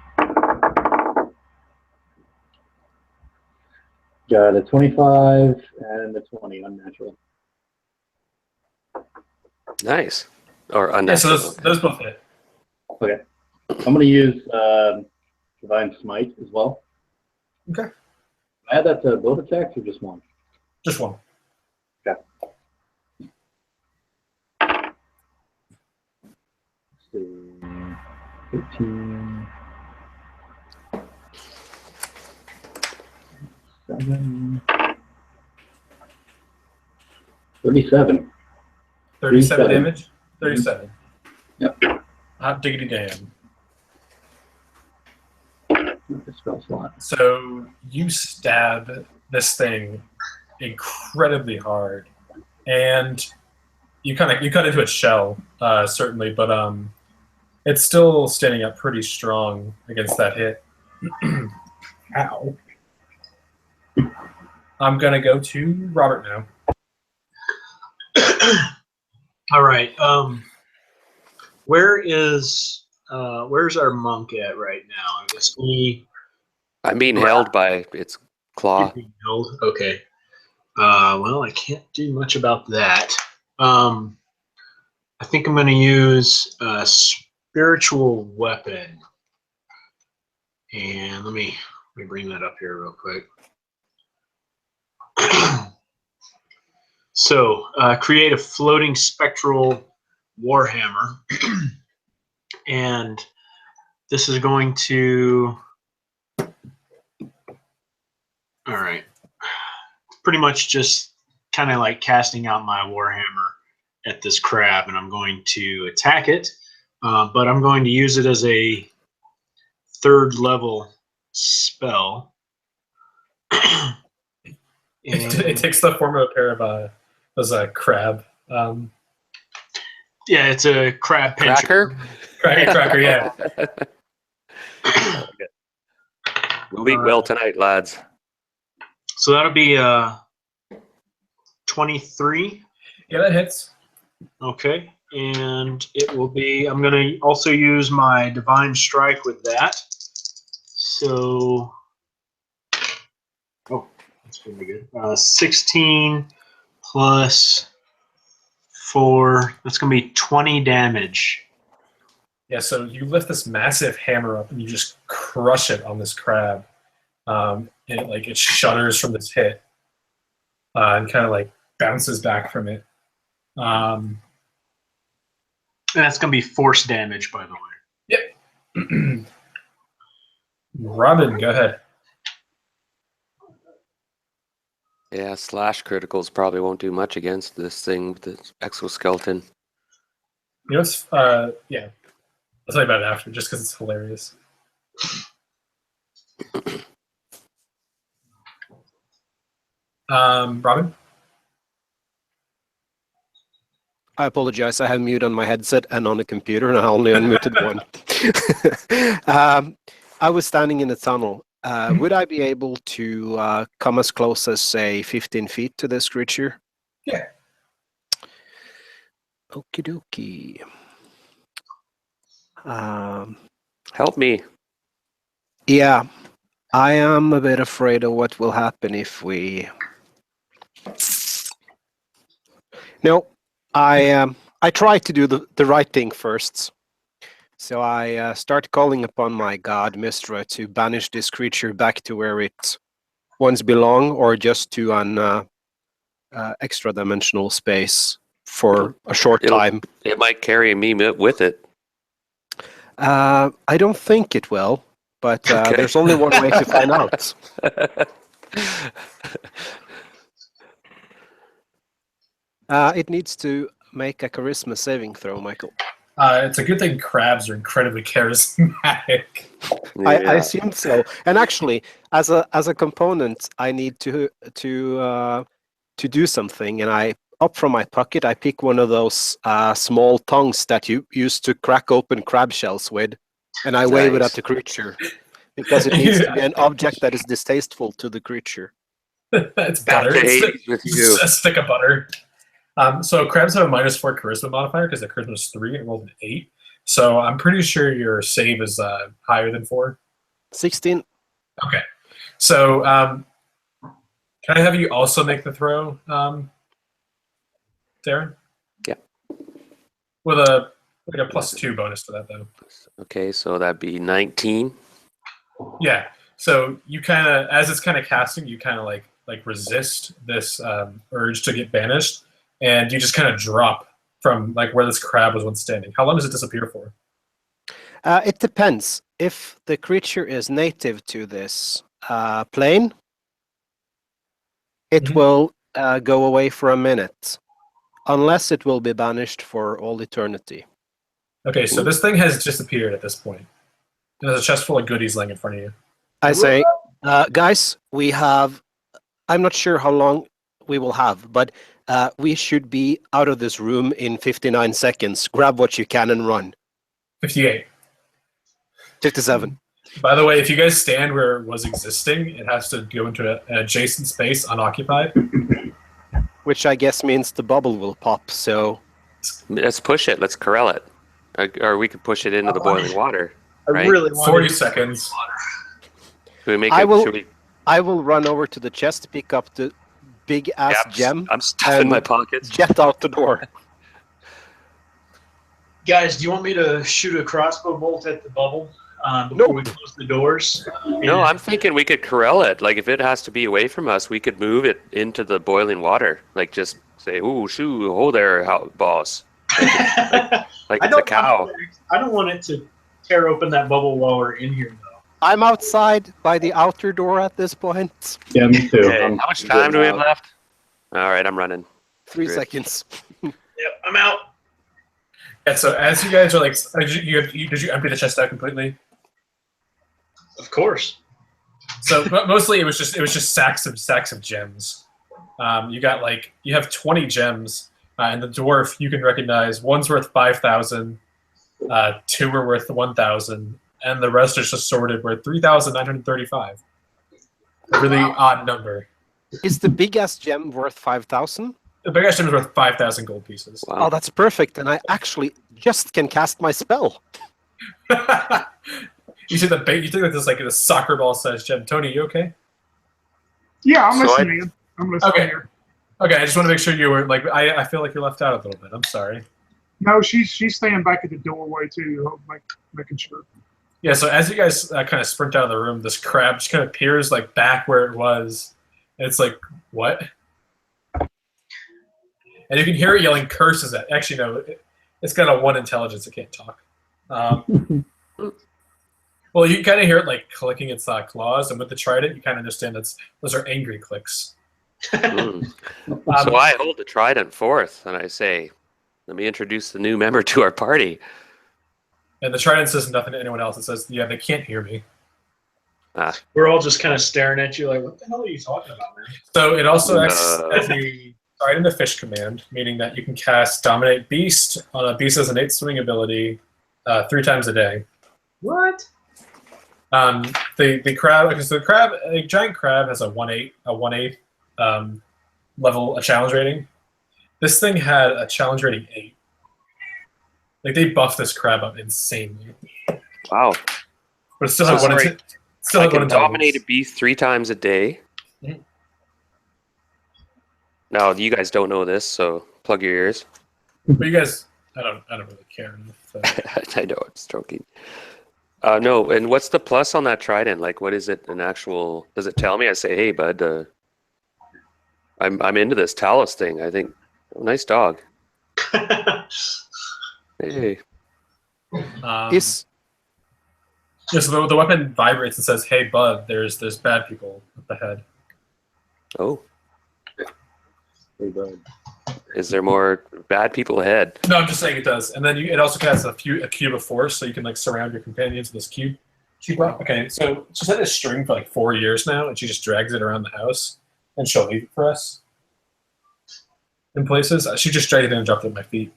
Got a 25 and a 20 unnatural. Nice. Or yeah. unnatural. So those both hit. Okay, I'm gonna use divine smite as well. Okay, Add that to both attacks or just one? just one. Okay. Let's see. 15. 7. 37. 37 damage. 37. Yep. Hot diggity damn. The spell slot. So you stab this thing incredibly hard, and you cut into its shell, certainly, but it's still standing up pretty strong against that hit. Ow. I'm gonna go to Robert now. All right. Where's our monk at right now? Is he I'm being held by its claw. being held? Okay. Well, I can't do much about that. I think I'm going to use a spiritual weapon, and let me bring that up here real quick. So, create a floating spectral warhammer, and this is going to. All right. Pretty much just kind of like casting out my warhammer at this crab, and I'm going to attack it, but I'm going to use it as a 3rd level spell. It takes the form of a pair of those crab. Yeah, it's a crab pincher. Cracker, yeah. We'll eat well tonight, lads. So that'll be 23. Yeah, that hits. Okay, and it will be. I'm going to also use my divine strike with that. So, that's going to be good. 16 plus 4. That's going to be 20 damage. Yeah, so you lift this massive hammer up and you just crush it on this crab. And it shudders from this hit and kind of like bounces back from it. And that's going to be force damage, by the way. Yep. Robin, go ahead. Yeah, slash criticals probably won't do much against this thing with the exoskeleton. You know what's, yeah. I'll tell you about it after, just because it's hilarious. Robin? I apologize. I have mute on my headset and on the computer, and I only unmuted one. I was standing in a tunnel. Would I be able to come as close as, say, 15 feet to this creature? Yeah. Okie dokie. Help me. Yeah, I am a bit afraid of what will happen if we. No, I try to do the right thing first. So I start calling upon my god Mistra to banish this creature back to where it once belonged, or just to an extra-dimensional space for a short time. It might carry me with it. I don't think it will, but Okay. there's only one way to find out. It needs to make a charisma saving throw, Michael. It's a good thing crabs are incredibly charismatic. I assume so. And actually, as a component, I need to do something, and I up from my pocket I pick one of those small tongues that you use to crack open crab shells with, and I wave it at the creature because it needs to be an object that is distasteful to the creature. It's butter. It's a stick of butter. So crabs have a -4 charisma modifier because their charisma is 3 and rolled an 8. So I'm pretty sure your save is higher than 4. 16. Okay. So can I have you also make the throw, Darren? Yeah. With a +2 bonus to that, though. Okay, so that'd be 19. Yeah. So you kind of, as it's kind of casting, you kind of like resist this urge to get banished. And you just kind of drop from like where this crab was once standing. How long does it disappear for? It depends. If the creature is native to this plane, it will go away for a minute, unless it will be banished for all eternity. Okay, so this thing has disappeared at this point. There's a chest full of goodies laying in front of you. I say, guys, we have. I'm not sure how long we will have, but we should be out of this room in 59 seconds. Grab what you can and run. 58. 57. By the way, if you guys stand where it was existing, it has to go into an adjacent space unoccupied. Which I guess means the bubble will pop. So Let's push it. Let's corral it. Or we could push it into the boiling water. I Right? really want 40 seconds. Should we make I it? will- Should we, I will run over to the chest, pick up the big ass yeah, gem, I'm stuffing and my pockets. jet out the door. Guys, do you want me to shoot a crossbow bolt at the bubble before Nope. we close the doors? No, I'm thinking we could corral it. Like if it has to be away from us, we could move it into the boiling water. Like just say, "Ooh, shoo, ho there, boss." Like it's a cow. I don't want it to tear open that bubble while we're in here, though. I'm outside by the outer door at this point. Yeah, me too. Okay, I'm how much time do we have getting out. left? All right, I'm running. 3 Great. seconds. Yep, I'm out. Yeah, so as you guys are like, did you empty the chest out completely? Of course. So mostly it was just sacks of gems. You have 20 gems, and the dwarf you can recognize. One's worth 5,000, 2 are worth 1,000, and the rest are just sorted worth 3,935. A really odd number. Is the big ass gem worth 5,000? The biggest gem is worth 5,000 gold pieces. Wow. Oh, that's perfect. And I actually just can cast my spell. You see the bait? You think like this like a soccer ball sized gem. Tony, you okay? Yeah, I'm So listening. I'm listening Okay. here. Okay, I just want to make sure you were like. I feel like you're left out a little bit. I'm sorry. No, she's staying back at the doorway too, making sure. Yeah. So as you guys kind of sprint out of the room, this crab just kind of appears like back where it was. And it's like what? And you can hear it yelling curses at. Actually, no, it's got a 1 intelligence. It can't talk. Well, you kind of hear it like clicking its claws, and with the trident, you kind of understand those are angry clicks. Mm. So I hold the trident forth and I say, "Let me introduce the new member to our party." And the trident says nothing to anyone else. It says, "Yeah, they can't hear me." We're all just kind of staring at you like, what the hell are you talking about, man? So it also acts as a trident of fish command, meaning that you can cast Dominate Beast on a beast as an 8 swing ability 3 times a day. What? The crab, because the crab, a giant crab has a 1/8 level a challenge rating. This thing had a challenge rating 8. Like they buffed this crab up insanely, Wow. but it still So had one. sorry. Still I had one can dominate a intelligence. beast 3 times a day. Mhm. Now you guys don't know this, so plug your ears. But you guys, I don't really care. I know, I'm joking. No, and what's the plus on that trident? Like, what is it? An actual? Does it tell me? I say, "Hey, bud, I'm into this Talus thing. I think, nice dog. Hey, Is Yeah, so the weapon vibrates and says, "Hey, bud, there's bad people up ahead." oh, Hey, bud. is there more bad people ahead?" No, I'm just saying it does. And then it also has a cube of force, so you can like surround your companions with this cube. Okay, so she's had this string for like 4 years now, and she just drags it around the house, and she'll leave it for us in places. She just dragged it in and dropped it at my feet.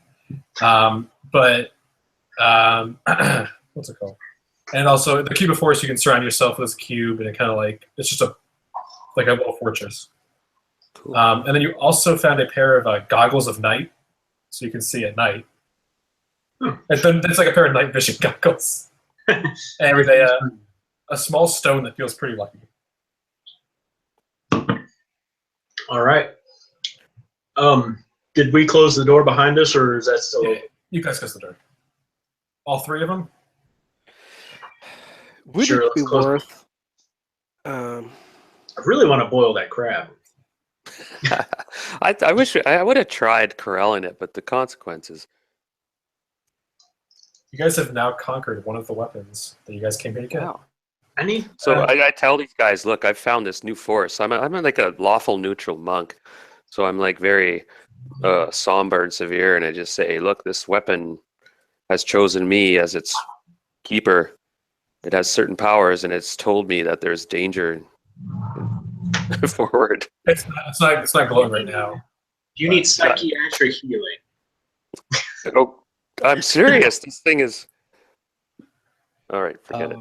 What's it called? And also the cube of force, you can surround yourself with this cube, and it kind of like it's just like a little fortress. Cool. And then you also found a pair of goggles of night, so you can see at night. And then it's like a pair of night vision goggles. And with a small stone that feels pretty lucky. All right. Did we close the door behind us, or is that still Yeah, open? you guys close the door. All 3 of them? would Sure, it be let's close- worth? I really want to boil that crab. I wish I would have tried corralling it, but the consequences. You guys have now conquered one of the weapons that you guys came here to get. Wow. I need. So I tell these guys, look, I've found this new force. I'm like a lawful neutral monk, so I'm like very somber and severe, and I just say, look, this weapon has chosen me as its keeper. It has certain powers, and it's told me that there's danger forward. It's not glowing right now. You need psychiatric healing. Oh, I'm serious. This thing is. All right, forget it.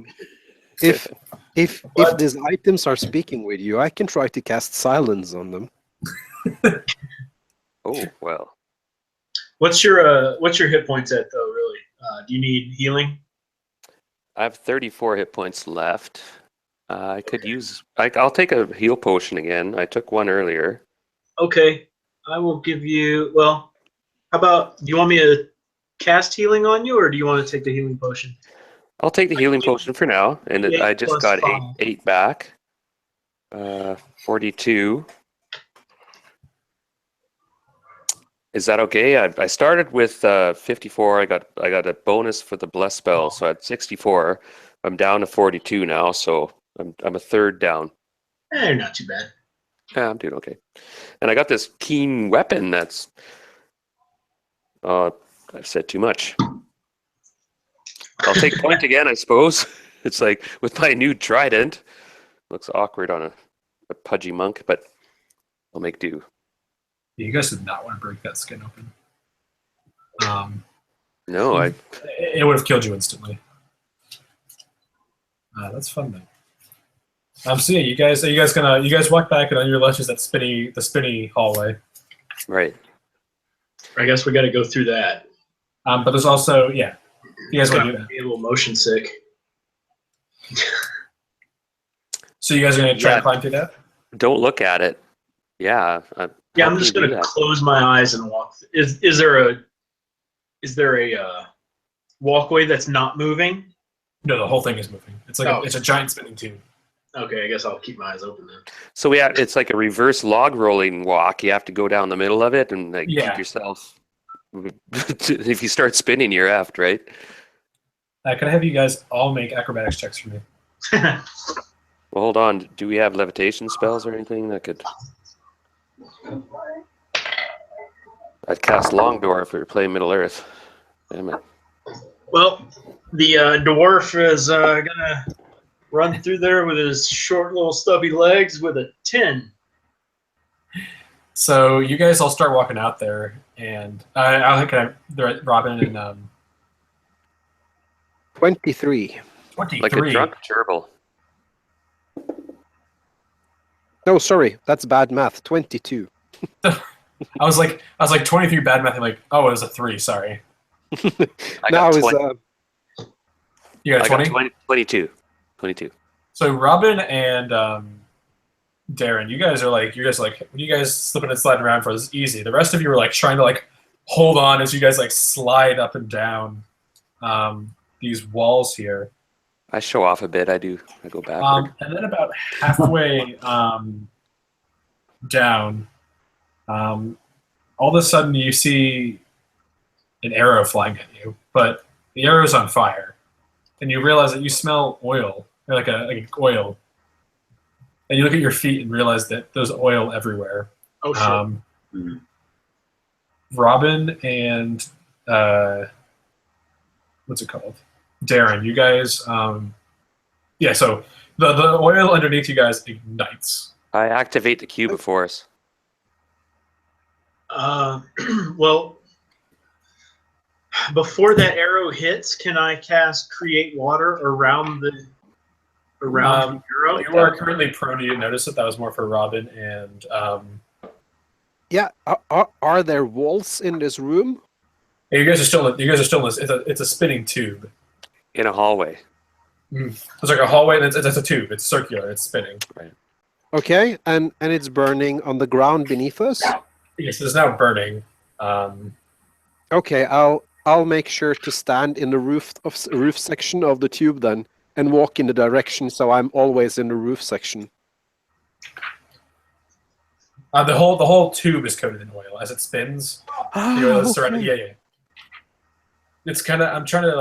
If What? these items are speaking with you, I can try to cast silence on them. Oh, well. What's your hit points at though? Really? Do you need healing? I have 34 hit points left. I could use... I'll take a heal potion again. I took one earlier. Okay, I will give you. Well, how about? Do you want me to cast healing on you, or do you want to take the healing potion? I'll take the healing potion for now. And Eight I just plus got 5. eight back. 42. Is that okay? I started with 54. I got a bonus for the bless spell, so I had 64. I'm down to 42 now, so I'm a third down. Not too bad. Yeah, I'm doing okay. And I got this keen weapon that's... I've said too much. I'll take point again, I suppose. It's like with my new trident. Looks awkward on a pudgy monk, but I'll make do. You guys did not want to break that skin open. No, It would have killed you instantly. That's fun though. So yeah, you guys walk back, and on your left is the spinny hallway. right. I guess we got to go through that. But there's also you guys want to do that. Be a little motion sick. So you guys are going to try Yeah. and climb through that? Don't look at it. Yeah. Yeah, I'm just gonna close my eyes and walk. Is there a walkway that's not moving? No, the whole thing is moving. It's like it's a giant spinning tube. Okay, I guess I'll keep my eyes open then. So it's like a reverse log rolling walk. You have to go down the middle of it and keep yourself. If you start spinning, you're effed, right? Can I have you guys all make acrobatics checks for me? Well, hold on. Do we have levitation spells or anything that could? I'd cast Longdoor if we were playing Middle Earth. Damn it. Well, the dwarf is gonna run through there with his short little stubby legs with a 10. So you guys all start walking out there, and Robin and 23. 23. Like a drunk gerbil. No, sorry, that's bad math. 22. I was like 23 bad math. I'm like, oh, it was a 3. Sorry. I Now got is 20. You got 20? 22. So Robin and Darren, you guys slipping and sliding around for this is easy. The rest of you are like trying to like hold on as you guys like slide up and down these walls here. I show off a bit. I go backward. And then about halfway down, all of a sudden you see an arrow flying at you, but the arrow is on fire, and you realize that you smell oil, or like oil, and you look at your feet and realize that there's oil everywhere. Oh shit! Robin and what's it called? Darren, you guys, so the oil underneath you guys ignites. I activate the cube of force. Well, before that arrow hits, can I cast Create Water around the arrow? You are currently prone. You didn't notice it. That was more for Robin and. Yeah, are there walls in this room? Yeah, you guys are still in this. It's a spinning tube. In a hallway. It's like a hallway, and it's a tube. It's circular. It's spinning. Right. Okay, and it's burning on the ground beneath us? Yes, it's now burning. Okay, I'll make sure to stand in the roof section of the tube then, and walk in the direction so I'm always in the roof section. The whole tube is coated in oil as it spins. The oil is surrounding. Yeah. It's kind of. I'm trying to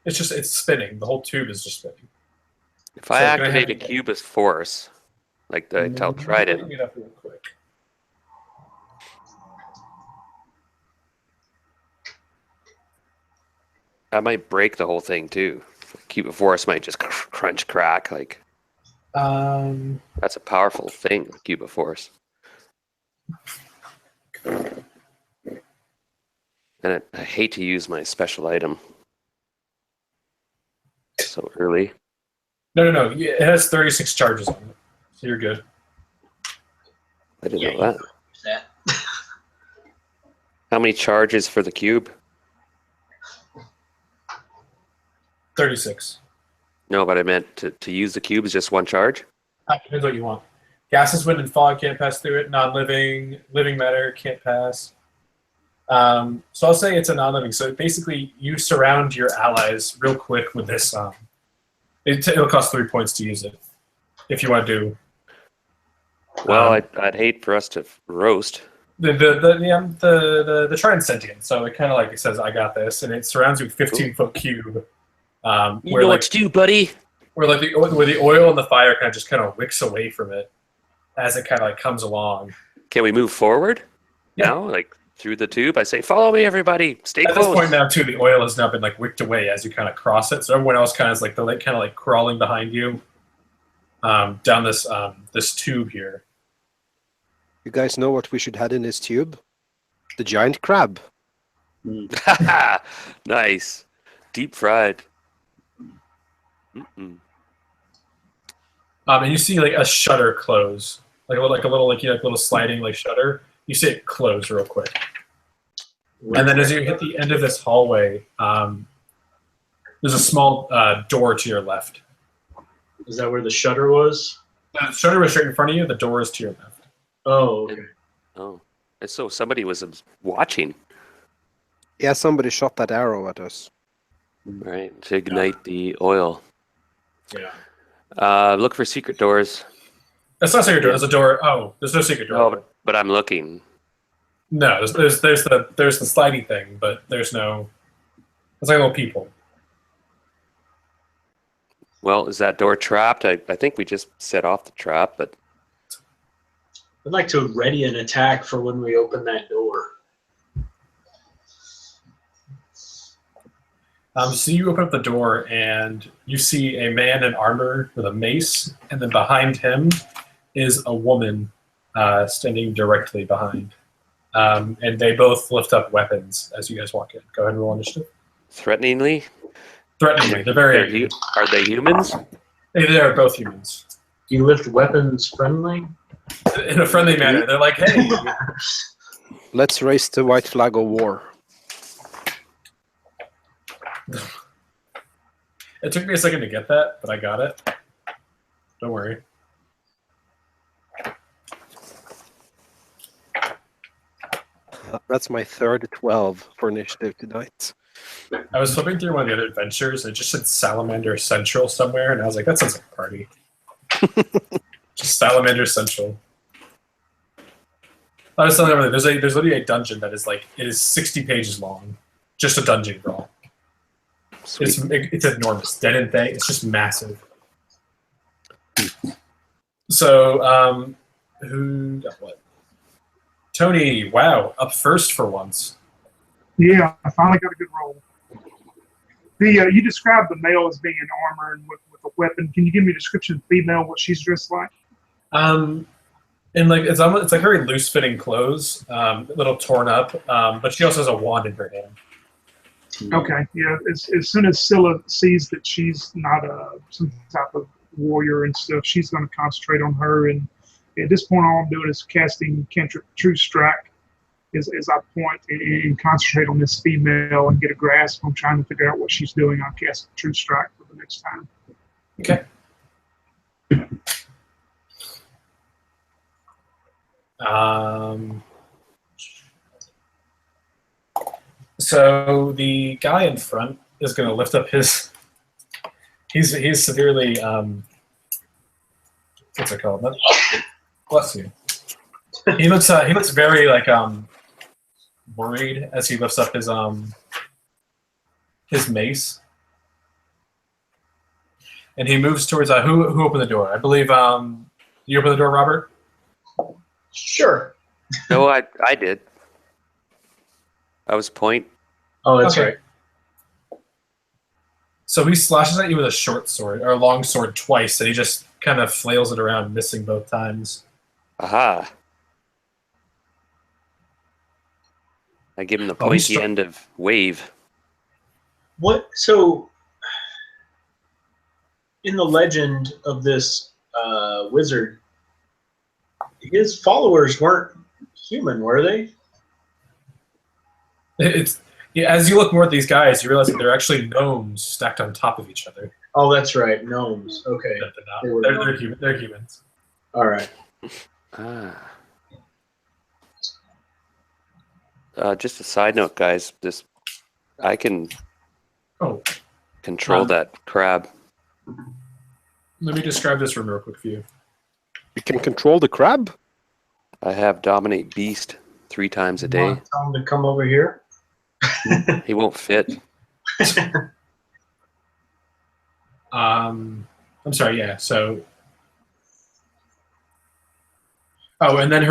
it's spinning. The whole tube is just spinning. If I activate a cube of force, like the Intel Trident. Let me get up real quick. I might break the whole thing too. Cube of force might just crunch crack. Like that's a powerful thing, cube of force. And I hate to use my special item so early. No. It has 36 charges on it, so you're good. I didn't Yeah, know that. that. How many charges for the cube? 36. No, but I meant to use the cube is just one charge. Depends what you want. Gases, wind, and fog can't pass through it. Non-living, living matter can't pass. So I'll say it's a non-living. So basically, you surround your allies real quick with this. It'll cost 3 points to use it if you want to do. Well, I'd hate for us to roast. The Trident sentient. So it kind of like it says, "I got this," and it surrounds you with 15-foot cube. You Where know like what to do, buddy. where the oil and the fire kind of wicks away from it as it kind of like comes along. Can we move forward Yeah. now? Like through the tube? I say, follow me, everybody. Stay At close. this point now, too, the oil has now been like wicked away as you kind of cross it. So everyone else kind of is like they're like kind of like crawling behind you down this tube here. You guys know what we should have in this tube? The giant crab. Nice. Deep fried. Mm-mm. And you see like a shutter close, like a little sliding like shutter. You see it close real quick, and then as you hit the end of this hallway, there's a small door to your left. Is that where the shutter was? The shutter was straight in front of you. The door is to your left. Oh, okay. Oh. And so somebody was watching, Yeah, somebody shot that arrow at us. right? To ignite the oil. Yeah. Look for secret doors. That's not a secret door. There's a door. Oh, there's no secret door. No, but I'm looking. No, there's the slidey thing, but there's no. It's like little people. Well, is that door trapped? I think we just set off the trap, but I'd like to ready an attack for when we open that door. So you open up the door and you see a man in armor with a mace, and then behind him is a woman standing directly behind. And they both lift up weapons as you guys walk in. Go ahead and roll initiative. threateningly. Threateningly, they're very. Are they humans? They are both humans. Do you lift weapons friendly? In a friendly manner. They're like, hey. Let's raise the white flag of war. It took me a second to get that, but I got it. Don't worry. That's my third 12 for initiative tonight. I was flipping through one of the other adventures, and it just said Salamander Central somewhere, and I was like, that sounds like a party. Just Salamander Central. I was telling everything, there's literally a dungeon that is like, it is 60 pages long. Just a dungeon crawl. It's enormous. Dead and Thing. It's just massive. So, who got what? Tony, wow, up first for once. Yeah, I finally got a good roll. You described the male as being in armor and with a weapon. Can you give me a description of the female, what she's dressed like? And like it's like very loose fitting clothes, a little torn up, but she also has a wand in her hand. Okay, yeah. As soon as Scylla sees that she's not some type of warrior and stuff, she's going to concentrate on her. And at this point, all I'm doing is casting cantrip True Strike as I point and concentrate on this female and get a grasp. I'm trying to figure out what she's doing. I'll cast True Strike for the next time. Okay. So the guy in front is going to lift up his. He's severely. What's it called? Bless you. He looks very like worried as he lifts up his mace, and he moves towards who opened the door? I believe you opened the door, Robert. Sure. No, I did. I was point. Oh, that's Okay. right. So he slashes at you with a short sword or a long sword twice, and he just kind of flails it around, missing both times. Aha. I give him the Oh, he's pointy end of wave. What? So in the legend of this wizard, his followers weren't human, were they? It's as you look more at these guys, you realize that they're actually gnomes stacked on top of each other. Oh, that's right, gnomes. Okay, They're not. They were They're humans. all right. Ah. Just a side note, guys. I can Oh, control that crab. let me describe this room real quick for you. You can control the crab? I have dominate beast 3 times a You day. want to tell him to come over here? He won't fit. I'm sorry. Yeah. So. Oh, and then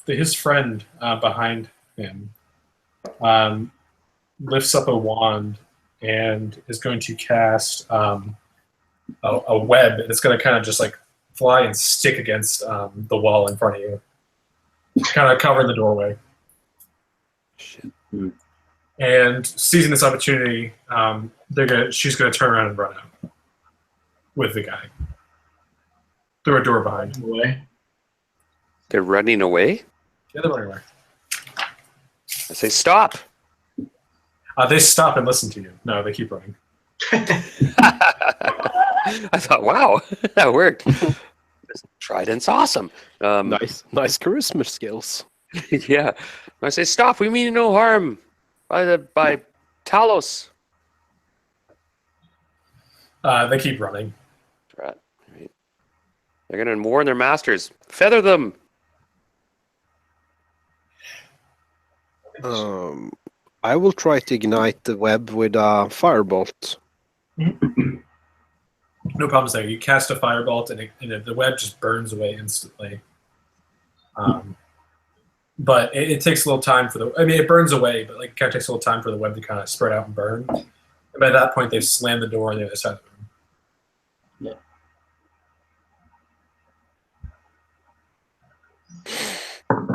his friend behind him lifts up a wand and is going to cast a web, and it's going to kind of just like fly and stick against the wall in front of you, kind of covering the doorway. Shit. And seizing this opportunity, she's gonna turn around and run out with the guy through a door behind him. Away. They're running away? Yeah, they're running away. I say, stop! They stop and listen to you. No, they keep running. I thought, wow, that worked. This trident's awesome. Nice charisma skills. Yeah. I say, stop, we mean no harm. By Talos. They keep running. Right. They're going to warn their masters. Feather them. I will try to ignite the web with a firebolt. No problems there. You cast a firebolt, and the web just burns away instantly. But it takes a little time for it burns away, but like it kind of takes a little time for the web to kind of spread out and burn. And by that point, they've slammed the door on the other side of the room. Yeah.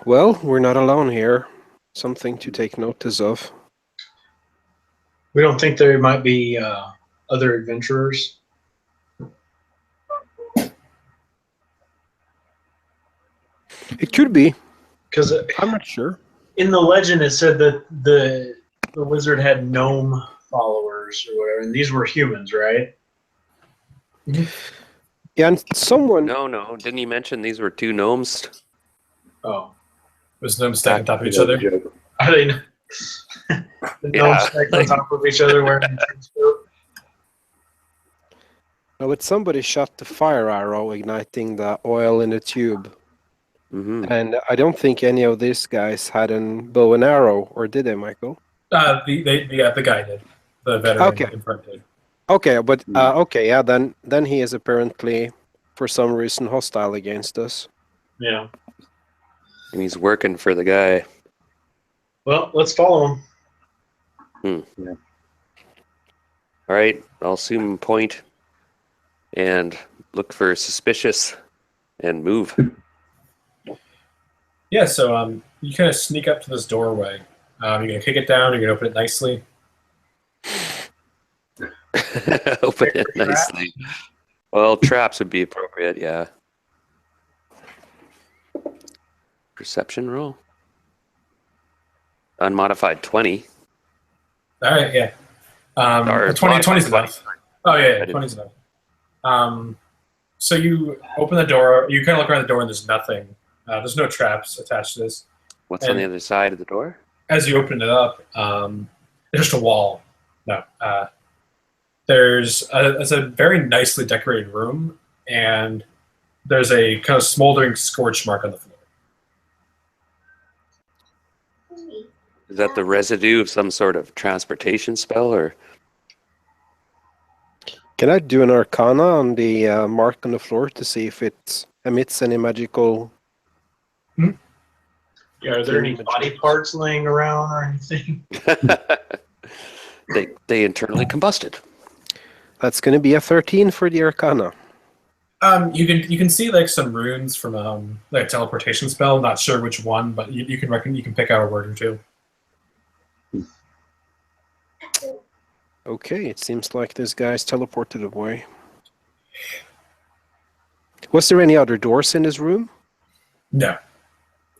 Well, we're not alone here. Something to take notice of. We don't think there might be other adventurers. It could be. Because I'm not sure. in the legend it said that the wizard had gnome followers or whatever, and these were humans, right? Yeah, and someone. No. Didn't he mention these were 2 gnomes? Oh, There's them stacking on top of each other. are they? The gnomes stacked on top of each other wearing a coat? No, but somebody shot the fire arrow, igniting the oil in the tube. Mm-hmm. And I don't think any of these guys had a bow and arrow, or did they, Michael? The guy did. The veteran Okay. in front did. Okay, but okay, yeah. Then he is apparently, for some reason, hostile against us. Yeah. And he's working for the guy. Well, let's follow him. Yeah. All right, I'll assume point and look for suspicious and move. Yeah, so you kind of sneak up to this doorway. You're gonna kick it down. You're gonna open it nicely. Open it nicely. Well, traps would be appropriate, yeah. Perception roll. Unmodified 20. All right, yeah. Or 20's enough. Oh yeah, I didn't- 20's enough. So you open the door. You kind of look around the door, and there's nothing. There's no traps attached to this. What's on the other side of the door? As you open it up, there's just a wall. No, it's a very nicely decorated room, and there's a kind of smoldering scorch mark on the floor. Is that the residue of some sort of transportation spell, or? Can I do an arcana on the mark on the floor to see if it emits any magical? Yeah, are there any body parts laying around or anything? They internally combusted. That's going to be a 13 for the arcana. You can see like some runes from like a teleportation spell. Not sure which one, but you can pick out a word or two. Okay, it seems like this guy's teleported away. Was there any other doors in this room? No.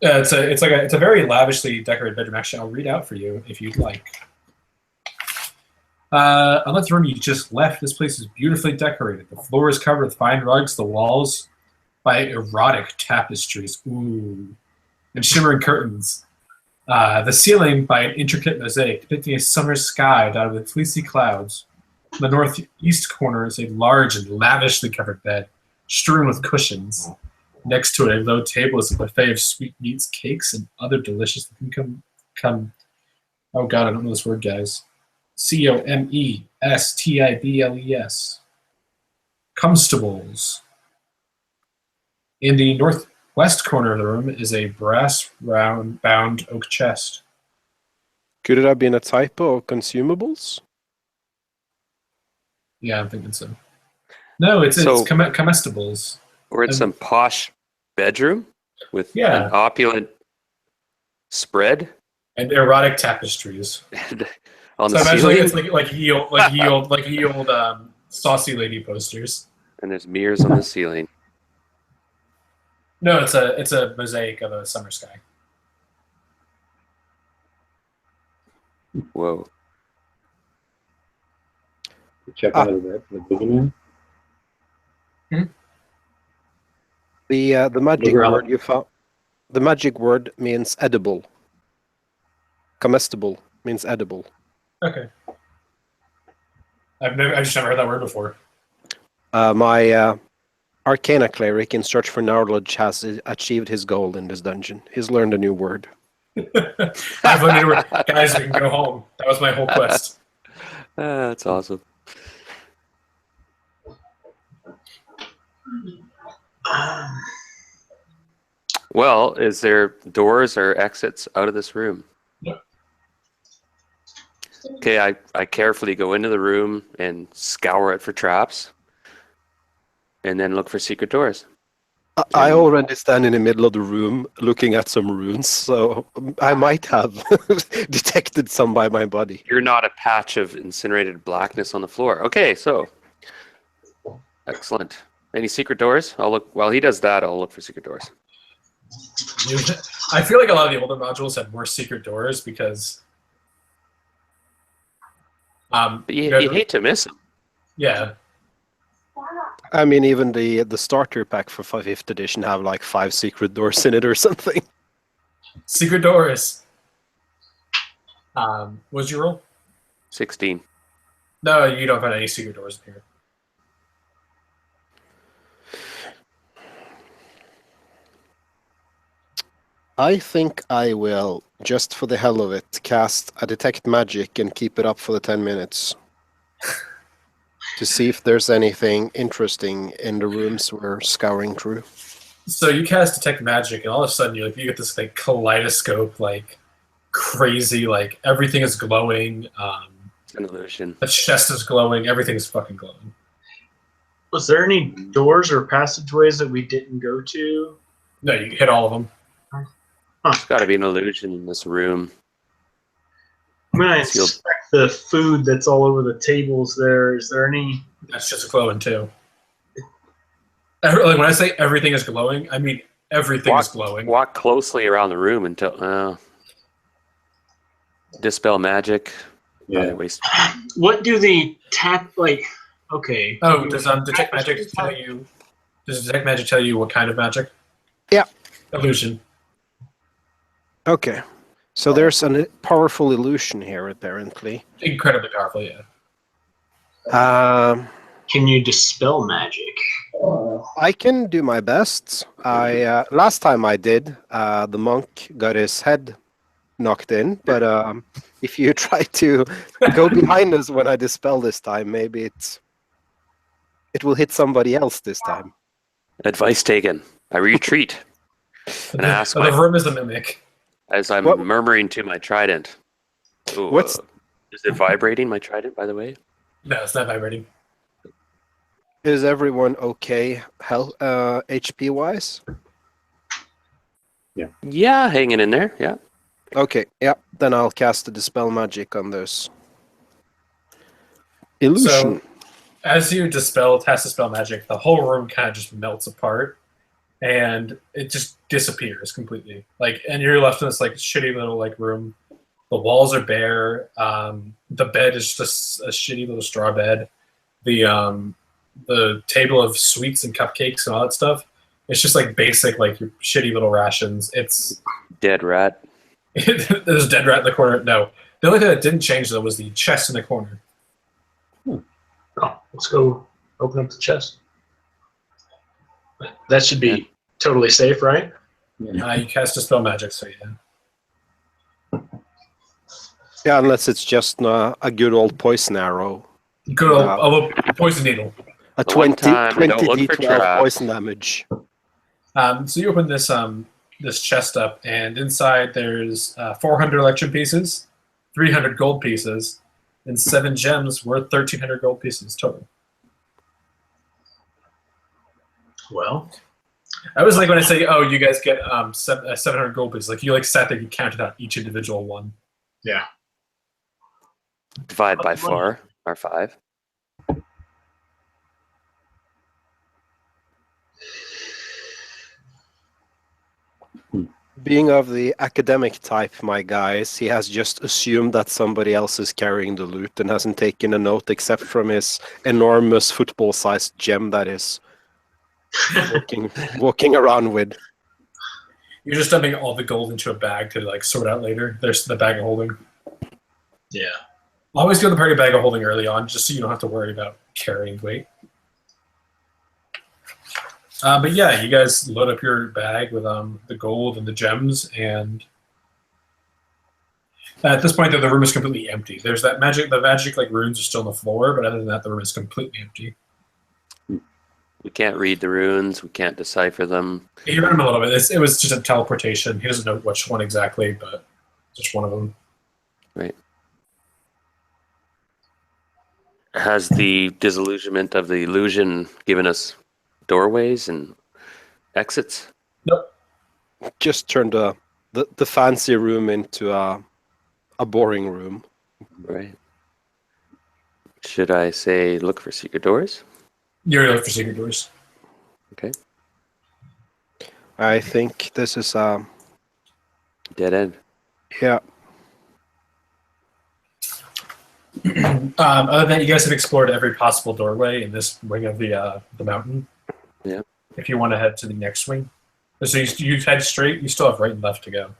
It's a very lavishly decorated bedroom. Actually, I'll read out for you if you'd like. Unlike the room you just left, this place is beautifully decorated. The floor is covered with fine rugs, the walls by erotic tapestries, ooh, and shimmering curtains. The ceiling by an intricate mosaic depicting a summer sky dotted with fleecy clouds. In the northeast corner is a large and lavishly covered bed, strewn with cushions. Next to it, a low table is a buffet of sweetmeats, cakes, and other delicious things. Oh god, I don't know this word, guys. Comestibles. Comestables. In the northwest corner of the room is a brass bound oak chest. Could it have been a typo of consumables? Yeah, I'm thinking so. No, it's comestibles. We're in some posh bedroom with Yeah. an opulent spread And erotic tapestries. on So the imagine ceiling, it's like ye old saucy lady posters. and there's mirrors on the ceiling. No, it's a mosaic of a summer sky. Whoa. Check out of that, the boogeyman. The magic Figure out- word you found. The magic word means edible. Comestible means edible. Okay. I've just never heard that word before. My Arcana cleric in search for knowledge has achieved his goal in this dungeon. He's learned a new word. I've learned a word. Guys, we can go home. That was my whole quest. That's awesome. Well, is there doors or exits out of this room? Yep. Okay, I carefully go into the room and scour it for traps, and then look for secret doors. I already stand in the middle of the room looking at some runes, so I might have detected some by my body. You're not a patch of incinerated blackness on the floor. Okay, so excellent. Any secret doors? I'll look. While he does that, I'll look for secret doors. I feel like a lot of the older modules had more secret doors because. But you hate to miss them. Yeah. I mean, even the starter pack for 5th edition have like 5 secret doors in it or something. Secret doors. What's your roll? 16. No, you don't find any secret doors in here. I think I will, just for the hell of it, cast a detect magic and keep it up for the 10 minutes. To see if there's anything interesting in the rooms we're scouring through. So you cast detect magic, and all of a sudden you get this like kaleidoscope, like crazy, like everything is glowing. It's an illusion. The chest is glowing. Everything's fucking glowing. Was there any doors or passageways that we didn't go to? No, you hit all of them. There's got to be an illusion in this room. I'm gonna Sealed. inspect the food that's all over the tables there. Is there any? That's just glowing too. Like when I say everything is glowing, I mean everything is glowing. Walk closely around the room until dispel magic. Yeah. Waste. What do the Okay. Oh, does detect magic tell you? Does detect magic tell you what kind of magic? Yeah. Illusion. Okay. So there's a powerful illusion here, apparently. Incredibly powerful, yeah. Can you dispel magic? I can do my best. Last time I did, the monk got his head knocked in, but if you try to go behind us when I dispel this time, maybe it will hit somebody else this time. Advice taken. I retreat and ask The room is the mimic. as I'm What- murmuring to my trident. Ooh, What's- is it vibrating, my trident, by the way? No, it's not vibrating. Is everyone okay, HP wise? Yeah, hanging in there. Yeah. Okay, yeah. Then I'll cast the dispel magic on those. Illusion. So, as you cast dispel magic, the whole room kind of just melts apart, and it just disappears completely. Like, and you're left in this like shitty little like room. The walls are bare. The bed is just a shitty little straw bed. The table of sweets and cupcakes and all that stuff. It's just like basic, like your shitty little rations. It's Dead rat. there's a dead rat in the corner. No, the only thing that didn't change though was the chest in the corner. Oh, let's go open up the chest. That should be totally safe, right? You cast dispel magic, so yeah. Yeah, unless it's just a good old poison arrow. Good old poison needle. A One 20, time, 20 don't look for d12 traps. poison damage. So you open this chest up, and inside there's 400 election pieces, 300 gold pieces, and 7 gems worth 1,300 gold pieces total. Well, I was like when I say, "Oh, you guys get 700 gold pieces," like you like sat there, you counted out each individual one. yeah. Divide by 4 or 5. Being of the academic type, my guys, he has just assumed that somebody else is carrying the loot and hasn't taken a note except from his enormous football-sized gem that is walking around with. You're just dumping all the gold into a bag to like sort out later. There's the bag of holding. Yeah. Always do the party bag of holding early on, just so you don't have to worry about carrying weight. But yeah, you guys load up your bag with the gold and the gems, and at this point, the room is completely empty. There's the magic like runes are still on the floor, but other than that, the room is completely empty. We can't read the runes. We can't decipher them. You read them a little bit. It was just a teleportation. He doesn't know which one exactly, but just one of them. Right. Has the disillusionment of the illusion given us doorways and exits? Nope. Just turned the fancy room into a boring room. Right. Should I say look for secret doors? You're looking for secret doors. Okay. I think this is Dead end. yeah. Other than that, you guys have explored every possible doorway in this wing of the mountain. Yeah. If you want to head to the next wing, so you head straight. You still have right and left to go.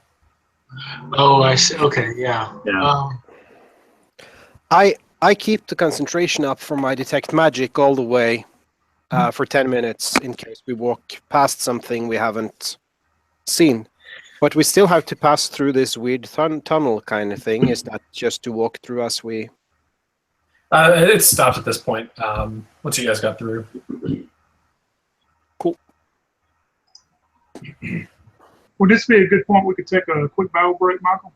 Oh, I see. Okay, yeah. Yeah. I keep the concentration up for my detect magic all the way for 10 minutes in case we walk past something we haven't seen. But we still have to pass through this weird tunnel kind of thing. Is that just to walk through as we... It stopped at this point. Once you guys got through. Cool. Would this be a good point? We could take a quick battle break, Michael.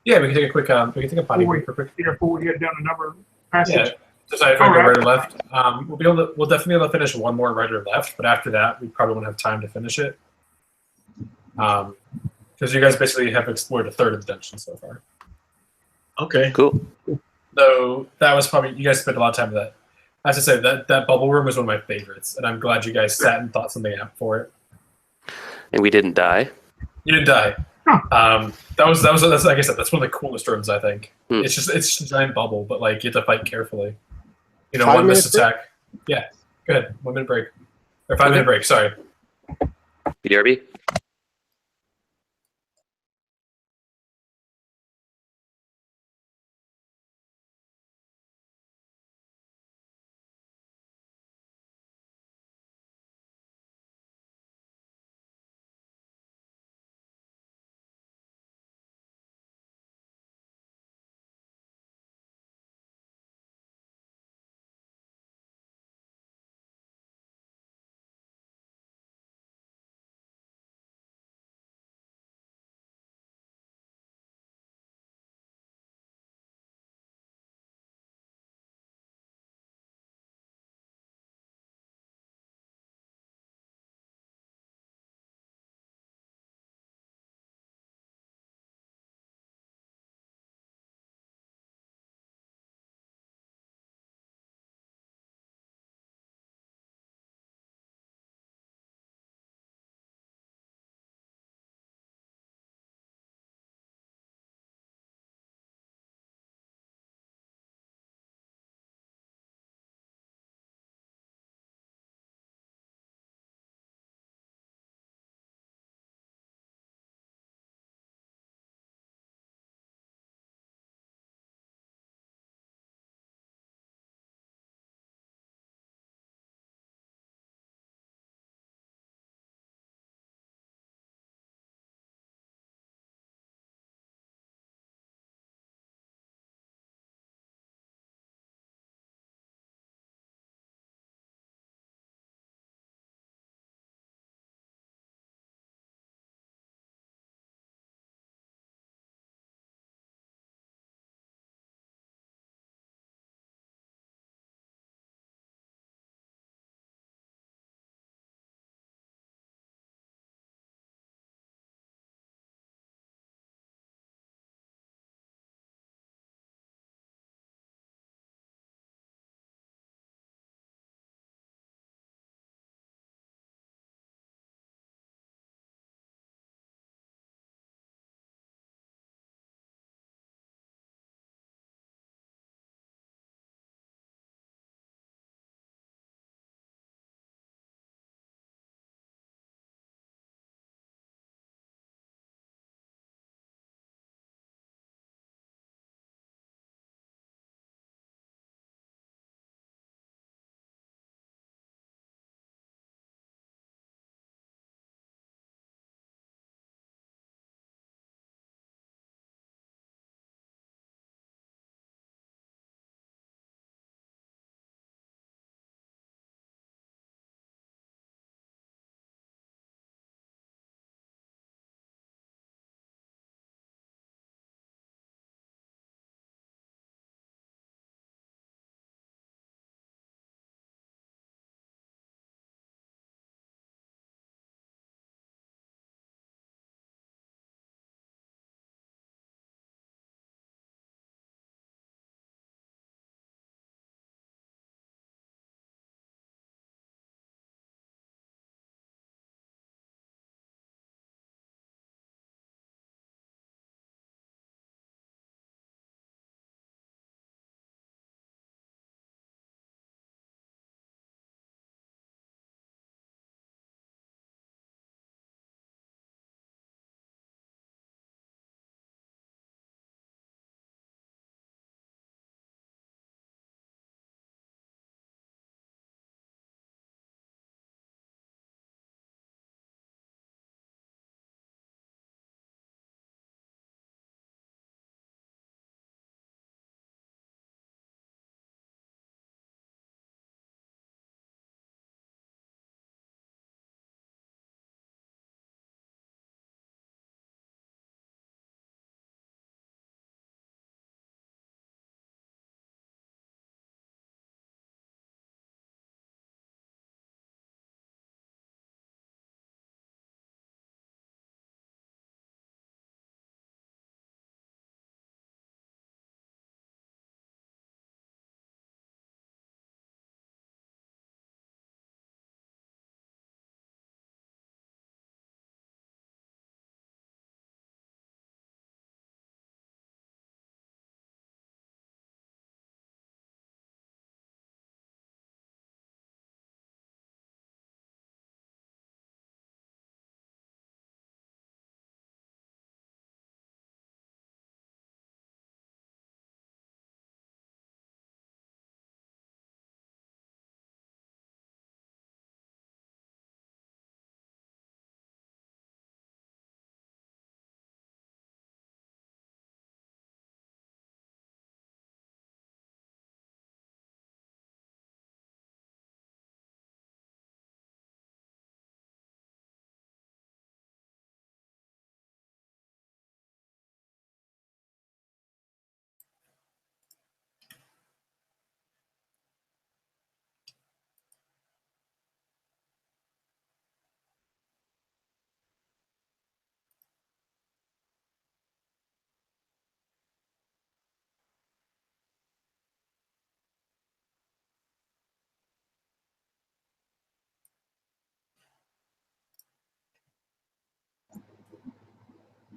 Yeah, we can take a quick. We can take a potty break real quick. Yeah, before we head down another passage. Yeah. Decide if I go All right. right or left. We'll definitely be able to finish one more right or left, but after that, we probably won't have time to finish it. Because you guys basically have explored a third of the dungeon so far. Okay. Cool. Though that was probably you guys spent a lot of time with that. As I said, that bubble room was one of my favorites, and I'm glad you guys sat and thought something out for it. And we didn't die. You didn't die. Huh. That's like I said, that's one of the coolest rooms I think. Hmm. It's just a giant bubble, but like you have to fight carefully. You know, 5 one missed minute attack. Yeah. Go ahead. 1 minute break. Or 5 minute break, sorry. BRB?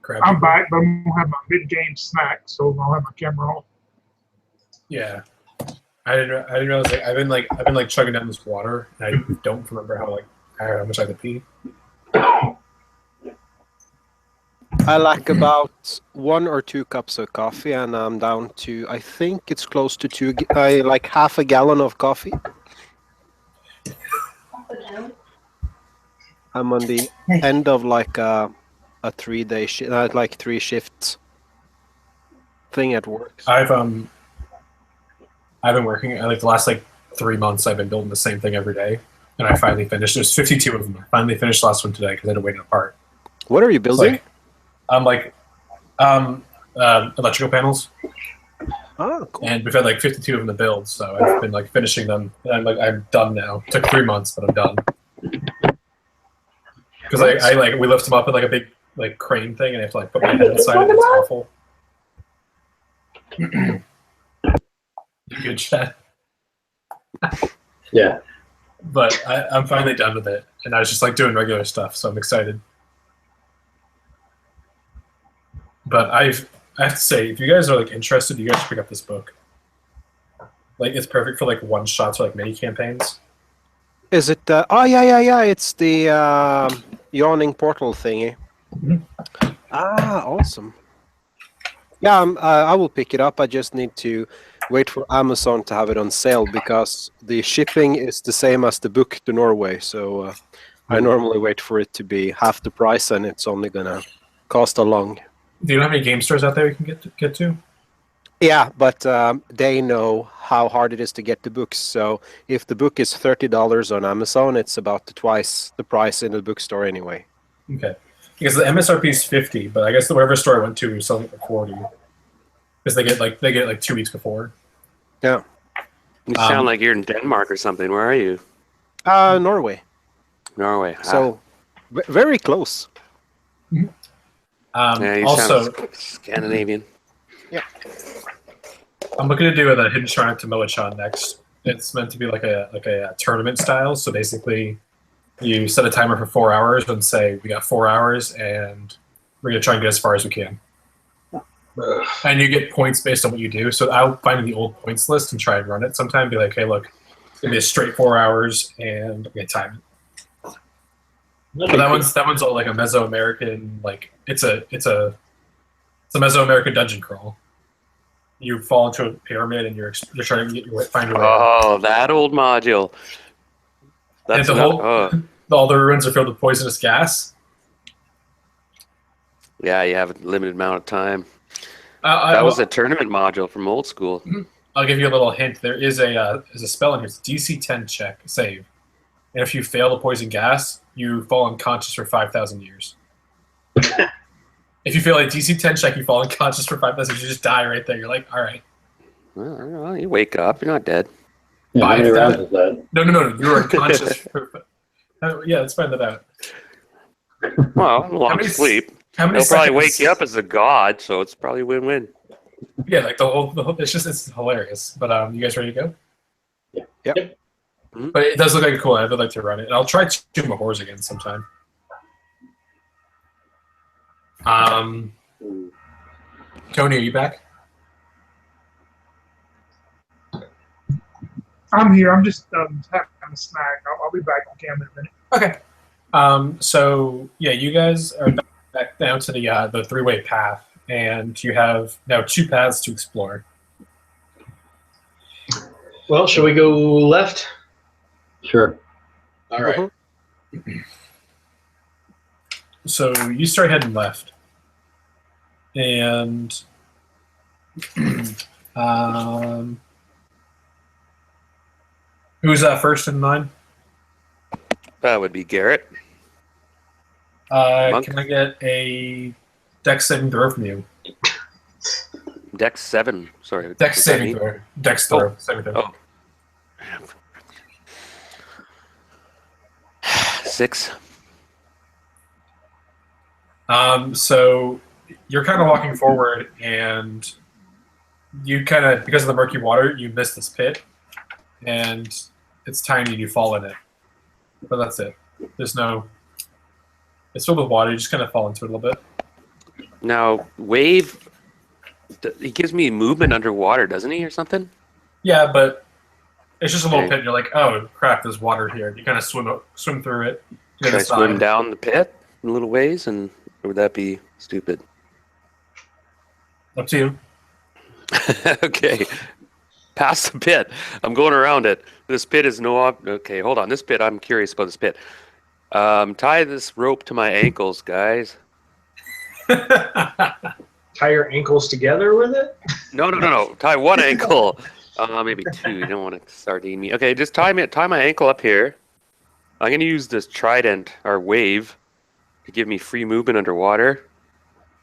grab I'm people. back, but I'm gonna have my mid-game snack, so I'll have my camera off. Yeah. I didn't realize I've been chugging down this water, and I don't remember how much I had to pee. I like about 1 or 2 cups of coffee, and I'm down to, I think it's close to like half a gallon of coffee. I'm on the end of like a 3-day like 3 shifts thing at work. I've been working like the last 3 months. I've been building the same thing every day, and I finally finished. There's 52 of them. I finally finished the last one today because I had to wait it apart. What are you building? Electrical panels, Oh, cool. and we've had 52 of them to build. So I've been finishing them, and I'm done now. It took 3 months, but I'm done. Because we lift them up in a big crane thing, and I have to put my head inside it. It's awful. Good chat. Yeah. But I'm finally done with it, and I was just doing regular stuff, so I'm excited. But I have to say, if you guys are interested, you guys should pick up this book. It's perfect for one shots or mini campaigns. Is it? Oh yeah. It's the yawning portal thingy. Mm-hmm. Ah, awesome. Yeah, I will pick it up. I just need to wait for Amazon to have it on sale because the shipping is the same as the book to Norway. So I normally wait for it to be half the price, and it's only gonna cost a long. Do you know how many game stores out there you can get to? Yeah, but they know how hard it is to get the books. So if the book is $30 on Amazon, it's about twice the price in the bookstore anyway. Okay, because the MSRP is $50, but I guess whatever store I went to was selling it for $40 because they get 2 weeks before. Yeah. You sound like you're in Denmark or something. Where are you? Norway. Norway. So very close. Yeah, you Also, sound Scandinavian. Yeah. I'm looking to do the Hidden Shrine to Moachan next. It's meant to be like a tournament style. So basically, you set a timer for 4 hours and say we got 4 hours, and we're gonna try and get as far as we can. And you get points based on what you do. So I'll find the old points list and try and run it sometime. And be like, hey, look, it's gonna be a straight 4 hours, and I'm gonna time it. But that one's all a Mesoamerican, it's a Mesoamerican dungeon crawl. You fall into a pyramid and you're trying to find your way out. Oh, that old module. That's And all the ruins are filled with poisonous gas. Yeah, you have a limited amount of time. That was a tournament module from old school. I'll give you a little hint. There is a spell in here. It's a DC 10 check save, and if you fail the poison gas, you fall unconscious for 5,000 years. If you fail a DC 10 check, you fall unconscious for 5,000 years. You just die right there. You're like, all right. Well, you wake up. You're not dead. Yeah, how many rounds is that? No. You're unconscious. Yeah, let's find that out. Well, long sleep. They'll probably wake you up as a god, so it's probably win-win. Yeah, the whole it's hilarious. But you guys ready to go? Yeah. Yep. But it does look like a cool. I would like to run it. And I'll try Tomb of Horrors again sometime. Tony, are you back? I'm here. I'm just having a snack. I'll be back on camera in a minute. Okay. So yeah, you guys are back down to the three-way path, and you have now 2 paths to explore. Well, shall we go left? Sure. All right. So you start heading left, and who's first in line? That would be Garrett. Can I get a Dex saving throw from you? Dex 7. Sorry. Dex saving throw. Dex throw. Saving throw. Oh. 6. So you're kind of walking forward, and you kind of, because of the murky water, you miss this pit, and it's tiny and you fall in it. But that's it. It's filled with water. You just kind of fall into it a little bit. Now, wave, he gives me movement underwater, doesn't he, or something? Yeah, but it's just a little Okay. pit. And you're like, oh crap, there's water here. You kind of swim through it. To Should the I swim side. down the pit in little ways, or would that be stupid? Up to you. Okay. Past the pit. I'm going around it. This pit is okay, hold on. This pit, I'm curious about this pit. Tie this rope to my ankles, guys. Tie your ankles together with it? No. Tie one ankle. Maybe two. You don't want to sardine me. Okay, just tie my ankle up here. I'm gonna use this trident or wave to give me free movement underwater.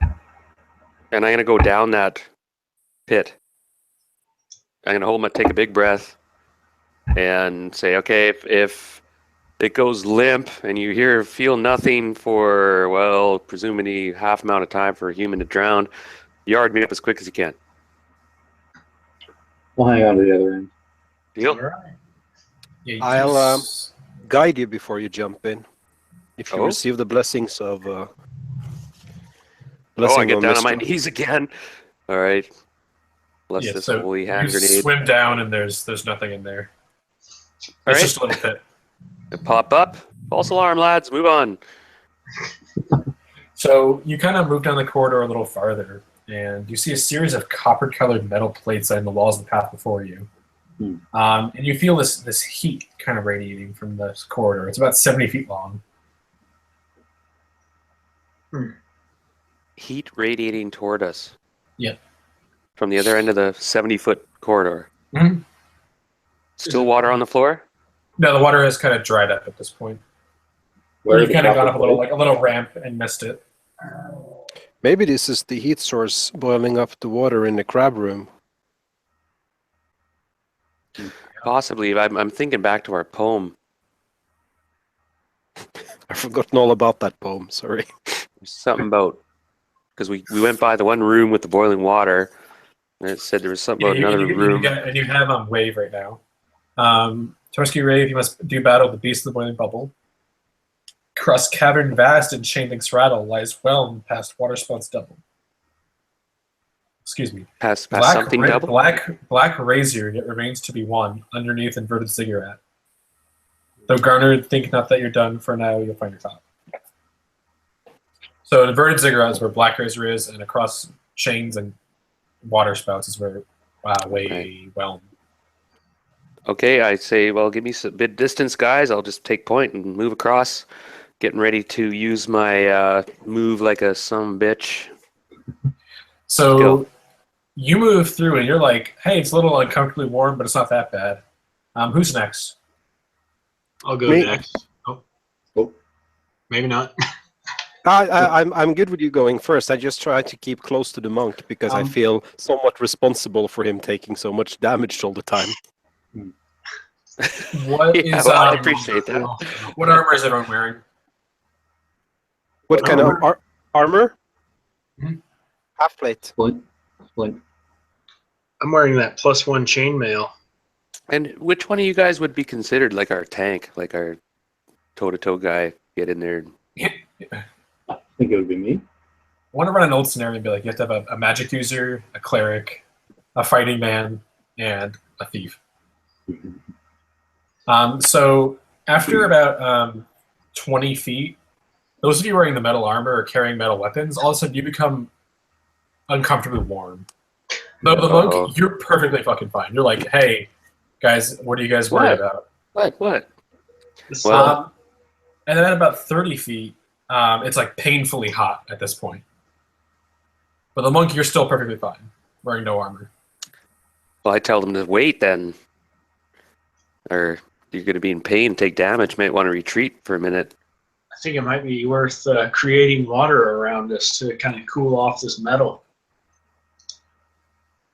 And I'm gonna go down that pit. I'm gonna take a big breath and say, okay, if it goes limp and you feel nothing for, well, presumably half amount of time for a human to drown, yard me up as quick as you can. We'll hang on to the other end. Deal? All right. Yeah, I'll guide you before you jump in. If you Oh? receive the blessings of I blessing get of down on my Mr. knees again. All right. Bless Yeah, this so holy hand you grenade. swim down and there's nothing in there. All It's right. just a little pit. Pop up. False alarm, lads. Move on. So you kind of move down the corridor a little farther, and you see a series of copper-colored metal plates on the walls of the path before you. And you feel this heat kind of radiating from this corridor. It's about 70 feet long. Heat radiating toward us. Yep. From the other end of the 70-foot corridor. Mhm. Still water on the floor? No, the water has kind of dried up at this point. Where You are the kind of gone copper up a little, plates? like a little ramp, and missed it. Maybe this is the heat source boiling up the water in the crab room. Possibly. I'm thinking back to our poem. I've forgotten all about that poem, sorry. There's something about, because we went by the one room with the boiling water, and it said there was something about another room. And you have on wave right now. To rescue Rave, you must do battle with the beast of the boiling bubble. Cross cavern vast and chain links rattle, lies whelmed past water spouts double. Excuse me. Past something double? Black razor yet remains to be won underneath inverted cigarette. Though garnered, think not that you're done. For now, you'll find your top. So an inverted ziggurat is where black razor is, and across chains and water spouts is where whelmed. Okay, I say, well, give me a bit distance, guys. I'll just take point and move across. Getting ready to use my move like a some bitch. So Go. you move through, and you're like, hey, it's a little uncomfortably warm, but it's not that bad. Who's next? I'll go Me. next. Oh. Oh. Maybe not. I'm good with you going first. I just try to keep close to the monk because I feel somewhat responsible for him taking so much damage all the time. What Yeah, is well, I appreciate that. what armor is everyone wearing? What kind of armor? Mhm. Half plate. Splint. I'm wearing that +1 chainmail. And which one of you guys would be considered like our tank, like our toe-to-toe guy? Get in there. I think it would be me. I want to run an old scenario and be like, you have to have a magic user, a cleric, a fighting man, and a thief. So after about 20 feet, those of you wearing the metal armor or carrying metal weapons, all of a sudden you become uncomfortably warm. The monk, you're perfectly fucking fine. You're like, hey, guys, what are you guys worried about? What? Well, and then at about 30 feet, it's like painfully hot at this point. But the monk, you're still perfectly fine, wearing no armor. Well, I tell them to wait then. Or you're going to be in pain, take damage, might want to retreat for a minute. I think it might be worth creating water around us to kind of cool off this metal.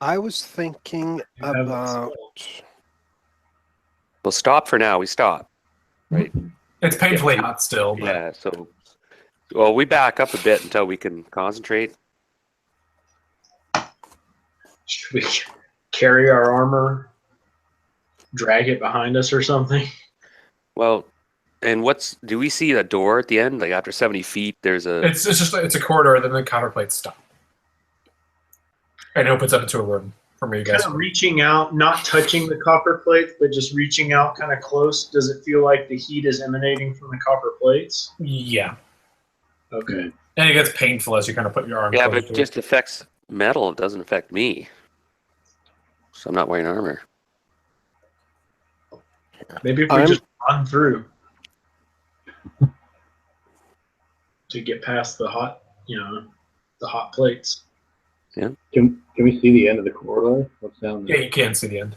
I was thinking about... We'll stop for now. We stop. Right? It's painfully hot still. But Yeah, so... Well, we back up a bit until we can concentrate. Should we carry our armor, drag it behind us or something? Well, And do we see a door at the end? Like after 70 feet, there's a. It's a corridor, then the copper plates stop. And it opens up into a room from where you guys Kind of are. reaching out, not touching the copper plates, but just reaching out kind of close. Does it feel like the heat is emanating from the copper plates? Yeah. Okay. And it gets painful as you kind of put your arm Yeah, close but to it just affects metal. It doesn't affect me. So I'm not wearing armor. Maybe if we just run through to get past the hot, the hot plates. Can we see the end of the corridor? What's down Yeah, there? you can see the end.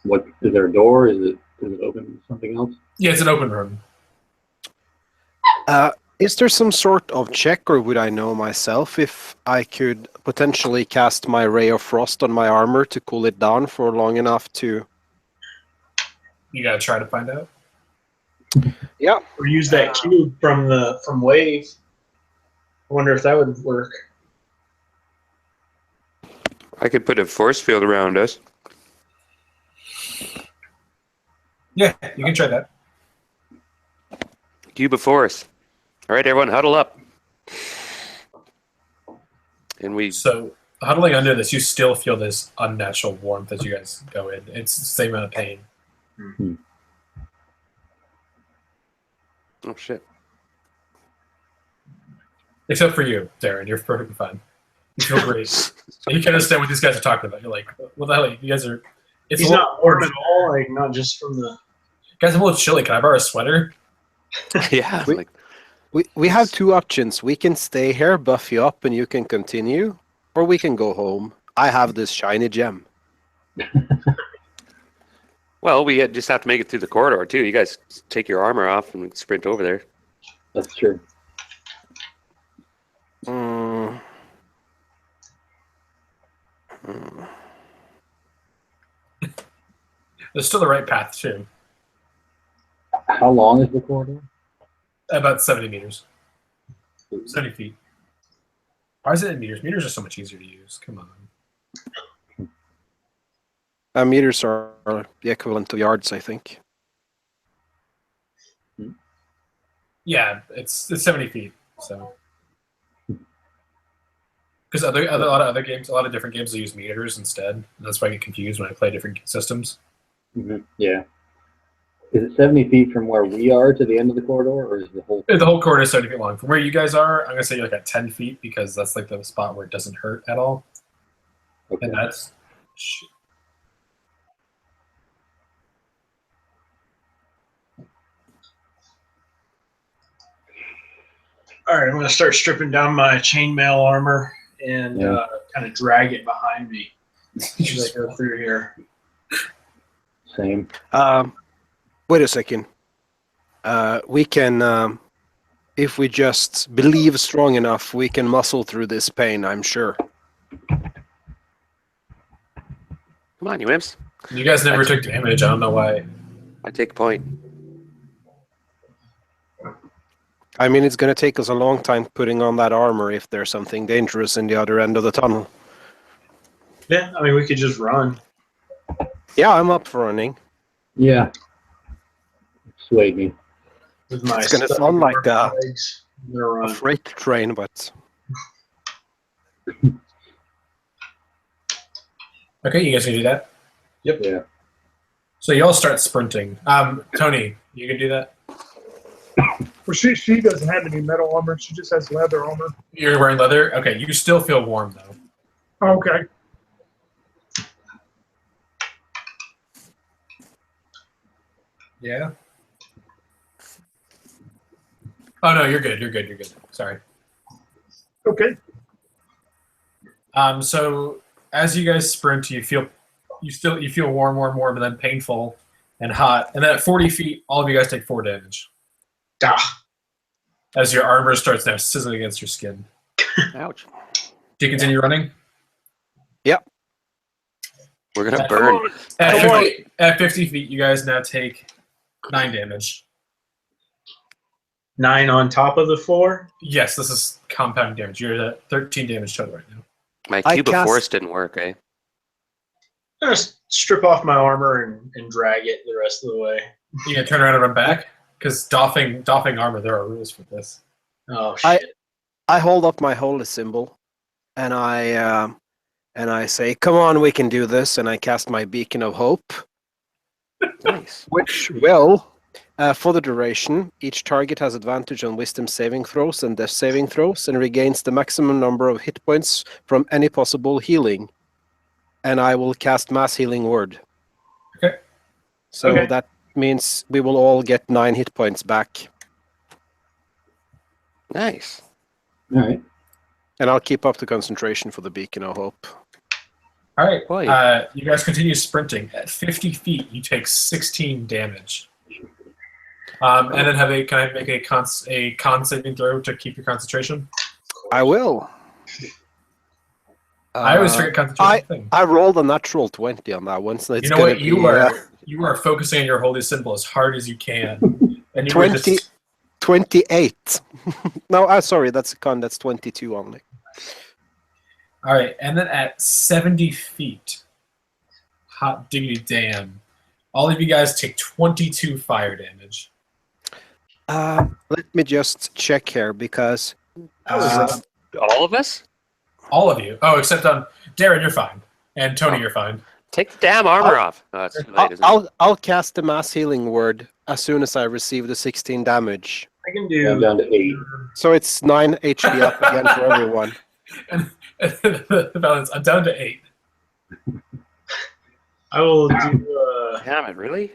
What is there a door? Is it open to something else? Yeah, it's an open room. Is there some sort of check, or would I know myself if I could potentially cast my Ray of Frost on my armor to cool it down for long enough to... You gotta try to find out. Yeah. Or use that cube from Wave. I wonder if that would work. I could put a force field around us. Yeah, you can try that. Cube of force. All right, everyone, huddle up. And we. So, huddling under this, you still feel this unnatural warmth as you guys go in. It's the same amount of pain. Oh shit. Except for you, Darren. You're perfectly fine. You feel great. You can understand what these guys are talking about. You're like, what the hell? You guys are... He's not warm at all, like not just from the... Guys, I'm a little chilly. Can I borrow a sweater? Yeah. We have two options. We can stay here, buff you up, and you can continue, or we can go home. I have this shiny gem. Well, we just have to make it through the corridor too. You guys take your armor off and we can sprint over there. That's true. There's still the right path, too. How long is the corridor? About 70 meters. 70 feet. Why is it in meters? Meters are so much easier to use. Come on. Meters are the equivalent to yards, I think. Yeah, it's 70 feet. So, because a lot of other games, a lot of different games, they use meters instead. And that's why I get confused when I play different systems. Yeah. Is it 70 feet from where we are to the end of the corridor, or is the whole... The whole corridor is 70 feet long. From where you guys are, I'm going to say you're like at 10 feet because that's like the spot where it doesn't hurt at all. Okay. And that's... All right, I'm going to start stripping down my chainmail armor and kind of drag it behind me as I go through here. Same. Wait a second. We can, if we just believe strong enough, we can muscle through this pain, I'm sure. Come on, you imps. You guys never took damage. I don't know why. I take a point. I mean, it's going to take us a long time putting on that armor if there's something dangerous in the other end of the tunnel. Yeah, I mean, we could just run. Yeah, I'm up for running. Yeah. Swayed me. With my It's gonna stuffy sound like rubber legs. I'm gonna A run. freight train, but... Okay, you guys can do that. Yep. Yeah. So you all start sprinting. Tony, you can do that? Well, she doesn't have any metal armor. She just has leather armor. You're wearing leather? Okay, you still feel warm, though. Okay. Yeah? Oh, no, you're good. You're good. You're good. Sorry. Okay. So as you guys sprint, you feel warm, but then painful and hot. And then at 40 feet, all of you guys take 4 damage. Ah, As your armor starts now sizzling against your skin. Ouch. Do you continue running? Yep. We're going to burn. At 50 feet, you guys now take 9 damage. 9 on top of the 4. Yes, this is compound damage. You're at 13 damage total right now. My I cube of cast- force didn't work, eh? Just strip off my armor and drag it the rest of the way. You gonna turn around and run back? because doffing armor, there are rules for this. Oh shit! I hold up my holy symbol, and I say, "Come on, we can do this!" And I cast my beacon of hope, Nice. which will, for the duration, each target has advantage on Wisdom saving throws and Death saving throws, and regains the maximum number of hit points from any possible healing. And I will cast Mass Healing Word. Okay. So Okay. that means we will all get 9 hit points back. Nice. All right. And I'll keep up the concentration for the Beacon of Hope. All right. Boy. You guys continue sprinting. At 50 feet, you take 16 damage. And then can I make a con saving throw to keep your concentration? I will. I always forget concentration thing. I rolled a natural 20 on that one, so it's You know what? You are focusing on your holy symbol as hard as you can. And you were 28. No, sorry, that's a con. That's 22 only. All right, and then at 70 feet, hot diggity damn, all of you guys take 22 fire damage. Let me just check here because All of us? All of you. Oh, except Darren, you're fine, and Tony, you're fine. Take the damn armor off. Oh, it's too late, isn't it? I'll cast the Mass Healing Word as soon as I receive the 16 damage. I can I'm do. down to 8. So it's 9 HP up again for everyone. And the balance. I'm down to 8. I will do. Damn it, really?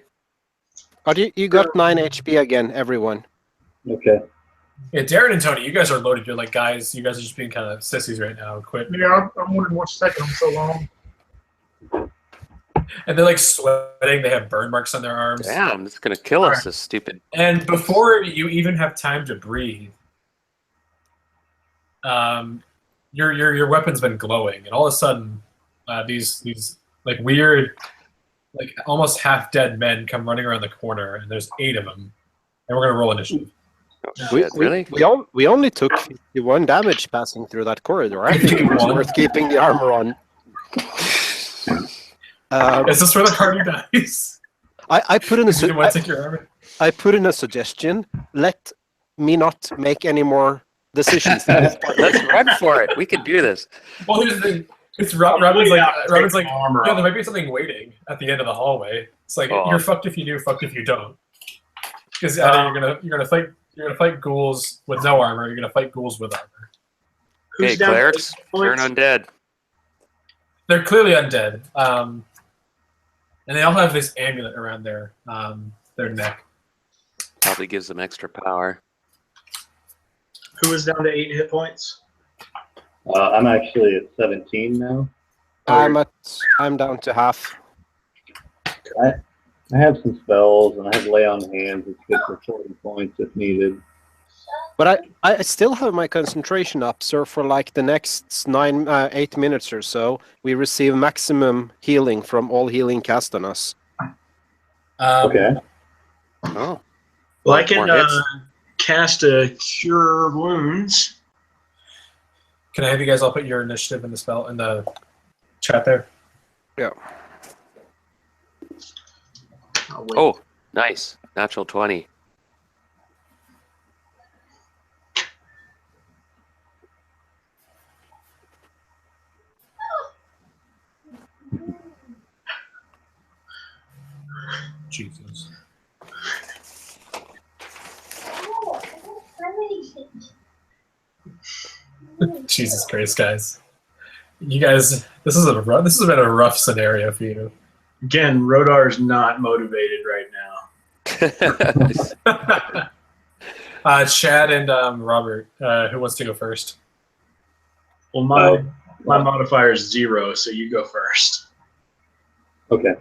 Oh, you got 9 HP again, everyone. Okay. Yeah, Darren and Tony, you guys are loaded. You're like, guys, you guys are just being kind of sissies right now. Quit. Yeah, I'm wondering what's taking them so long. And they're like sweating. They have burn marks on their arms. Damn, this is gonna kill us, this stupid. And before you even have time to breathe, your weapon's been glowing, and all of a sudden, these like weird, like almost half dead men come running around the corner, and there's 8 of them, and we're gonna roll initiative. Oh, shit, really? We only took 51 damage passing through that corridor. I think it was 51. worth keeping the armor on. Is this where the party dies? I put in You didn't want to take your armor. I put in a suggestion. Let me not make any more decisions. Let's run for it. We can do this. Well, here's the thing. It's Robin's like, armor yeah, off. there might be something waiting at the end of the hallway. It's like Oh. you're fucked if you do, fucked if you don't. Because either you're gonna fight ghouls with no armor, or you're gonna fight ghouls with armor. Hey, Who's down to clerics, 8 turn points? undead. They're clearly undead, and they all have this amulet around their neck. Probably gives them extra power. Who is down to 8 hit points? I'm actually at 17 now. I'm down to half. I have some spells, and I have lay on hands. It's good for 40 points if needed. But I still have my concentration up, so for like the next 8 minutes or so, we receive maximum healing from all healing cast on us. Okay. Oh. Well, I More can hits. cast a Cure Wounds. Can I have you guys all put your initiative in the chat there? Yeah. I'll wait. Oh, nice. Natural 20. Jesus. Jesus Christ, guys. You guys, this has been a rough scenario for you. Again, Rodar is not motivated right now. Chad and Robert, who wants to go first? Well, my modifier is 0, so you go first. Okay.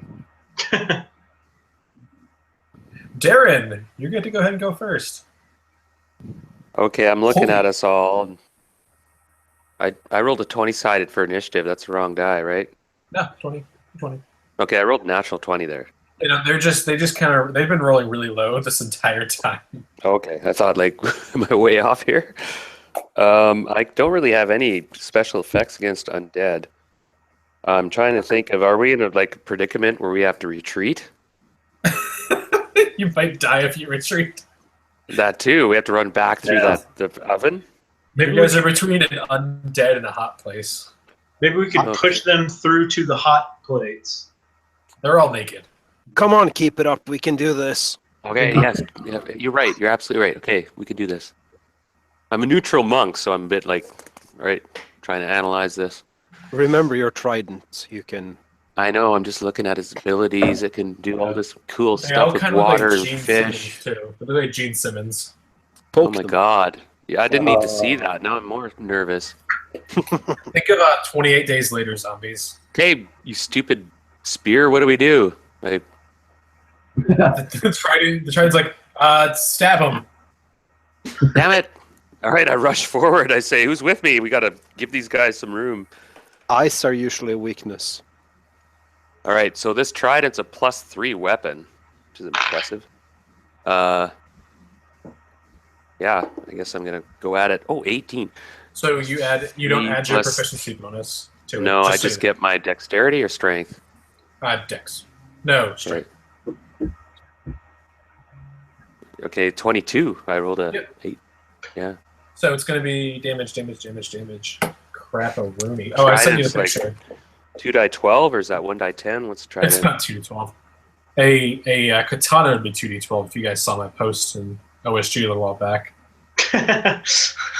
Darren, you're good to go ahead and go first. Okay, I'm looking Holy- at us all. I rolled a 20-sided for initiative. That's the wrong die, right? No, 20. Okay, I rolled natural 20 there. You know, they've been rolling really low this entire time. Okay, I thought like, am I way off here? I don't really have any special effects against undead. I'm trying to think of, are we in a like predicament where we have to retreat? You might die if you retreat. That too. We have to run back through Yeah. the oven. Maybe you guys are between an undead and a hot place. Maybe we could Okay. push them through to the hot plates. They're all naked. Come on, keep it up. We can do this. Okay, yes. Yeah, you're right. You're absolutely right. Okay, we could do this. I'm a neutral monk, so I'm a bit like, right, trying to analyze this. Remember your trident. You can. I know, I'm just looking at his abilities. It can do all this cool They all stuff with kind of look water like and Gene fish. Simmons, too. They look like Gene Simmons. Oh Poke my them. god. Yeah, I didn't need to see that. Now I'm more nervous. Think about 28 Days Later zombies. Okay, you stupid spear, what do we do? Like, The trident's like, stab him. damn it. All right, I rush forward. I say, who's with me? We got to give these guys some room. Ice are usually a weakness. All right, so this trident's a +3 weapon, which is impressive. Yeah, I guess I'm going to go at it. Oh, 18. So you don't add your Plus- proficiency bonus to it. No, I so just get my dexterity or strength. Dex. No, strength. Okay, 22. I rolled a Yep. 8. Yeah. So it's going to be damage. Crap-a-rooney. Oh, I sent you the Trident's picture. 2 die 12, or is that 1 die 10? Let's try It's it. not 2d12. A katana would be 2d12 if you guys saw my post in OSG a little while back.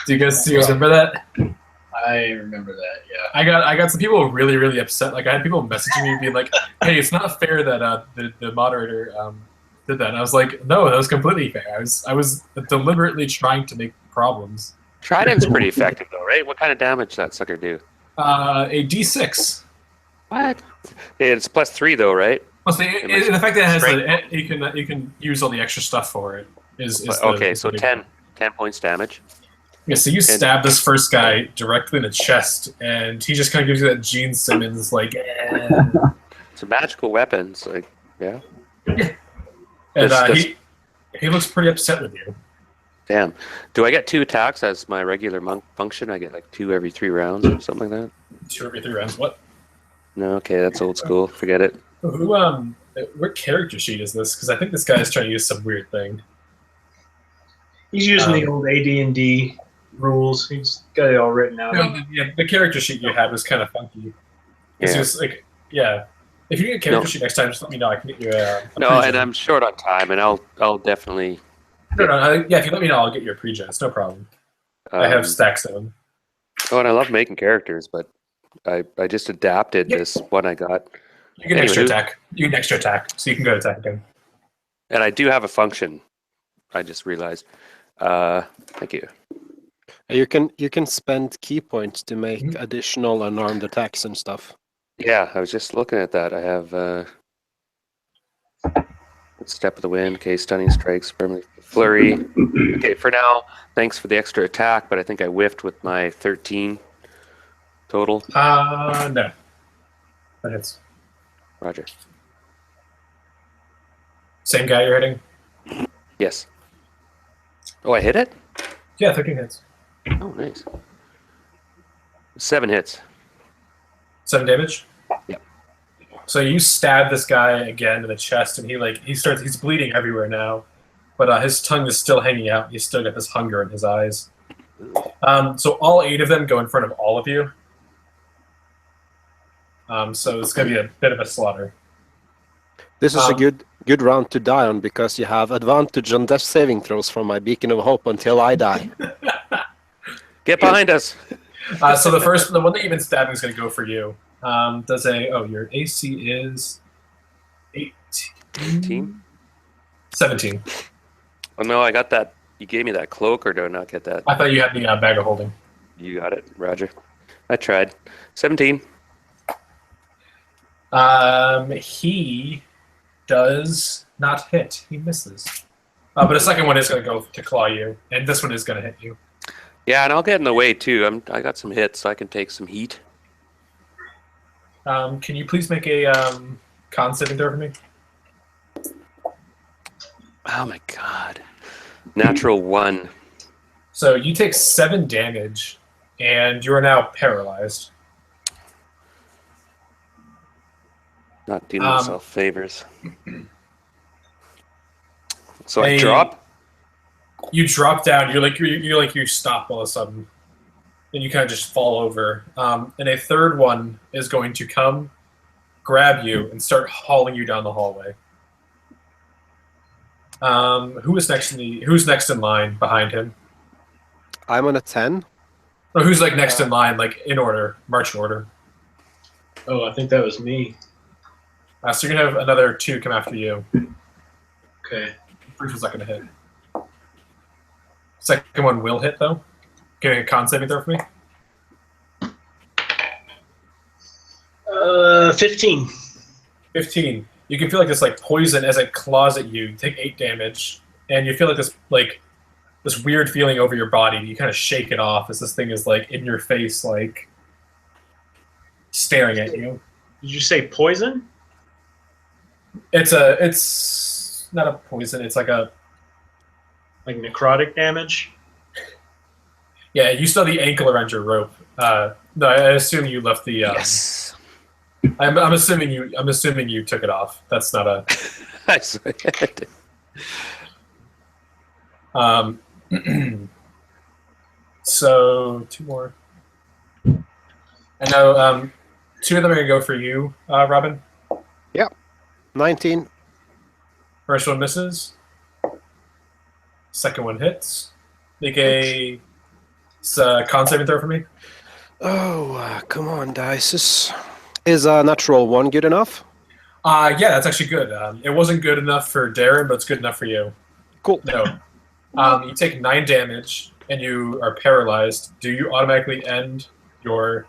Do you guys remember that? I remember that, yeah. I got some people really, really upset. Like, I had people messaging me being like, hey, it's not fair that the moderator did that. And I was like, no, that was completely fair. I was deliberately trying to make problems. Trident's pretty effective, though, right? What kind of damage that sucker do? A d6. What? It's +3, though, right? Plus, the fact that it has you can use all the extra stuff for it is Okay, so 10 points damage. Yeah, so you stab this first guy directly in the chest, and he just kind of gives you that Gene Simmons like. It's a magical weapon. It's like, yeah. And That's- he looks pretty upset with you. Damn. Do I get 2 attacks as my regular monk function? I get like 2 every 3 rounds or something like that? 2 every 3 rounds. What? No, okay, that's old school. Forget it. What character sheet is this? Because I think this guy is trying to use some weird thing. He's using the old AD&D rules. He's got it all written out. The character sheet you had was kind of funky. It's Yeah. just like, yeah. If you get a character sheet next time, just let me know. I can get you a No, pre-gen. and I'm short on time, and I'll definitely. Yeah, if you let me know, I'll get you a pre-gen. It's no problem. I have stacks of them. Oh, and I love making characters, but I just adapted this one I got. You get extra Anywho. attack. You get extra attack, so you can go to attack again. And I do have a function. I just realized. Thank you. You can spend key points to make additional unarmed attacks and stuff. Yeah, I was just looking at that. I have Step of the Wind, okay, Stunning Strikes, Permanent Flurry. Okay, for now, thanks for the extra attack, but I think I whiffed with my 13 total. No. That hits. Roger. Same guy you're hitting? Yes. Oh, I hit it? Yeah, 13 hits. Oh, nice. 7 hits. 7 damage? Yep. So you stab this guy again in the chest, and he's bleeding everywhere now, but his tongue is still hanging out. He's still got this hunger in his eyes. So all 8 of them go in front of all of you. So it's going to be a bit of a slaughter. This is a good round to die on because you have advantage on death saving throws from my beacon of hope until I die. Get behind us! So the one that you've been stabbing is going to go for you. Your AC is 18? 17. Oh, no, I got that. You gave me that cloak, or do I not get that? I thought you had the bag of holding. You got it, Roger. I tried. 17. He does not hit. He misses. But the second one is going to go to claw you, and this one is going to hit you. Yeah, and I'll get in the way, too. I got some hits, so I can take some heat. Can you please make a con saving throw for me? Oh, my God. Natural 1. So you take 7 damage, and you are now paralyzed. Not doing myself favors. So I a- drop? you drop down. You stop all of a sudden, and you kind of just fall over. And a third one is going to come, grab you, and start hauling you down the hallway. Who's next in line behind him? I'm on a 10. Or who's like next in line, like in order, marching order? Oh, I think that was me. So you're gonna have another 2 come after you. Okay. First one's not gonna hit. Second one will hit though. Getting a con saving throw for me. 15. 15. You can feel like this like poison as it claws at you. You take 8 damage, and you feel like this weird feeling over your body. You kind of shake it off as this thing is like in your face, like staring at you. Did you say poison? It's not a poison. It's like a Like necrotic damage? yeah. You still have the ankle around your rope. No, I assume you left the. Yes. I'm assuming you took it off. That's not a. I swear. So 2 more. I know 2 of them are gonna go for you, Robin. 19. First one misses. Second one hits. Make a con saving throw for me. Oh, come on, dice. Is a natural 1 good enough? Yeah, that's actually good. It wasn't good enough for Darren, but it's good enough for you. Cool. No. You take 9 damage and you are paralyzed. Do you automatically end your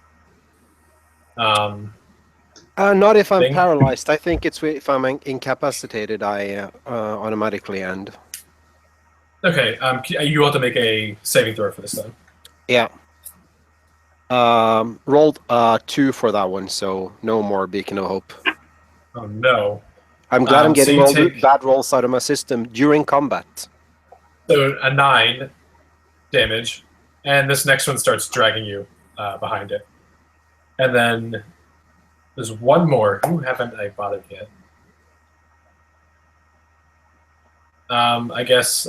Not if I'm thing? paralyzed. I think it's if I'm incapacitated, I automatically end. Okay, you have to make a saving throw for this then. Yeah. Rolled 2 for that one, so no more Beacon of Hope. Oh no. I'm glad I'm So getting you all the take- bad rolls out of my system during combat. So a 9 damage, and this next one starts dragging you behind it. And then there's one more. Who haven't I bothered yet? I guess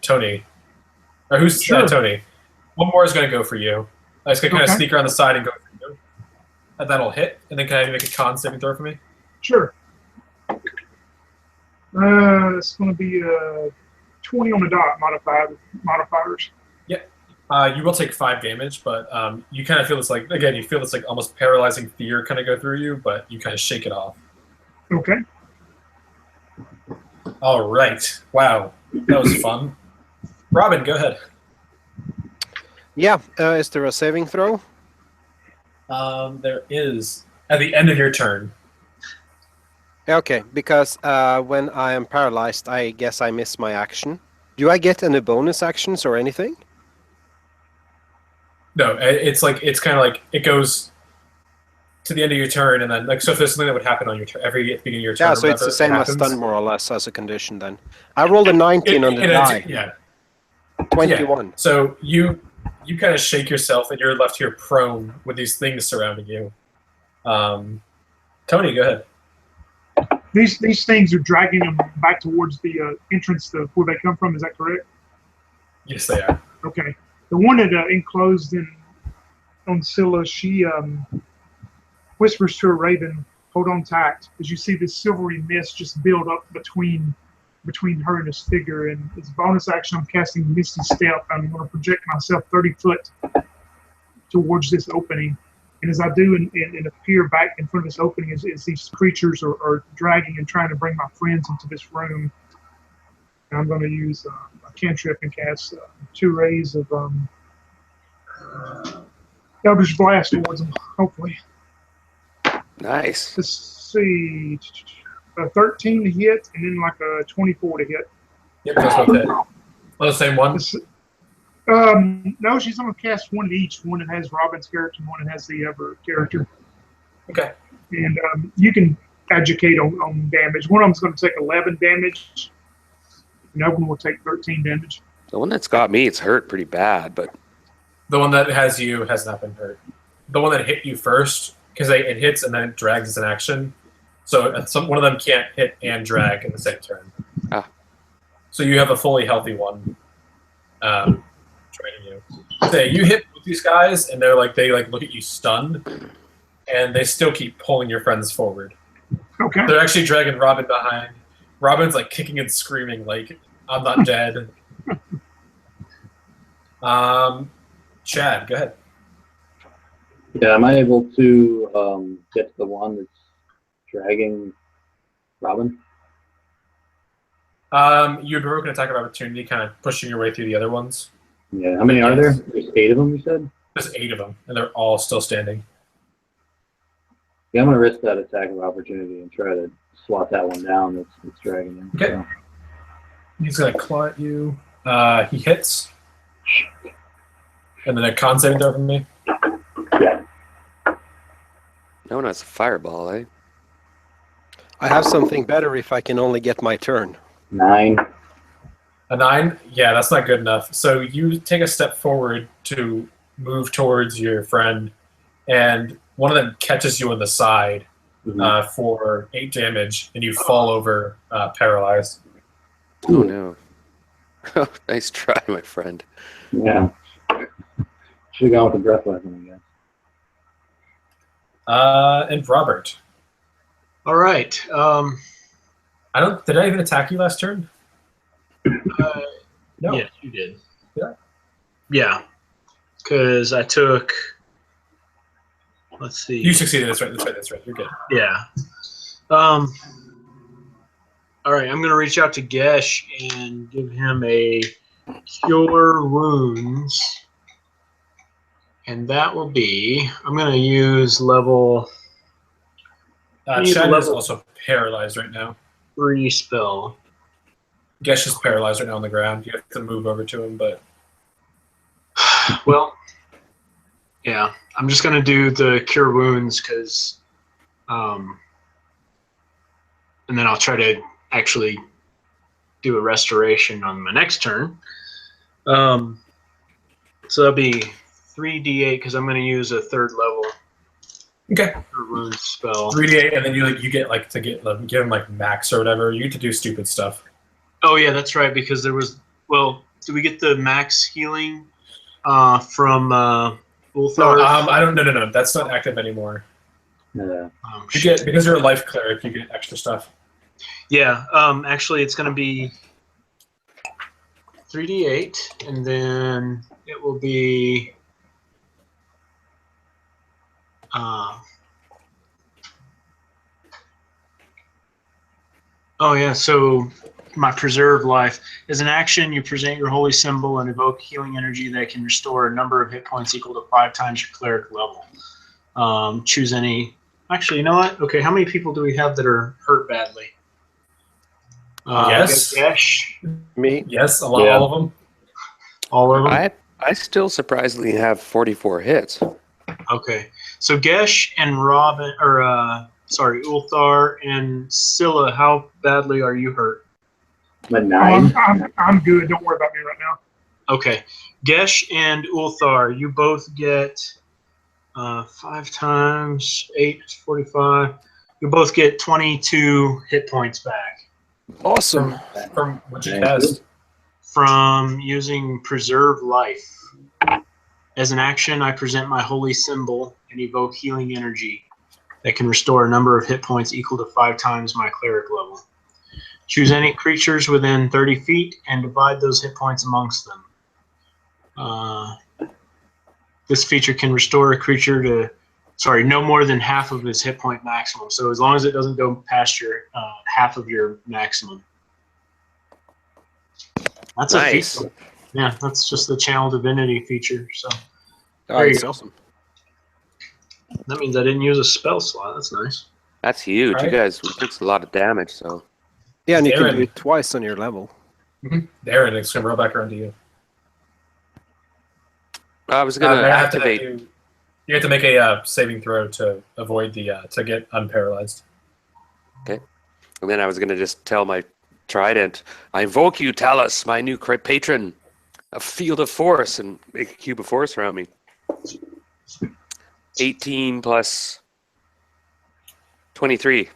Tony. Or who's Sure. Tony? One more is going to go for you. It's going to kind of Okay. sneak around the side and go for you. And that'll hit. And then can I make a con saving throw for me? Sure. It's going to be 20 on the dot modifiers. You will take 5 damage, but you kind of feel this like, again, you feel this like almost paralyzing fear kind of go through you, but you kind of shake it off. Okay. All right. Wow. That was fun. Robin, go ahead. Yeah, is there a saving throw? There is at the end of your turn. Okay, because when I am paralyzed, I guess I miss my action. Do I get any bonus actions or anything? No, it's kind of like it goes to the end of your turn, and then so if there's something that would happen on your turn at the beginning of your turn. Yeah, so it's the same as stun more or less as a condition then. I rolled a 19 on the die. Yeah. 21. Yeah. So you kind of shake yourself, and you're left here prone with these things surrounding you. Tony, go ahead. These things are dragging them back towards the entrance to where they come from. Is that correct? Yes, they are. Okay. The one that enclosed on Scylla, she whispers to a raven, "Hold on tight," as you see this silvery mist just build up between her and this figure. And as a bonus action, I'm casting Misty Step. I'm going to project myself 30 foot towards this opening. And as I do and appear back in front of this opening, as these creatures are dragging and trying to bring my friends into this room, I'm going to use a cantrip and cast 2 rays of Eldritch Blast towards them, hopefully. Nice. Let's see. A 13 to hit, and then like a 24 to hit. Yep, that's what hit. Oh, the same one. No, she's going to cast one of each. One that has Robin's character, and one that has the other character. Okay. And you can educate on damage. One of them's going to take 11 damage. Another one will take 13 damage. The one that's got me, it's hurt pretty bad, but The one that has you has not been hurt. The one that hit you first, because it hits and then it drags as an action. So one of them can't hit and drag in the same turn. Ah. So you have a fully healthy one. training you. Say you hit both these guys, and they look at you stunned, and they still keep pulling your friends forward. Okay. They're actually dragging Robin behind. Robin's like kicking and screaming, like I'm not dead. Chad, go ahead. Yeah, am I able to get to the one that's dragging Robin? You'd broken attack of opportunity, kind of pushing your way through the other ones. Yeah, how many are there? There's 8 of them, you said? There's 8 of them, and they're all still standing. Yeah, I'm going to risk that attack of opportunity and try to swat that one down that's dragging him. Okay. So. He's going to claw at you. He hits. And then a con saving throw from me. Yeah. No one has a fireball, eh? I have something better if I can only get my turn. 9. A 9? Yeah, that's not good enough. So you take a step forward to move towards your friend, and one of them catches you on the side for 8 damage, and you fall over paralyzed. Oh, no. Nice try, my friend. Yeah. Should have gone with the breath weapon, I guess. And Robert. All right. Did I even attack you last turn? No. Yes, you did. Yeah. Yeah. Because I took. Let's see. You succeeded. That's right. You're good. Yeah. All right. I'm gonna reach out to Gesh and give him a cure wounds, and that will be. I'm gonna use level. Chad is also paralyzed right now. 3 spell. Gesh is paralyzed right now on the ground. You have to move over to him, but Well, yeah. I'm just gonna do the cure wounds because, and then I'll try to actually do a restoration on my next turn. So that'll be 3d8 because I'm going to use a 3rd level okay. cure wounds spell. 3d8, and then you get give him like max or whatever. You get to do stupid stuff. Oh yeah, that's right. Because there was. Well, do we get the max healing from Ulthar? No, I don't. No. That's not active anymore. Yeah. You get, because you're a life cleric, you get extra stuff. Yeah. Actually, it's going to be 3d8, and then it will be. Oh yeah, so my preserve life. As an action, you present your holy symbol and evoke healing energy that can restore a number of hit points equal to 5 times your cleric level. Choose any. Actually, you know what? Okay, how many people do we have that are hurt badly? Yes. Gesh. Me? Yes, all of them. All of them. I still surprisingly have 44 hits. Okay, so Gesh and Robin, or Ulthar and Scylla, how badly are you hurt? I'm at 9. I'm good. Don't worry about me right now. Okay, Gesh and Ulthar, you both get 5 times 8 is 45. You both get 22 hit points back Awesome. From what you Thank cast. from using Preserve Life. As an action, I present my holy symbol and evoke healing energy that can restore a number of hit points equal to 5 times my cleric level. Choose any creatures within 30 feet and divide those hit points amongst them. This feature can restore a creature to, no more than half of his hit point maximum. So as long as it doesn't go past your half of your maximum. That's Nice. a feature. Yeah, that's just the Channel Divinity feature. So Oh, There you that's go. awesome. that means I didn't use a spell slot. That's nice. That's huge. Right. You guys takes a lot of damage, so. Yeah, and you can Aaron. do it twice on your level. Aaron, it's gonna roll back around to you. I was going to I have to activate. you have to make a saving throw to avoid to get unparalyzed. And then I was going to just tell my trident, I invoke you, Talus, my new patron, a field of force, and make a cube of force around me. 18 plus 23.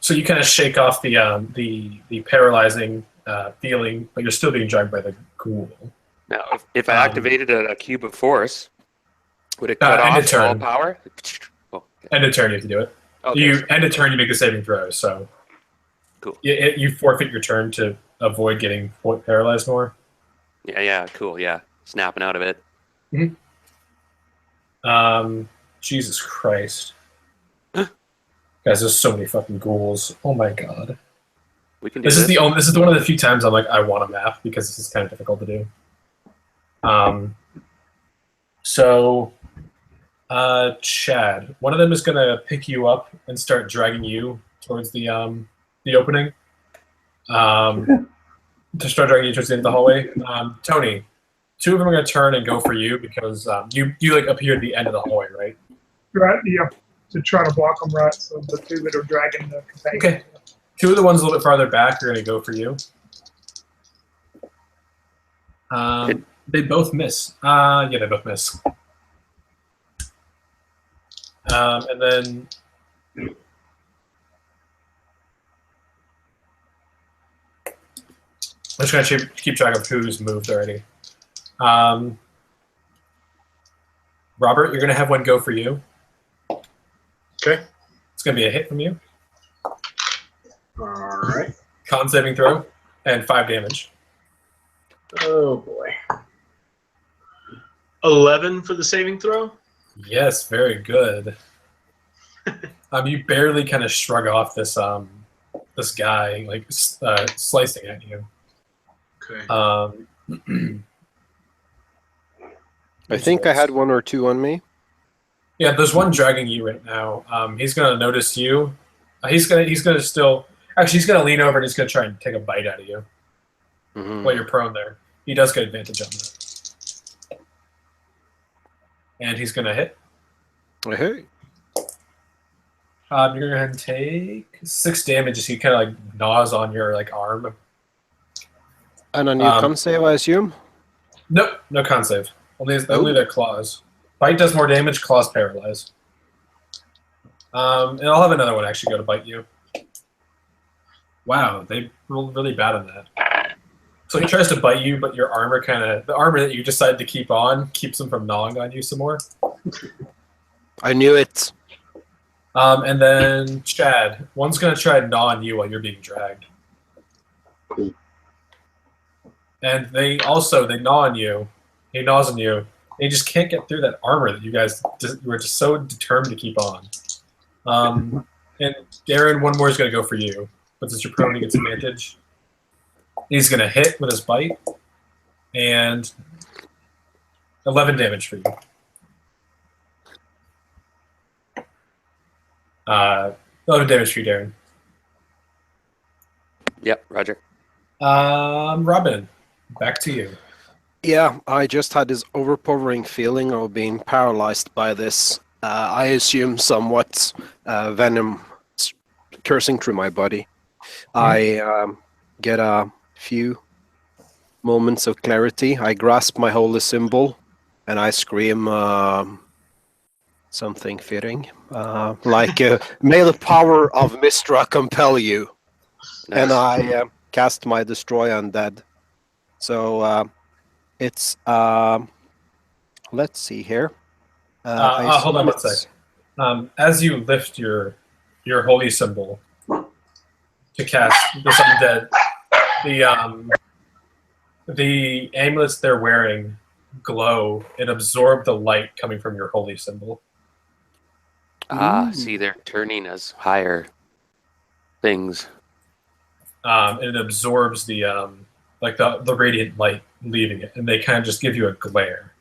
So you kind of shake off the paralyzing feeling, but you're still being dragged by the ghoul. Now, if I activated a cube of force, would it cut end of off all turn. power? Oh, okay. End of turn, you have to do it. Okay, End of turn, you make a saving throw. So cool. you forfeit your turn to avoid getting paralyzed more. Yeah, cool. Yeah, snapping out of it. Jesus Christ. Guys, there's so many fucking ghouls. Oh my god. We can do This this. is one of the few times I'm like, I want a map because this is kind of difficult to do. Chad, one of them is gonna pick you up and start dragging you towards the opening. To start dragging you towards the end of the hallway. Tony, two of them are gonna turn and go for you because you like appear at the end of the hallway, right? Right, yeah, to try to block them, right? So the two that are dragging the companion. Okay. Two of the ones a little bit farther back are going to go for you. They both miss. Yeah, they both miss. And then I'm just going to keep track of who's moved already. Robert, you're going to have one go for you. Okay. It's going to be a hit from you. All right. Con saving throw and 5 damage. Oh boy. 11 for the saving throw. Yes, very good. You barely kind of shrug off this this guy like slicing at you. Okay. I think I had one or two on me. Yeah, there's one dragging you right now. He's gonna notice you. He's gonna still. Actually, he's gonna lean over and he's gonna try and take a bite out of you while you're prone there. He does get advantage on that, and he's gonna hit. Hey. You're gonna go ahead and take 6 damage as he kind of like gnaws on your like arm. And a new con save, I assume? Nope, no con save. Only their claws. Bite does more damage. Claws paralyze. And I'll have another one actually go to bite you. Wow, they rolled really bad on that. So he tries to bite you, but your armor the armor that you decided to keep on keeps him from gnawing on you some more. I knew it. And then Chad, one's gonna try to gnaw on you while you're being dragged. And they gnaw on you. He gnaws on you. And you just can't get through that armor that you guys were just so determined to keep on. And Darren, one more is gonna go for you. But since you're prone, he gets advantage. He's going to hit with his bite. And 11 damage for you. 11 damage for you, Darren. Yep, Roger. Robin, back to you. Yeah, I just had this overpowering feeling of being paralyzed by this. I assume somewhat venom coursing through my body. I get a few moments of clarity. I grasp my holy symbol and I scream something fitting, like "May the power of Mistra compel you." Nice. And I cast my Destroy Undead. So it's let's see here. Hold on one sec. As you lift your holy symbol to cast this undead, the amulets they're wearing glow and absorb the light coming from your holy symbol. See, they're turning us higher things. And it absorbs the the radiant light leaving it, and they kind of just give you a glare.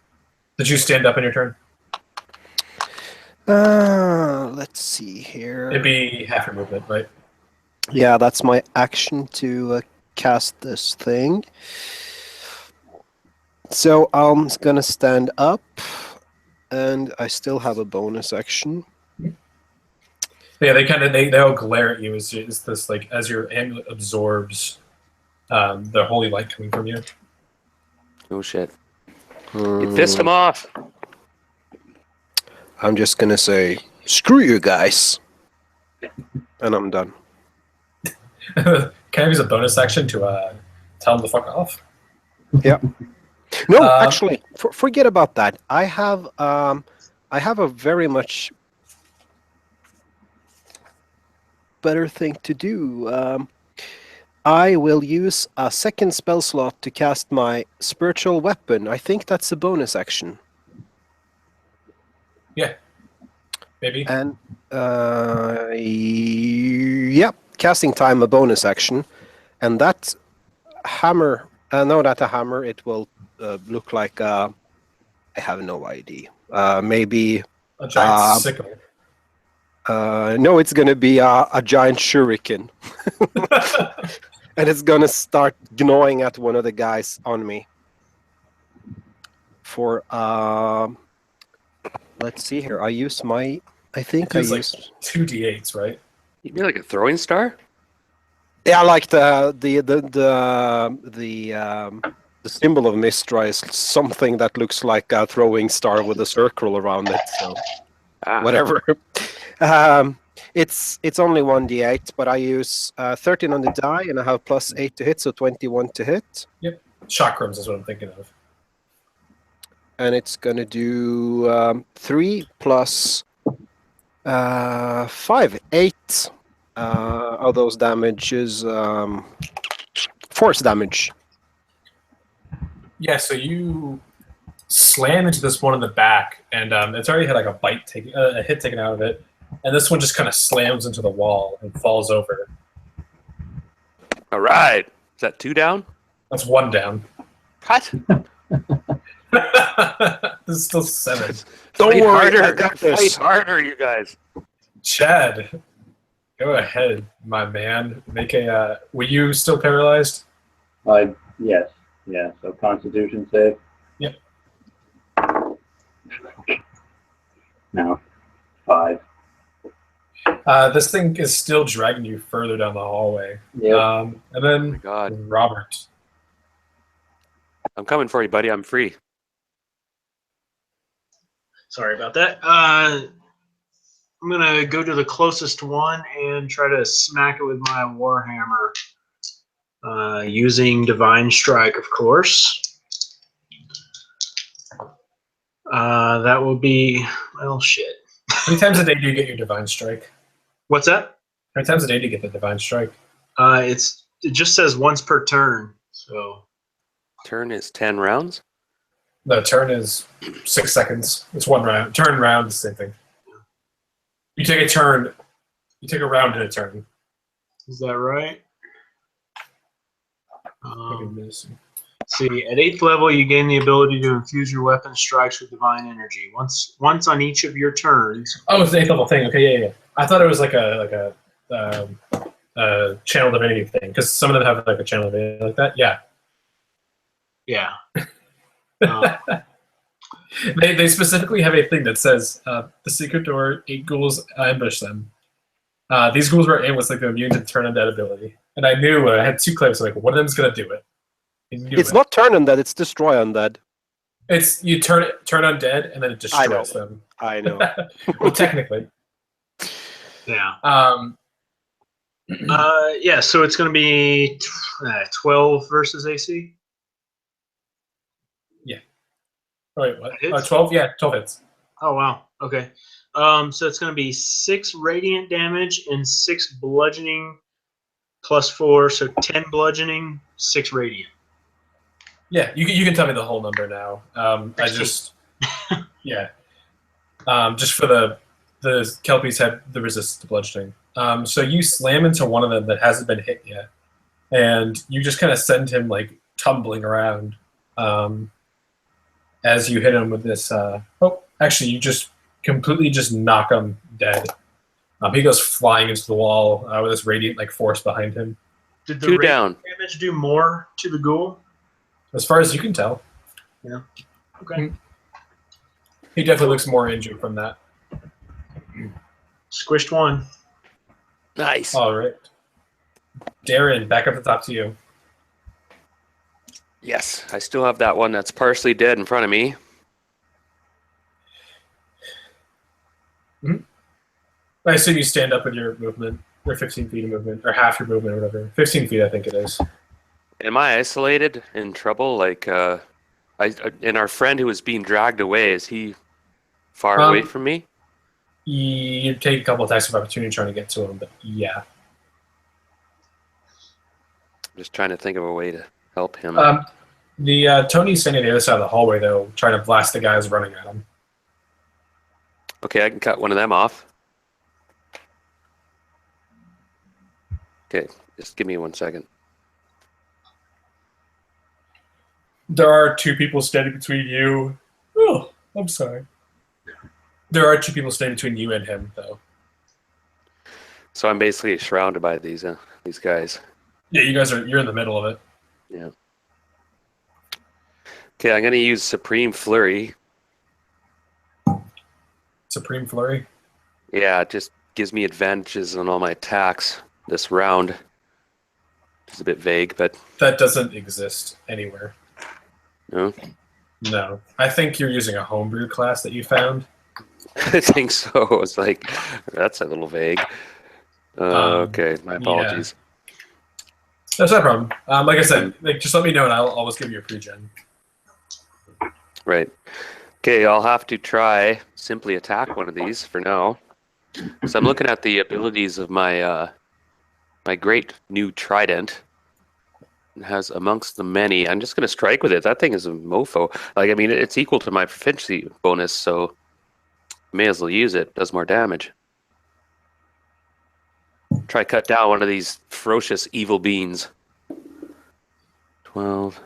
Did you stand up in your turn? Let's see here. It'd be half your movement, right? Yeah, that's my action to cast this thing. So I'm gonna stand up, and I still have a bonus action. Yeah, they all glare at you as this like as your amulet absorbs the holy light coming from you. Oh shit! You pissed them off. I'm just gonna say, "Screw you guys," and I'm done. Can I use a bonus action to tell them to fuck off? Yeah. No, Uh, actually, forget about that. I have a very much better thing to do. I will use a second spell slot to cast my spiritual weapon. I think that's a bonus action. Yeah. Maybe. And yep, casting time a bonus action, and that hammer. No, that a hammer. It will look like I have no idea. Maybe A giant sickle. no, it's gonna be a giant shuriken, and it's gonna start gnawing at one of the guys on me. For let's see here. I use my. I think I It's like used. 2d8s, right? You'd be like a throwing star? Yeah, like the symbol of Mistra is something that looks like a throwing star with a circle around it. So whatever. It's only 1d8, but I use 13 on the die, and I have +8 to hit, so 21 to hit. Yep. Chakrams is what I'm thinking of. And it's gonna do 3 plus 5, 8 of those damages, force damage. Yeah, so you slam into this one in the back, and it's already had like a hit taken out of it, and this one just kind of slams into the wall and falls over. All right. Is that 2 down? That's 1 down. What? This is still 7. Don't Fight worry, harder. I got this. Fight harder, you guys. Chad, go ahead, my man. Make a. Were you still paralyzed? Yes. Yeah. So Constitution save. Yep. No. 5. This thing is still dragging you further down the hallway. Yeah. And Oh then my God. Robert. I'm coming for you, buddy. I'm free. Sorry about that. I'm gonna go to the closest one and try to smack it with my warhammer, using divine strike, of course. That will be, well, shit. How many times a day do you get your divine strike? What's that? How many times a day do you get the divine strike? It just says once per turn, so. Turn is 10 rounds. The turn is 6 seconds. It's 1 round. Turn round is the same thing. You take a turn. You take a round in a turn. Is that right? See, at 8th level, you gain the ability to infuse your weapon strikes with divine energy. Once on each of your turns. Oh, it's an 8th level thing. Okay, yeah. I thought it was like a channel divinity thing, because some of them have like a channel divinity like that. Yeah. Yeah. They specifically have a thing that says the secret door, 8 ghouls ambush them. These ghouls were aimless, like they're immune to turn undead ability. And I knew I had 2 claims, like one of them's gonna do it. It's not turn undead, it's destroy undead. It's you turn undead and then it destroys them. I know. Well, technically. Yeah. Yeah. Yeah, so it's going to be 12 versus AC? Oh, wait, what? Hits? 12? Yeah, 12 hits. Oh, wow. Okay. So it's going to be 6 radiant damage and 6 bludgeoning +4, so 10 bludgeoning, 6 radiant. Yeah, you can tell me the whole number now. I just yeah. Just for the Kelpies had the resistance to bludgeoning. So you slam into one of them that hasn't been hit yet, and you just kind of send him like tumbling around as you hit him with this. Actually, you just completely just knock him dead. He goes flying into the wall with this radiant like force behind him. Did the 2 radiant down. damage do more to the ghoul? As far as you can tell, Yeah. Okay. he definitely looks more injured from that. Squished one. Nice. All right, Darren, back up the top to you. Yes, I still have that one that's partially dead in front of me. I assume you stand up with your movement, or 15 feet of movement, or half your movement, or whatever. 15 feet, I think it is. Am I isolated in trouble? Like, and our friend who was being dragged away, is he far away from me? You take a couple attacks of opportunity trying to get to him, but yeah. I'm just trying to think of a way to help him. Tony's standing on the other side of the hallway, though, trying to blast the guys running at him. Okay, I can cut one of them off. Okay, just give me 1 second. There are two people standing between you. Oh, I'm sorry. There are two people standing between you and him, though. So I'm basically surrounded by these guys. Yeah, you're in the middle of it. Yeah. Okay, I'm gonna use Supreme Flurry. Supreme Flurry? Yeah, it just gives me advantages on all my attacks this round. It's a bit vague, but That doesn't exist anywhere. no. No. I think you're using a homebrew class that you found. I think so. It's like that's a little vague. Okay, my apologies. That's not a problem. Like I said, just let me know and I'll always give you a pre-gen. Right. Okay, I'll have to try simply attack one of these for now. So I'm looking at the abilities of my my great new trident. It has amongst the many. I'm just going to strike with it. That thing is a mofo. Like, I mean, it's equal to my proficiency bonus, so may as well use it. Does more damage. Try cut down one of these ferocious evil beings. 12.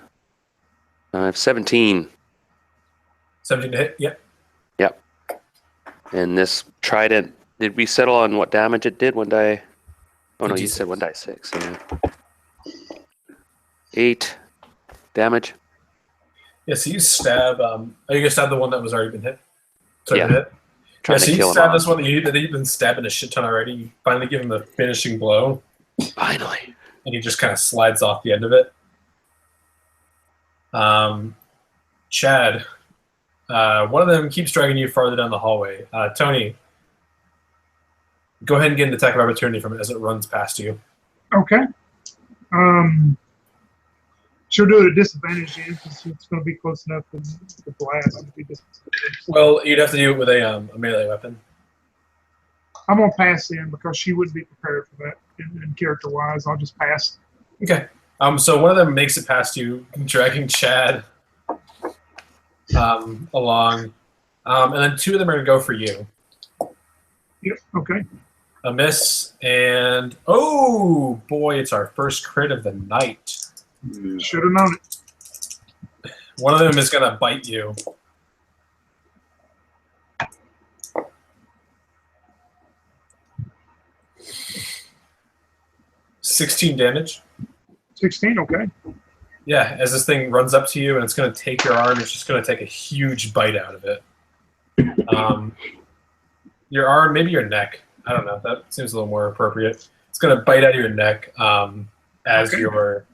I have 17. 17 to hit? Yep. Yep. And this trident, did we settle on what damage it did? 1 die? Oh no, you said 1 die 6. Yeah. 8 damage. Yeah, so you stab. Are you going to stab the one that was already been hit? Yeah. Hit? Trying so to you kill him stab off. this one that you've been stabbing a shit ton already. You finally give him the finishing blow, Finally. and he just kind of slides off the end of it. Chad, one of them keeps dragging you farther down the hallway. Tony, go ahead and get an attack of opportunity from it as it runs past you. Okay. She'll do it at disadvantage because it's going to be close enough to the blast. It'll be disadvantage. Well, you'd have to do it with a melee weapon. I'm going to pass in because she wouldn't be prepared for that. And character-wise, I'll just pass. Okay. So one of them makes it past you, dragging Chad along, and then two of them are going to go for you. Yep, okay. A miss, and oh boy, it's our first crit of the night. Should have known it. One of them is going to bite you. $16 damage. 16, okay. Yeah, as this thing runs up to you and it's going to take your arm, it's just going to take a huge bite out of it. Your arm, maybe your neck. I don't know. That seems a little more appropriate. It's going to bite out of your neck as Okay. you're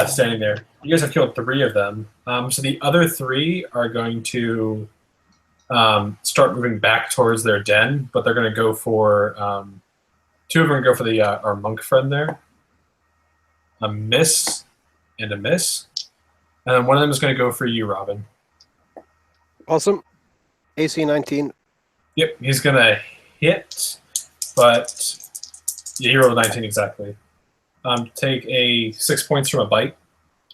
standing there. You guys have killed 3 of them. So the other 3 are going to start moving back towards their den, but they're going to go for 2 of them are going to go for our monk friend there. A miss and a miss. And then one of them is going to go for you, Robin. Awesome. AC 19. Yep, he's going to hit, but yeah, he rolled a 19 exactly. Take a 6 points from a bite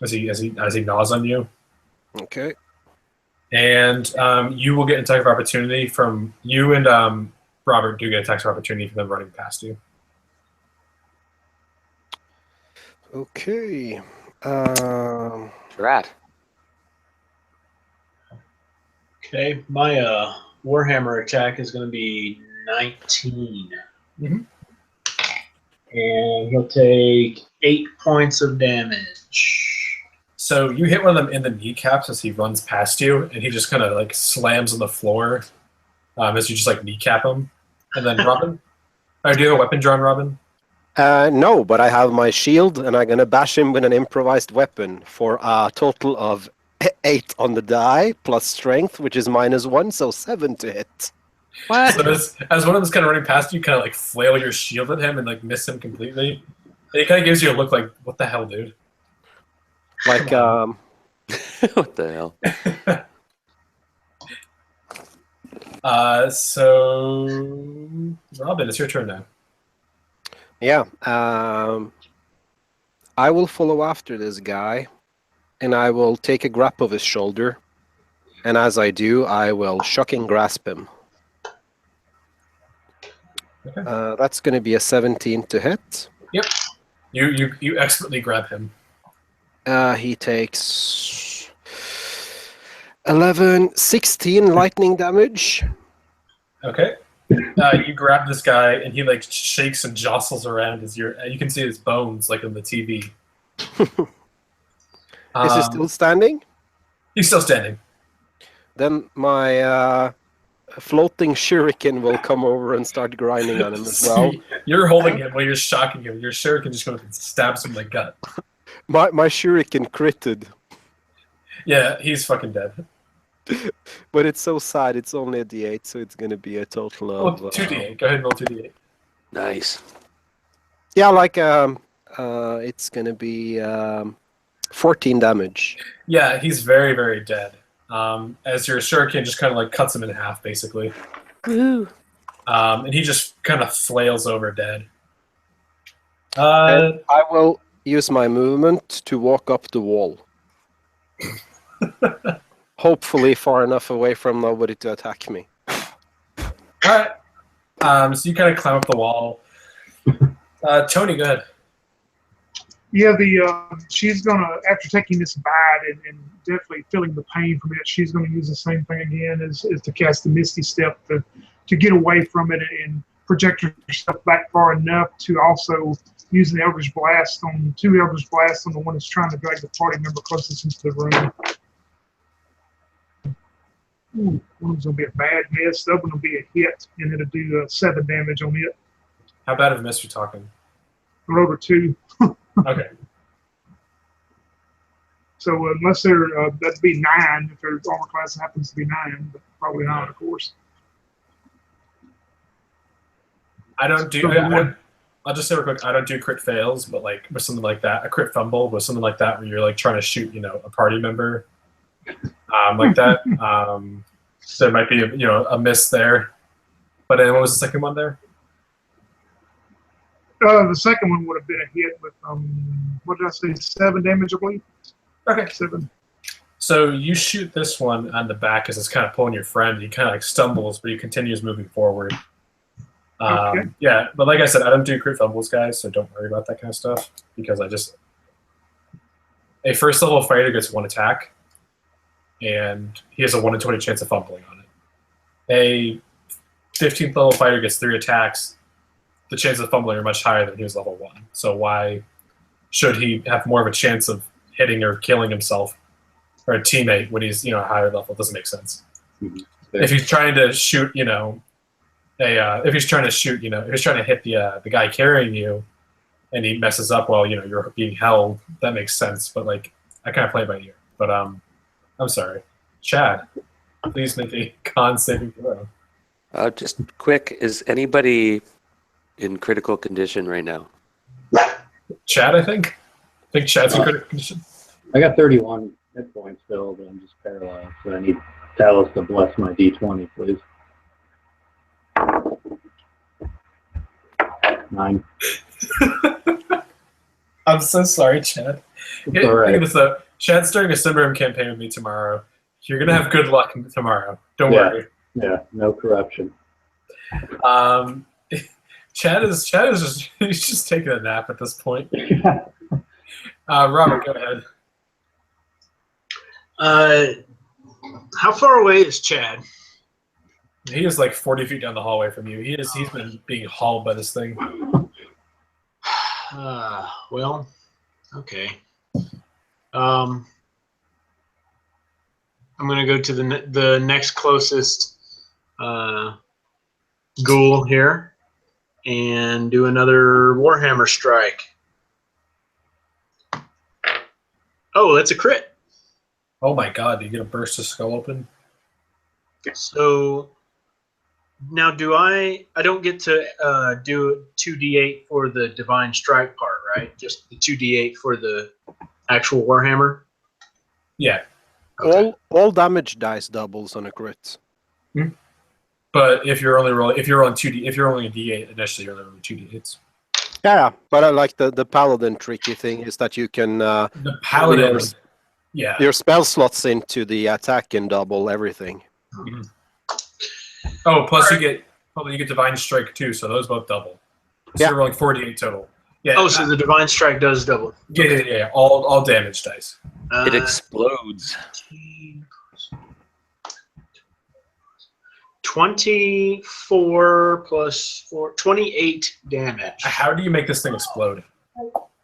as he gnaws on you. Okay. And you will get an attack of opportunity from you and Robert do get attacks of opportunity for them running past you. Okay. Rat. Okay, my Warhammer attack is going to be 19. Mhm. And he'll take 8 points of damage. So you hit one of them in the kneecaps as he runs past you, and he just kind of like slams on the floor as you just like kneecap him. And then Robin, do you have a weapon drawn, Robin? No, but I have my shield, and I'm gonna bash him with an improvised weapon for a total of 8 on the die plus strength, which is -1, so 7 to hit. So as one of them's kind of running past you, kind of like flail your shield at him and like miss him completely. he kind of gives you a look like, what the hell, dude? Like, Come What the hell? So, Robin, it's your turn now. yeah. I will follow after this guy, and I will take a grab of his shoulder. And as I do, I will shocking grasp him. Okay. That's going to be a 17 to hit. Yep. You expertly grab him. He takes 16 lightning damage. Okay. You grab this guy, and he like shakes and jostles around as you can see his bones like in the TV. Is he still standing? He's still standing. Then my floating shuriken will come over and start grinding on him as well. You're holding him while you're shocking him. Your shuriken just goes and stabs him in the gut. My shuriken critted. Yeah, he's fucking dead. But it's so sad. It's only a D8, so it's going to be a total of... 2d8. Go ahead and roll 2d8. Nice. Yeah, like it's going to be 14 damage. Yeah, he's very, very dead. As your shuriken just kind of like cuts him in half, basically. Woo. And he just kind of flails over dead. And I will use my movement to walk up the wall. Hopefully far enough away from nobody to attack me. Alright. So you kind of climb up the wall. Tony, go ahead. Yeah, she's gonna, after taking this bite and definitely feeling the pain from it, she's gonna use the same thing again as to cast the Misty Step to get away from it and project herself back far enough to also use an Eldritch Blast on two Eldritch Blasts on the one that's trying to drag the party member closest into the room. Ooh, one's gonna be a bad miss, the other one will be a hit, and it'll do 7 damage on it. How bad of a miss are you talking? Roll a 2. Okay. So unless they're, that'd be 9 if their armor class happens to be 9, but probably not, of course. I don't do. I'll just say real quick. I don't do crit fails, but like with something like that, a crit fumble with something like that, where you're like trying to shoot, a party member, like that. So there might be a miss there. But what was the second one there? The second one would have been a hit with what did I say? 7 damage, I believe. Okay. 7. So you shoot this one on the back as it's kind of pulling your friend. He kind of like stumbles, but he continues moving forward. Okay. Yeah, but like I said, I don't do crit fumbles, guys, so don't worry about that kind of stuff because a first level fighter gets 1 attack, and he has a 1 in 20 chance of fumbling on it. A 15th level fighter gets 3 attacks. The chances of fumbling are much higher than he was level 1. So why should he have more of a chance of hitting or killing himself or a teammate when he's a higher level? It doesn't make sense. Mhm. If he's trying to shoot, if he's trying to hit the guy carrying you, and he messes up while you're being held, that makes sense. But like I kind of play it by ear. But I'm sorry, Chad. Please make a con saving throw. Just quick, is anybody in critical condition right now? Chad, I think Chad's in critical condition. I got 31 hit points still, but I'm just paralyzed, so I need Talos to bless my D20, please. 9. I'm so sorry, Chad. It's all right. Think of this though. Chad's starting a Simram campaign with me tomorrow. You're gonna have good luck tomorrow. Don't worry. Yeah, no corruption. Chad is just he's just taking a nap at this point. Robert, go ahead. How far away is Chad? He is like 40 feet down the hallway from you. He's been being hauled by this thing. Well, okay. I'm gonna go to the next closest ghoul here and do another Warhammer strike. Oh, that's a crit. Oh my god, you get a burst his skull open? So now I don't get to do 2d8 for the divine strike part, right? Just the 2d8 for the actual Warhammer. Yeah, Okay. All damage dice doubles on a crit. but if you're rolling 2d, if you're rolling a d8 initially, you're only rolling 2d8s. Yeah, but I like the paladin tricky thing is that you can The paladin, Your- yeah. your spell slots into the attack and double everything. Mhm. Oh, plus you get divine strike too, so those both double. So Yeah. you're rolling 48 total. Yeah. Oh, so the divine strike does double. yeah. All damage dice. It explodes. 24 plus 4, 28 damage. How do you make this thing explode?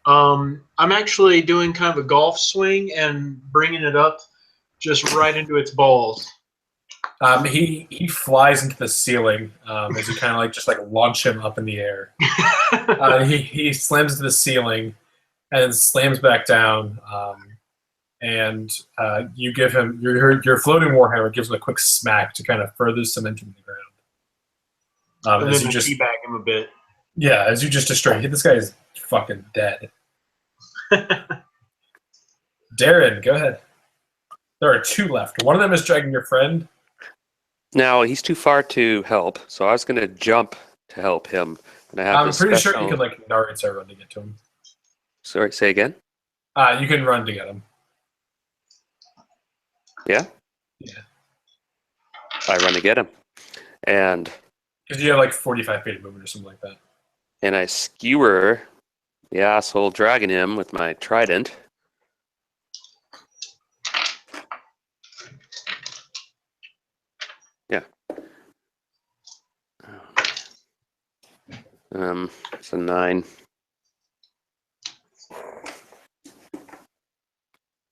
I'm actually doing kind of a golf swing and bringing it up just right into its balls. He flies into the ceiling as you kind of just launch him up in the air. He slams into the ceiling and then slams back down. And you give him your floating warhammer gives him a quick smack to kind of further cement him to the ground. And As then you just teabag him a bit. as you just destroy him. This guy is fucking dead. Darren, go ahead. There are 2 left. One of them is dragging your friend. Now he's too far to help, so I was going to jump to help him. And I have I'm this pretty sure special- you can Naruto run to get to him. Sorry, say again. You can run to get him. Yeah. Yeah. I run to get him, and Because you have 45 feet of movement or something like that. I skewer the asshole dragging him with my trident. Yeah. It's a 9.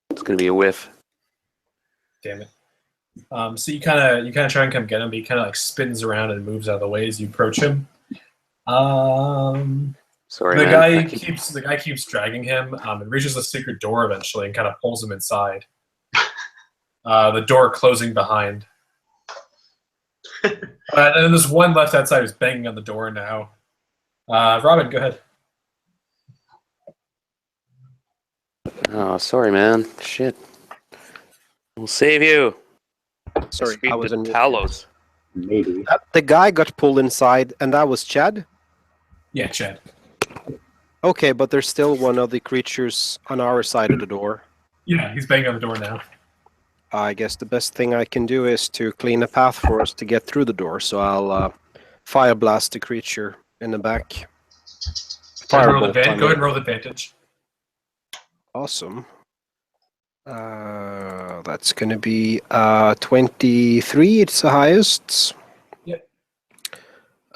It's gonna be a whiff. Damn it. So you kind of try and come get him, but he kind of spins around and moves out of the way as you approach him. Sorry, The man. guy keeps dragging him and reaches the secret door eventually and kind of pulls him inside. The door closing behind. And then there's one left outside who's banging on the door now. Robin, go ahead. Oh, sorry, man. Shit. We'll save you. Sorry, I was in Talos. Maybe. The guy got pulled inside, and that was Chad? Yeah, Chad. Okay, but there's still one of the creatures on our side of the door. Yeah, he's banging on the door now. I guess the best thing I can do is to clean a path for us to get through the door, so I'll fire blast the creature in the back. Go ahead and Firebolt, I mean. roll advantage. Awesome. That's going to be 23. It's the highest. Yep.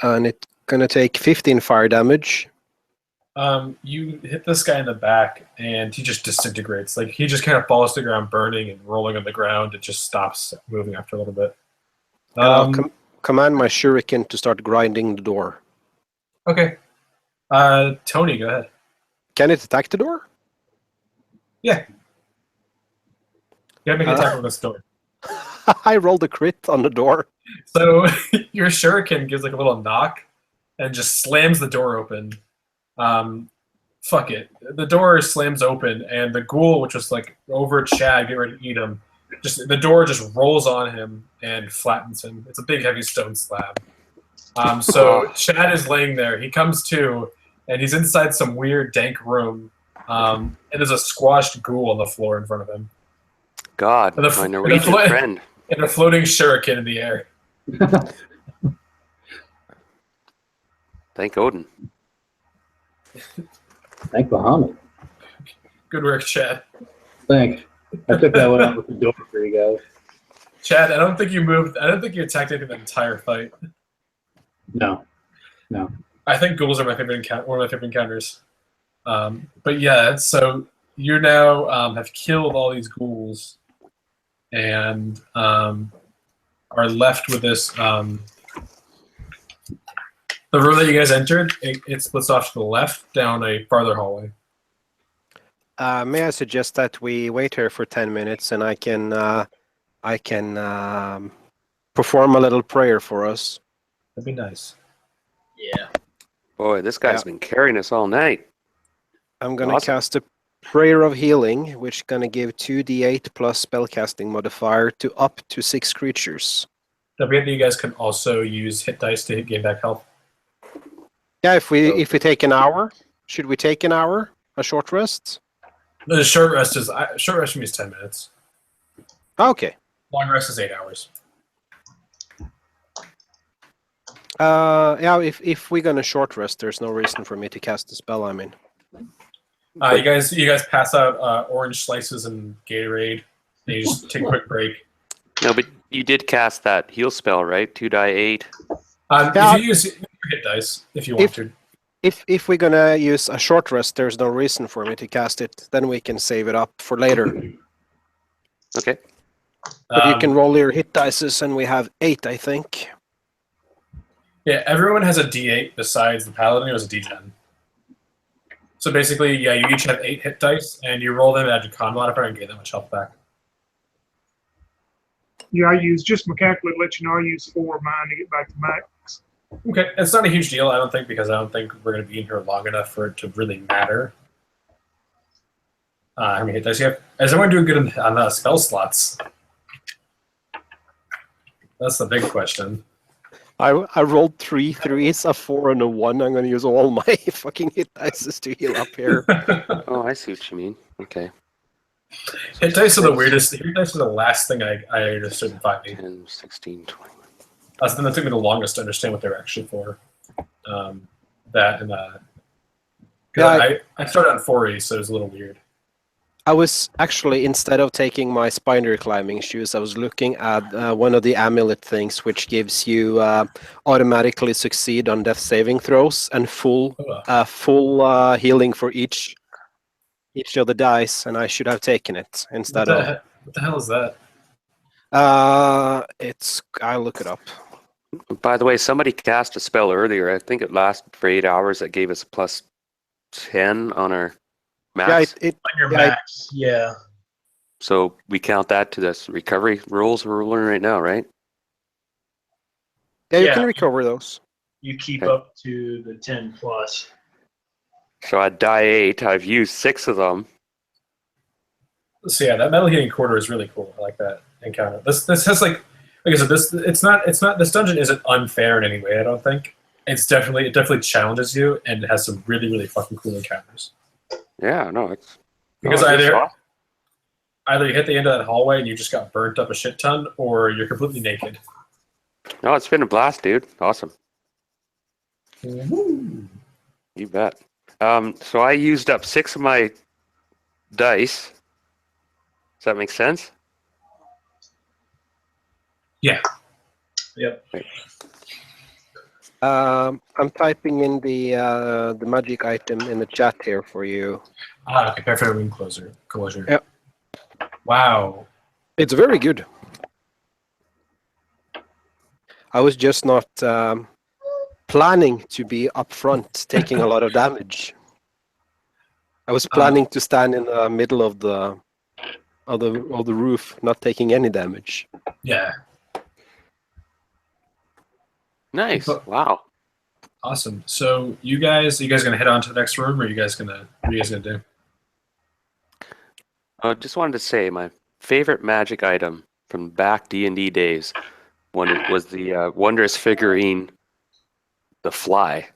And it's going to take 15 fire damage. You hit this guy in the back, and he just disintegrates. He just kind of falls to the ground, burning and rolling on the ground. It just stops moving after a little bit. And I'll command my shuriken to start grinding the door. Okay. Tony, go ahead. Can it attack the door? Yeah. You gotta make an attack on this door. I rolled a crit on the door. So your shuriken gives a little knock and just slams the door open. Fuck it. The door slams open, and the ghoul, which was over Chad, getting ready to eat him, the door just rolls on him and flattens him. It's a big, heavy stone slab. So Chad is laying there. He comes to, and he's inside some weird, dank room. And there's a squashed ghoul on the floor in front of him. God, my Norwegian friend. And a floating shuriken in the air. Thank Odin. Thank Bahamut. Good work, Chad. Thanks. I took that one out with the door for you guys. Chad, I don't think you moved. I don't think you attacked anything the entire fight. No. I think ghouls are one of my favorite encounters. But yeah, so you now have killed all these ghouls and are left with this. The room that you guys entered, it splits off to the left down a farther hallway. May I suggest that we wait here for 10 minutes and I can perform a little prayer for us? That'd be nice. Yeah. Boy, this guy's been carrying us all night. I'm gonna Awesome. cast a Prayer of Healing, which is gonna give 2d8 plus spellcasting modifier to up to 6 creatures. Don't forget that you guys can also use hit dice to gain back health. Yeah, if we So- take an hour, should we take an hour? A short rest? The short rest means 10 minutes. Okay. Long rest is 8 hours. Yeah, if we're gonna short rest, there's no reason for me to cast the spell. I mean, You guys pass out orange slices and Gatorade. And you just take a quick break. No, but you did cast that heal spell, right? 2d8. If you use hit dice, if you want to. if we're gonna use a short rest, there's no reason for me to cast it. Then we can save it up for later. Okay. But you can roll your hit dices, and we have 8, I think. Yeah, everyone has a D8 besides the paladin who has a D10. So basically, yeah, you each have 8 hit dice, and you roll them, add your con modifier, and gain that much health back. Yeah, I use, just mechanically to let you know, I use 4 of mine to get back to max. Okay, it's not a huge deal, I don't think, because I don't think we're going to be in here long enough for it to really matter. How many hit dice you have? Is everyone doing good on spell slots? That's the big question. I rolled 3 threes, a 4, and a 1. I'm gonna use all my fucking hit dices to heal up here. Oh, I see what you mean. Okay. Hit dice are the weirdest. Hit dice are the last thing I understood in 5e. 10, 16, 20. That took me the longest to understand what they were actually for. That and Yeah, I started on 4e, so it was a little weird. I was actually, instead of taking my spider climbing shoes, I was looking at one of the amulet things, which gives you automatically succeed on death saving throws and full healing for each of the dice, and I should have taken it instead of. What the hell is that? I'll look it up. By the way, somebody cast a spell earlier. I think it lasted for 8 hours. That gave us a plus 10 on our max. Yeah, On your Yeah, max, yeah. So we count that to the recovery rolls we're rolling right now, right? you Yeah. can recover those. You keep Okay. up to the 10 plus. So at die 8, I've used 6 of them. So yeah, that metal heating quarter is really cool. I like that encounter. This has like I said, this dungeon isn't unfair in any way. I don't think it definitely challenges you and it has some really really fucking cool encounters. Yeah, no, it's Because no, it's either awesome. you hit the end of that hallway and you just got burnt up a shit ton, or you're completely naked. No, it's been a blast, dude. Awesome. Woo. You bet. So I used up 6 of my dice. Does that make sense? Yeah. Yep. I'm typing in the magic item in the chat here for you. Prepare for room closure. Yep. Wow. It's very good. I was just not planning to be up front, taking a lot of damage. I was planning to stand in the middle of the roof, not taking any damage. Yeah. Nice. But- Wow. Awesome. So you guys gonna head on to the next room, or what are you guys gonna do? I just wanted to say my favorite magic item from back D&D days when it was the wondrous figurine, the fly.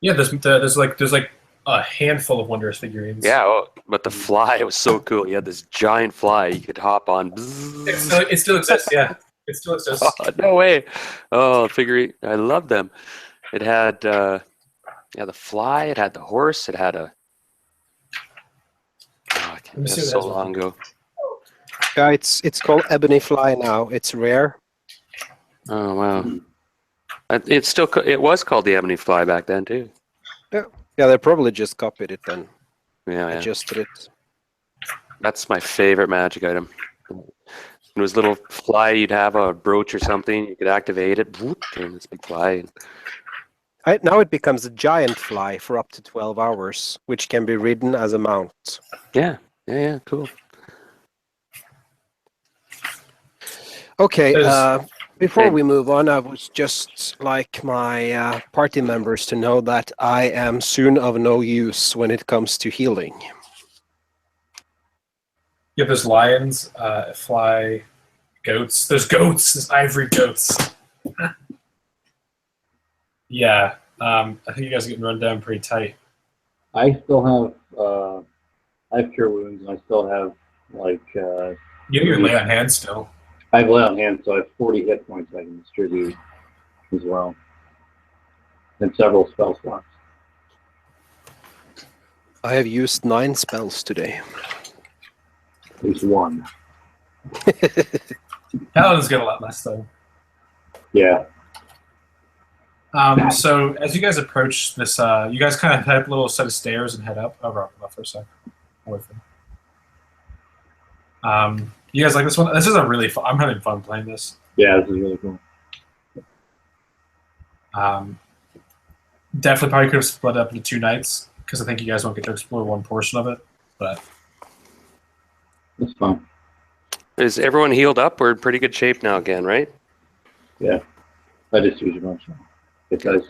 Yeah, there's like a handful of wondrous figurines. Yeah, but the fly was so cool. You had this giant fly you could hop on. It still exists. Yeah, it still exists. Oh, no way. Oh, figurine. I love them. It had the fly. It had the horse. It had a. Oh, Let me see that's what so it has. long ago. Yeah, it's called ebony fly now. It's rare. Oh wow. It was called the ebony fly back then too. Yeah, they probably just copied it and Yeah, yeah. adjusted it. That's my favorite magic item. It was a little fly. You'd have a brooch or something. You could activate it. Whoop, and this big fly. Now it becomes a giant fly for up to 12 hours, which can be ridden as a mount. Yeah, cool. Okay, There's- Before Okay. we move on, I would just like my party members to know that I am soon of no use when it comes to healing. Yeah, there's lions, fly, goats. There's goats. There's ivory goats. Yeah, I think you guys are getting run down pretty tight. I still have, I have cure wounds, and I still have, like, You can lay on hands still. I have lay on hand, so I have 40 hit points I can distribute as well. And several spell slots. I have used 9 spells today. At least one. Paladins get a lot less though. Yeah. So as you guys approach this, you guys kind of head up a little set of stairs and head up. Oh, Rob, for a sec. You guys like this one? This is a really fun. I'm having fun playing this. Yeah, this is really cool. Definitely probably could have split up into 2 nights because I think you guys won't get to explore one portion of it. But That's fun. Is everyone healed up? We're in pretty good shape now again, right? Yeah. I just use a bunch now. It does.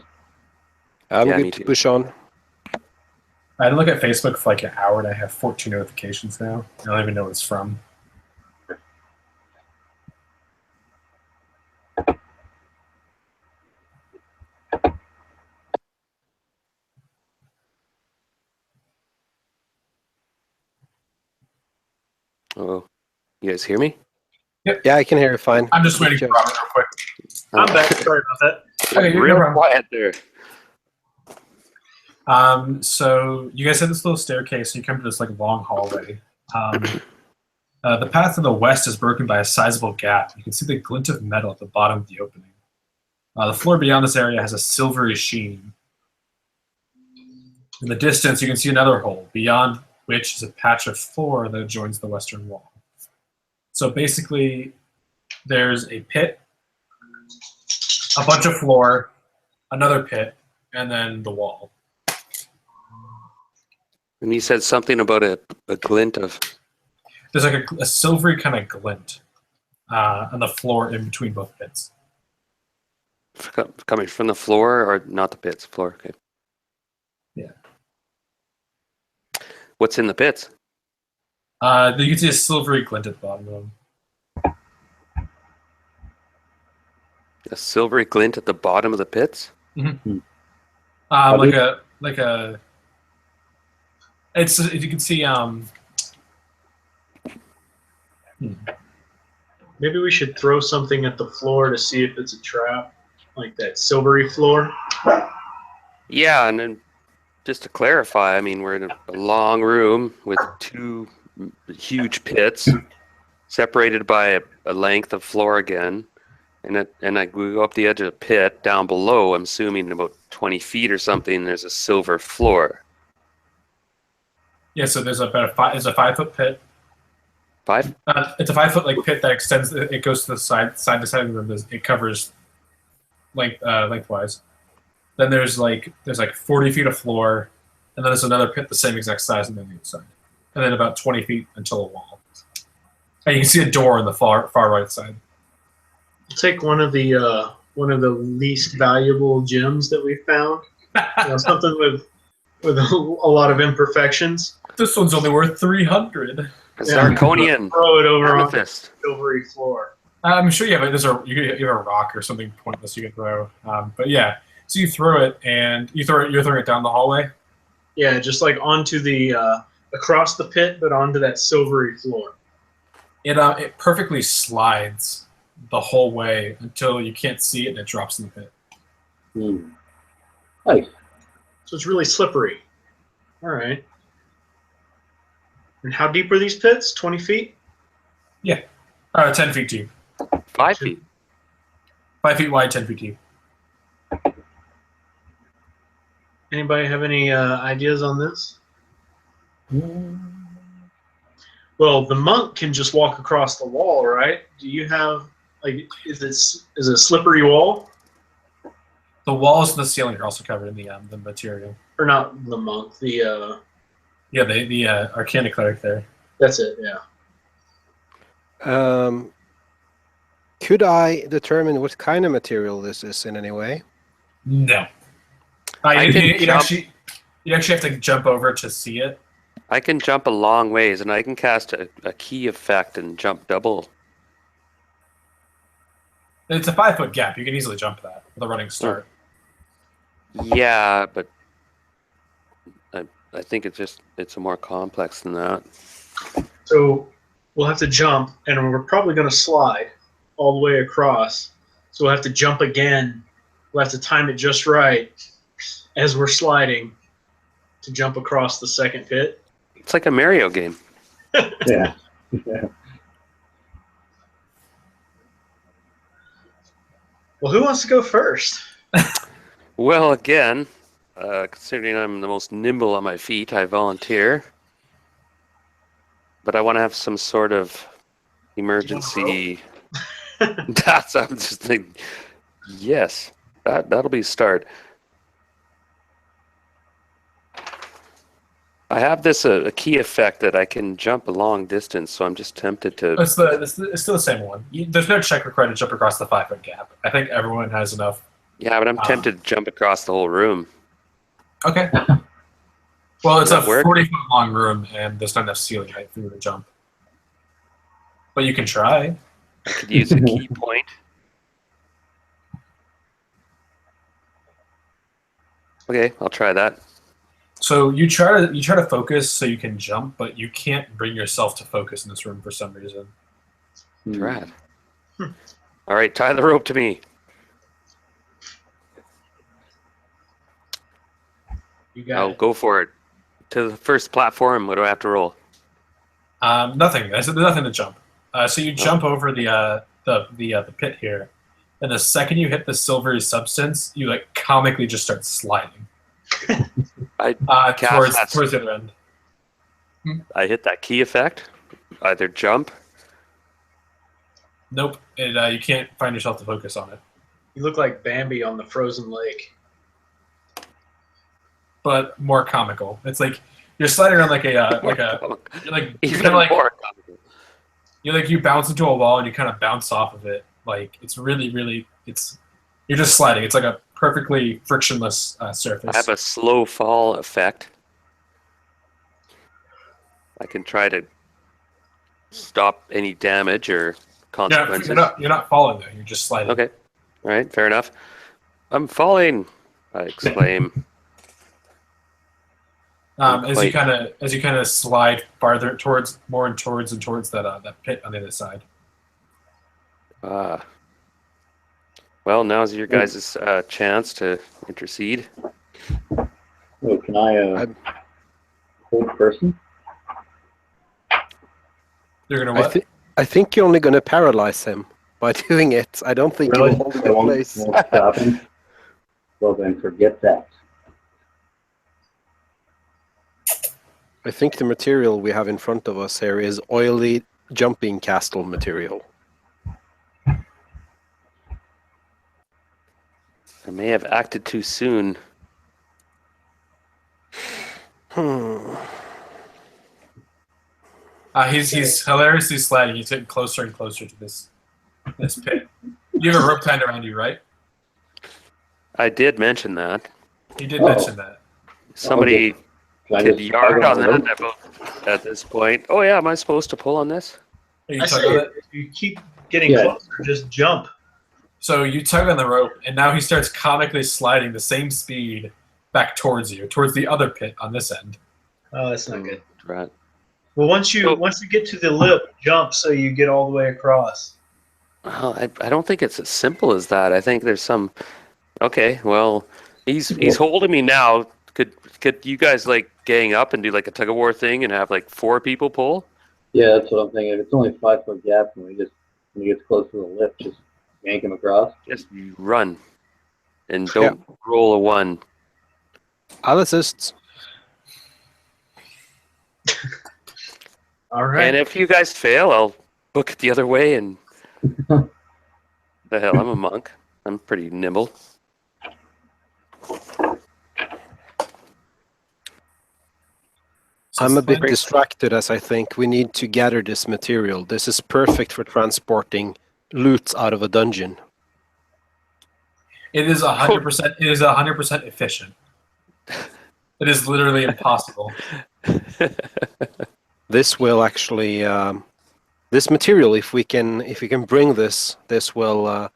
I'm Yeah, me good to too. push on. I had to look at Facebook for like an hour and I have 14 notifications now. I don't even know what it's from. Oh, you guys hear me? Yeah, I can hear you fine. I'm just waiting for Robert real quick. I'm back. Sorry about that. Okay, you're Real no problem. quiet there. So you guys have this little staircase, and you come to this like long hallway. The path to the west is broken by a sizable gap. You can see the glint of metal at the bottom of the opening. The floor beyond this area has a silvery sheen. In the distance, you can see another hole, beyond which is a patch of floor that joins the western wall. So basically, there's a pit, a bunch of floor, another pit, and then the wall. And you said something about a glint of. There's like a silvery kind of glint on the floor in between both pits. Coming from the floor or not the pits? Floor, okay. Yeah. What's in the pits? You can see a silvery glint at the bottom of them. A silvery glint at the bottom of the pits? Like a. It's if you can see. Maybe we should throw something at the floor to see if it's a trap, like that silvery floor. Yeah, and then just to clarify, I mean, we're in a long room with 2 huge pits separated by a length of floor again. And we go up the edge of the pit down below, I'm assuming about 20 feet or something, there's a silver floor. Yeah, so there's about a 5-foot pit. 5? It's a 5-foot like pit that extends. It goes to the side to side of the room. It covers lengthwise. Then there's like 40 feet of floor, and then there's another pit the same exact size on the other side, and then about 20 feet until a wall. And you can see a door on the far right side. I'll take one of the least valuable gems that we found. Something with a lot of imperfections. This one's only worth 300. A Zirconian Throw it over on the amethyst. silvery floor. I'm sure you have you have a rock or something pointless you can throw. But yeah, so you throw it and you're throwing it down the hallway. Yeah, just like onto the across the pit, but onto that silvery floor. It perfectly slides the whole way until you can't see it and it drops in the pit. Nice. So it's really slippery. All right. And how deep are these pits? 20 feet? 10 feet deep. 5 feet. 5 feet wide, 10 feet deep. Anybody have any ideas on this? Well, the monk can just walk across the wall, right? Do you have is it a slippery wall? The walls and the ceiling are also covered in the material. Or not the monk? The Arcana cleric there. that's it. Yeah. Could I determine what kind of material this is in any way? No. I can You'd jump. actually have to jump over to see it. I can jump a long ways, and I can cast a key effect and jump double. It's a 5 foot gap. You can easily jump that with a running start. Yeah, but I think it's more complex than that. So we'll have to jump, and we're probably going to slide all the way across. So we'll have to jump again. We'll have to time it just right as we're sliding to jump across the second pit. It's like a Mario game. Yeah. Yeah. Well, who wants to go first? Well, again, considering I'm the most nimble on my feet, I volunteer. But I want to have some sort of emergency. I'm just thinking. Yes, that'll be a start. I have this a key effect that I can jump a long distance, so I'm just tempted to. It's still the same one. There's no check required to jump across the 5 foot gap. I think everyone has enough. Yeah, but I'm tempted to jump across the whole room. Okay. Well, it's Does a that work? 40 foot long room, and there's not enough ceiling height for you to jump. But you can try. I could use a key point. Okay, I'll try that. So you try to focus so you can jump, but you can't bring yourself to focus in this room for some reason. Rad. All right, tie the rope to me. You got I'll it. go for it. To the first platform, what do I have to roll? Nothing. There's nothing to jump. So you jump over the pit here, and the second you hit the silvery substance, you like comically just start sliding. I towards that- the other end. I hit that key effect. Either jump. Nope. You can't find yourself to focus on it. You look like Bambi on the frozen lake. But more comical. It's like you're sliding around like Even more comical. you bounce into a wall and you kind of bounce off of it. Like it's really you're just sliding. It's like a perfectly frictionless surface. I have a slow fall effect. I can try to stop any damage or consequences. You're not falling though. You're just sliding. Okay. All right, fair enough. I'm falling, I exclaim. As you kind of slide farther towards that pit on the other side. Well, now's your guys' chance to intercede. Oh, can I hold person? You're gonna what? I think you're only going to paralyze him by doing it. I don't think Really? you will hold him I in won't place. stop him. Well then, forget that. I think the material we have in front of us here is oily jumping castle material. I may have acted too soon. He's hilariously sliding. He's getting closer and closer to this pit. You have a rope tied around you, right? I did mention that. You did mention that. Somebody Can I could just yard tug on the rope? that at this point. Oh yeah, am I supposed to pull on this? You I tug say on it. if you keep getting Yeah. closer, just jump. So you tug on the rope, and now he starts comically sliding the same speed back towards you, towards the other pit on this end. Oh, that's not good. Right. Well, once you get to the lip, jump so you get all the way across. Well, I don't think it's as simple as that. I think there's some. Okay, well, he's holding me now. Could you guys like gang up and do like a tug of war thing and have like 4 people pull? Yeah, that's what I'm thinking. If it's only a 5 foot gap, and when he gets close to the lip, just yank him across. Just run, and don't roll a 1. I'll assist. All right. And if you guys fail, I'll book it the other way. And the hell, I'm a monk. I'm pretty nimble. I'm a bit distracted as I think we need to gather this material. This is perfect for transporting loot out of a dungeon. It is 100%. It is 100% efficient. It is literally impossible. This will actually, this material, if we can bring this will.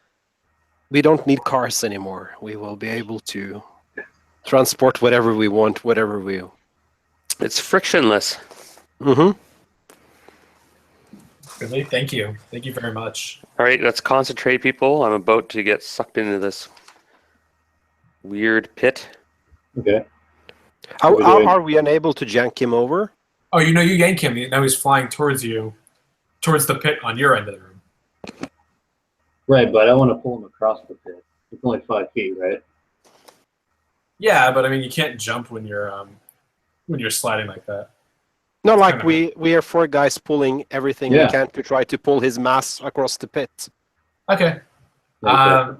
We don't need cars anymore. We will be able to transport whatever we want, whatever we. It's frictionless. Mm-hmm. Really? Thank you. Thank you very much. All right, let's concentrate, people. I'm about to get sucked into this weird pit. Okay. How are we unable to jank him over? Oh, you yank him. Now he's flying towards you, towards the pit on your end of the room. Right, but I want to pull him across the pit. It's only 5 feet, right? Yeah, but I mean, you can't jump when you're sliding like that. No, like we are 4 guys pulling everything we Yeah. can to try to pull his mass across the pit. Okay. Right,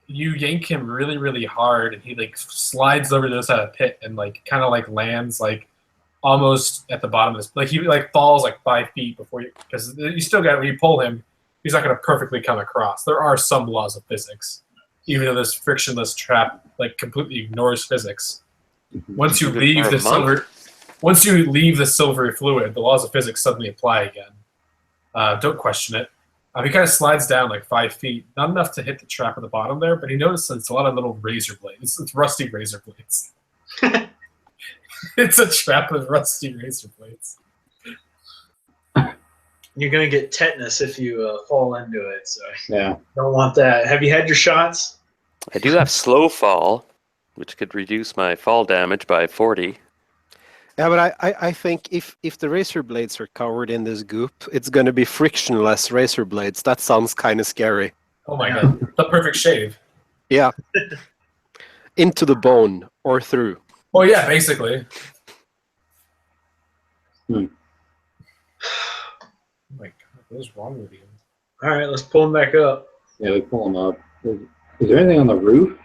You yank him really, really hard, and he like slides over to the side of the pit and like kind of like lands like almost at the bottom of this. Like he like falls like 5 feet before you, because you still got when you pull him, he's not going to perfectly come across. There are some laws of physics, even though this frictionless trap like completely ignores physics. Once you leave the silvery fluid, the laws of physics suddenly apply again. Don't question it. He kind of slides down like 5 feet, not enough to hit the trap at the bottom there, but he noticed that it's a lot of little razor blades. It's rusty razor blades. It's a trap with rusty razor blades. You're gonna get tetanus if you fall into it, so Yeah. don't want that. Have you had your shots? I do have slow fall, which could reduce my fall damage by 40. Yeah, but I think if the razor blades are covered in this goop, it's going to be frictionless razor blades. That sounds kind of scary. Oh my god, the perfect shave. Yeah. Into the bone or through. Oh yeah, basically. Hmm. Oh my god, what is wrong with you? All right, let's pull him back up. Yeah, we pull him up. Is there anything on the roof?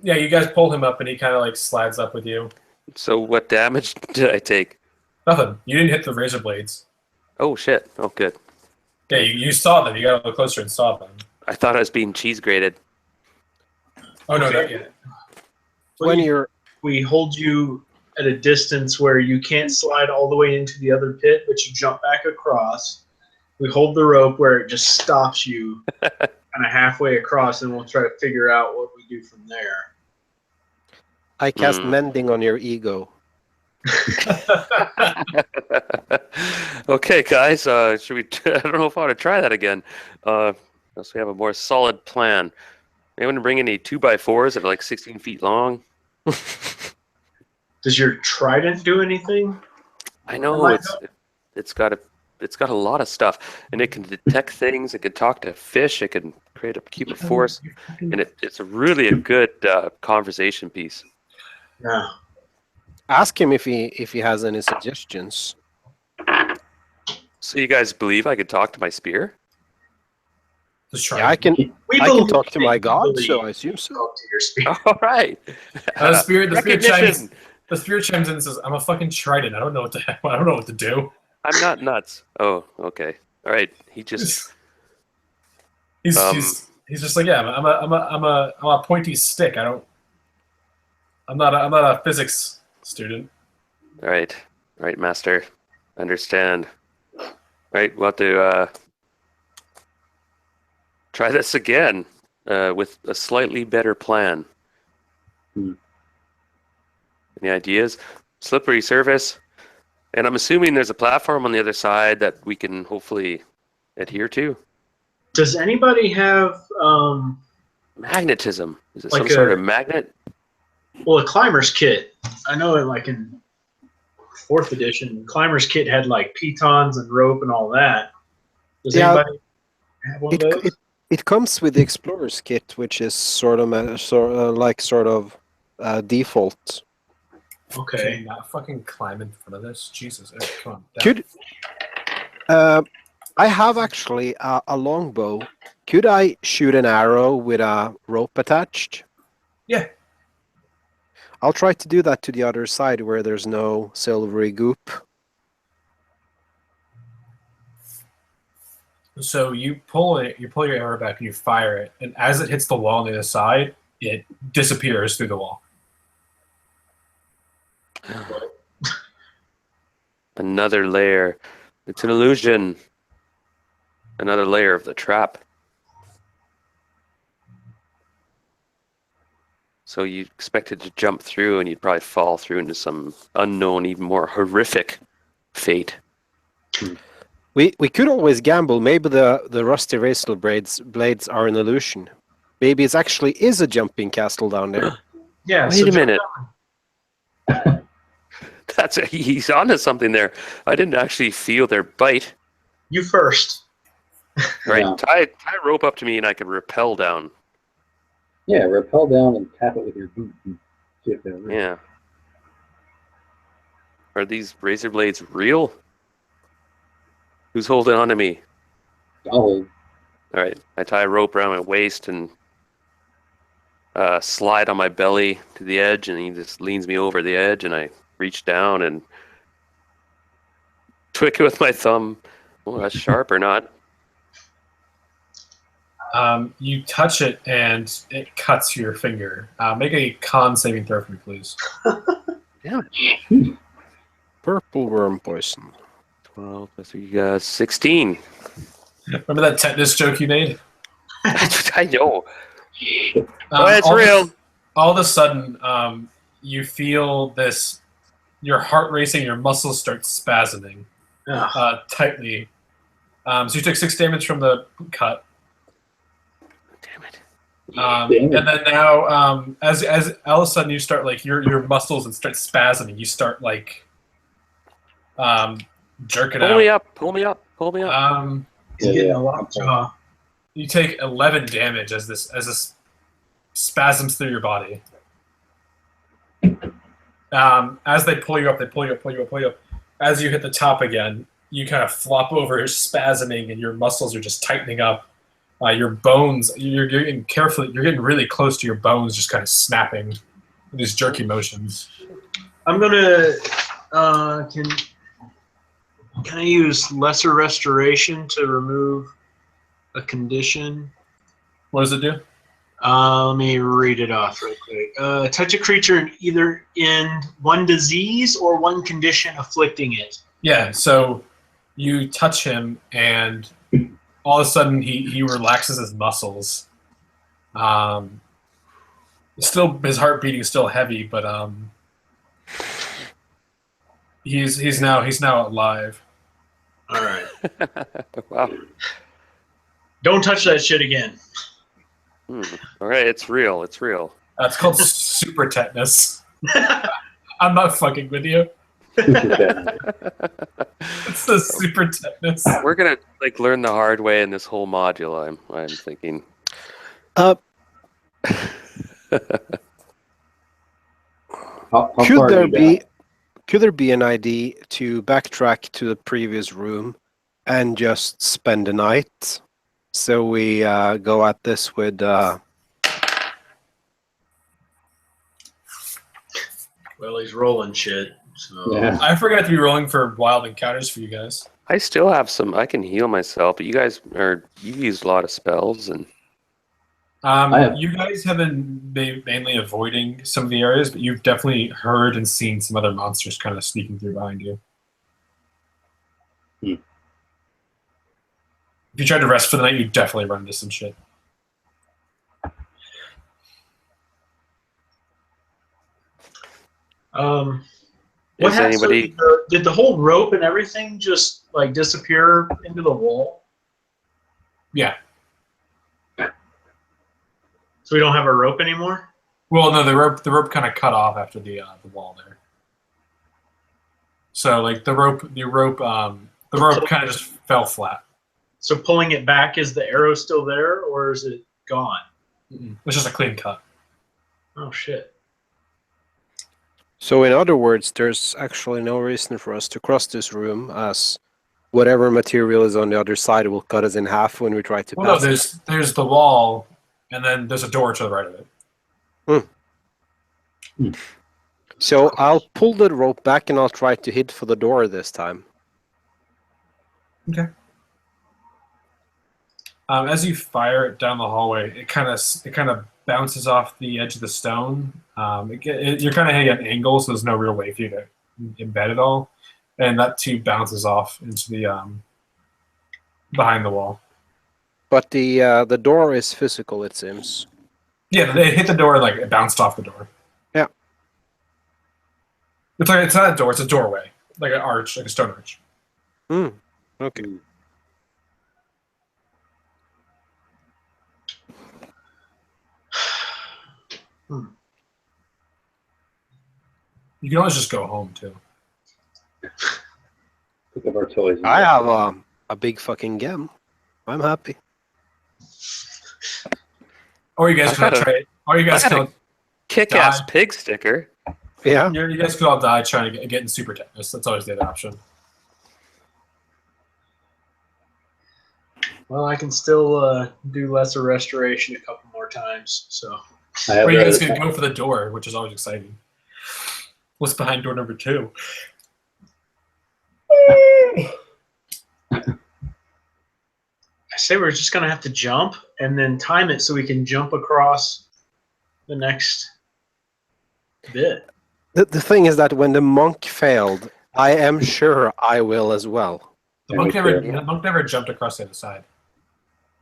Yeah, you guys pull him up and he kind of like slides up with you. So what damage did I take? Nothing. You didn't hit the razor blades. Oh, shit. Oh, good. Yeah, you saw them. You got a little closer and saw them. I thought I was being cheese grated. Oh no, not yet. When you're We hold you at a distance where you can't slide all the way into the other pit, but you jump back across. We hold the rope where it just stops you kind of halfway across, and we'll try to figure out what we do from there. I cast mending on your ego. Okay, guys. Should we? I don't know if I want to try that again. Unless we have a more solid plan. Anyone bring any 2x4s that are like 16 feet long? Does your trident do anything? I know it's got a lot of stuff, and it can detect things. It can talk to fish. It can create a cube of force, and it's really a good conversation piece. Yeah. Ask him if he has any suggestions. So you guys believe I could talk to my spear? Just try. Yeah, I can believe talk to my you god, believe so I assume so. Talk to your spirit. All right. The spirit Recognition. chimes in and says, "I'm a fucking trident. I don't know what to do." I'm not nuts. Oh, okay. All right. He just He's just like, yeah, I'm a pointy stick. I'm not a physics student. all right. All right, master. Understand. All right, we'll have to try this again with a slightly better plan. Any ideas? Slippery surface. And I'm assuming there's a platform on the other side that we can hopefully adhere to. Does anybody have Magnetism. Is it Like some sort of magnet? a climber's kit? I know in 4th edition, climber's kit had like pitons and rope and all that. Does anybody have one of those? It comes with the explorer's kit, which is sort of default. Can Okay. you not fucking climb in front of this? Jesus, come on. down. Could I have actually a longbow? Could I shoot an arrow with a rope attached? Yeah. I'll try to do that to the other side where there's no silvery goop. So you pull your arrow back and you fire it, and as it hits the wall on the other side, it disappears through the wall. Another layer. It's an illusion. Another layer of the trap. So you expected to jump through, and you'd probably fall through into some unknown, even more horrific fate. We could always gamble. Maybe the rusty razor blades are an illusion. Maybe it actually is a jumping castle down there. Yeah. Wait a minute. He's onto something there. I didn't actually feel their bite. You first. Right, Yeah. tie a rope up to me, and I can rappel down. Yeah, rappel down and tap it with your boot. And see if they're real. Yeah. Are these razor blades real? Who's holding on to me? I'll hold. All right, I tie a rope around my waist and slide on my belly to the edge, and he just leans me over the edge, and I reach down and twick it with my thumb. Oh, that's sharp or not? You touch it and it cuts your finger. Make a con saving throw for me, please. Purple worm poison. 12 plus 3, 16. Remember that tetanus joke you made? I know. Um, It's all real. All of a sudden, you feel this. Your heart racing. Your muscles start spasming tightly. So you took 6 damage from the cut. Damn it. And then now, as all of a sudden you start like your muscles and start spasming. You start like jerking Pull out. me up. Pull me up. Pull me up. He's getting a lot of You take 11 damage as this spasms through your body. As they pull you up, pull you up. As you hit the top again, you kind of flop over, spasming, and your muscles are just tightening up. Your bones, you're getting really close to your bones, just kind of snapping with these jerky motions. I'm gonna. Can I use lesser restoration to remove a condition? What does it do? Let me read it off real quick. Touch a creature either in one disease or one condition afflicting it. Yeah, so you touch him, and all of a sudden he relaxes his muscles. Still, his heart beating is still heavy, but he's now alive. All right. Wow. Don't touch that shit again. All right, it's real. It's real. It's called super tetanus. I'm not fucking with you. It's the super tetanus. We're gonna learn the hard way in this whole module. I'm thinking. How far are you down? Could there be an idea to backtrack to the previous room and just spend the night? So we go at this with. Well, he's rolling shit. So. Yeah. I forgot to be rolling for wild encounters for you guys. I still have some. I can heal myself, but you used a lot of spells, and You guys have been mainly avoiding some of the areas, but you've definitely heard and seen some other monsters kind of sneaking through behind you. Hmm. If you tried to rest for the night, you'd definitely run into some shit. What Is happened? anybody- So did the whole rope and everything just disappear into the wall? Yeah. So we don't have a rope anymore? Well, no, the rope kind of cut off after the wall there. So the rope kind of just fell flat. So pulling it back, is the arrow still there or is it gone? It's just a clean cut. Oh shit. So in other words, there's actually no reason for us to cross this room, as whatever material is on the other side will cut us in half when we try to Well, no, pass it. there's the wall, and then there's a door to the right of it. So I'll pull the rope back and I'll try to hit for the door this time. Okay. As you fire it down the hallway, it kind of bounces off the edge of the stone. You're kind of hitting at an angle, so there's no real way for you to embed it all, and that too bounces off into the behind the wall. But the door is physical, it seems. Yeah, they hit the door and like it bounced off the door. Yeah. It's not a door; it's a doorway, like an arch, like a stone arch. Okay. You can always just go home too. Pick up our toys. and I go. have a big fucking gem. I'm happy. Or you guys I could got a- try it. Or you guys I got a could. Kick-ass Die. pig sticker. Yeah. You guys could all die trying to get in super tetanus. That's always the other option. Well, I can still do lesser restoration a couple more times. So I have Or you guys the- could go for the door, which is always exciting. What's behind door number 2? I say we're just gonna have to jump and then time it so we can jump across the next bit. The thing is that when the monk failed, I am sure I will as well. The And monk we never, could- the monk never jumped across the other side.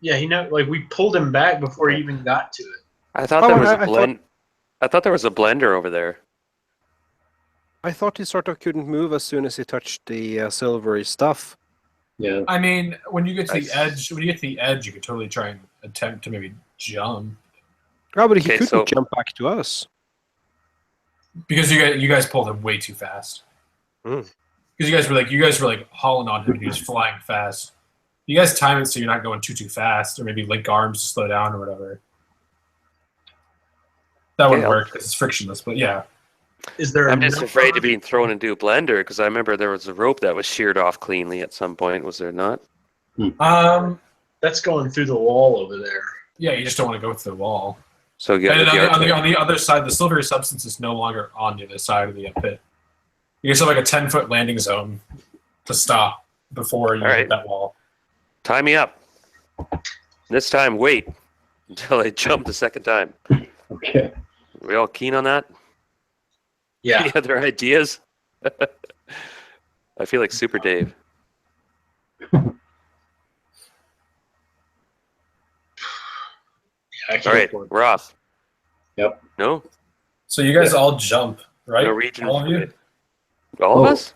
Yeah, like we pulled him back before he even got to it. I thought Oh, there was I a blend. I thought there was a blender over there. I thought he sort of couldn't move as soon as he touched the silvery stuff. Yeah. I mean, when you get to the I- edge, you could totally try and attempt to maybe jump Oh, but he Okay, couldn't so- jump back to us. because you guys pulled him way too fast. Hmm. Because you guys were like hauling on him, and he was flying fast. You guys time it so you're not going too fast, or maybe link arms to slow down or whatever. That wouldn't Okay, work because it's frictionless. But yeah, Is there? I'm just afraid of being thrown into a blender because I remember there was a rope that was sheared off cleanly at some point. Was there not? That's going through the wall over there. yeah, you just don't want to go through the wall. So yeah, And with then the on the architect- other side, the silvery substance is no longer on the other side of the pit. You just have like a 10-foot landing zone to stop before you All right. hit that wall. tie me up. This time, wait until I jump the second time. Okay. We all keen on that? Yeah. Any other ideas? I feel like Super Dave. I can't All right, afford- we're off. Yep. No? So you guys all jump, right? Norwegian All of you? fluid. All of Oh. us?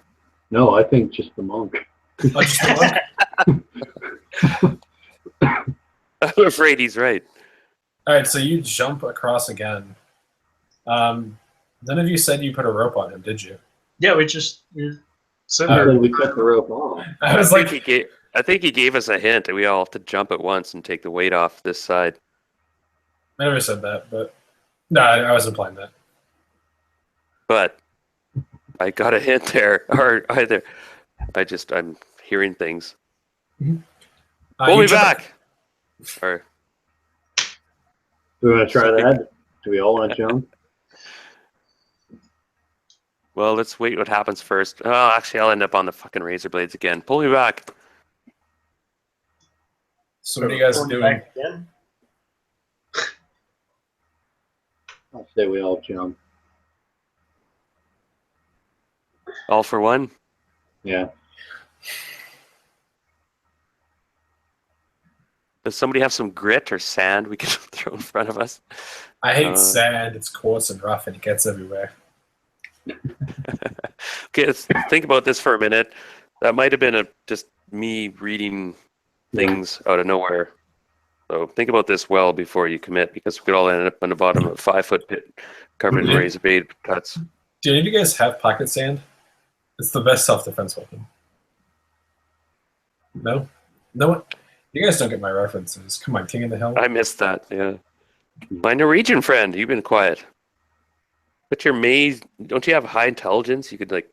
No, I think just the monk. Oh, just the one? I'm afraid he's right. All right, so you jump across again. None of you said you put a rope on him, did you? Yeah, we sitting I there. think we cut the rope off. I was think like, I think he gave us a hint that we all have to jump at once and take the weight off this side. I never said that, but no, I was implying that. But I got a hint there, or either I'm hearing things. Pull You me jump- back. Or Do we want to try that? Do we all want to jump? well, let's wait what happens first. Oh, actually, I'll end up on the fucking razor blades again. Pull me back. So what are you guys Going doing? back again? I'll say we all jump. All for one. Yeah. Does somebody have some grit or sand we can throw in front of us? I hate Uh, sand. It's coarse and rough, and it gets everywhere. Okay, let's think about this for a minute. That might have been just me reading things out of nowhere. So think about this well before you commit, because we could all end up on the bottom of a 5-foot pit covered in Mhm. razor blade cuts. Do any of you guys have pocket sand? It's the best self-defense weapon. No? No one? You guys don't get my references. Come on, King of the Hill. I missed that. Yeah, my Norwegian friend, you've been quiet. But your maze, don't you have high intelligence? You could like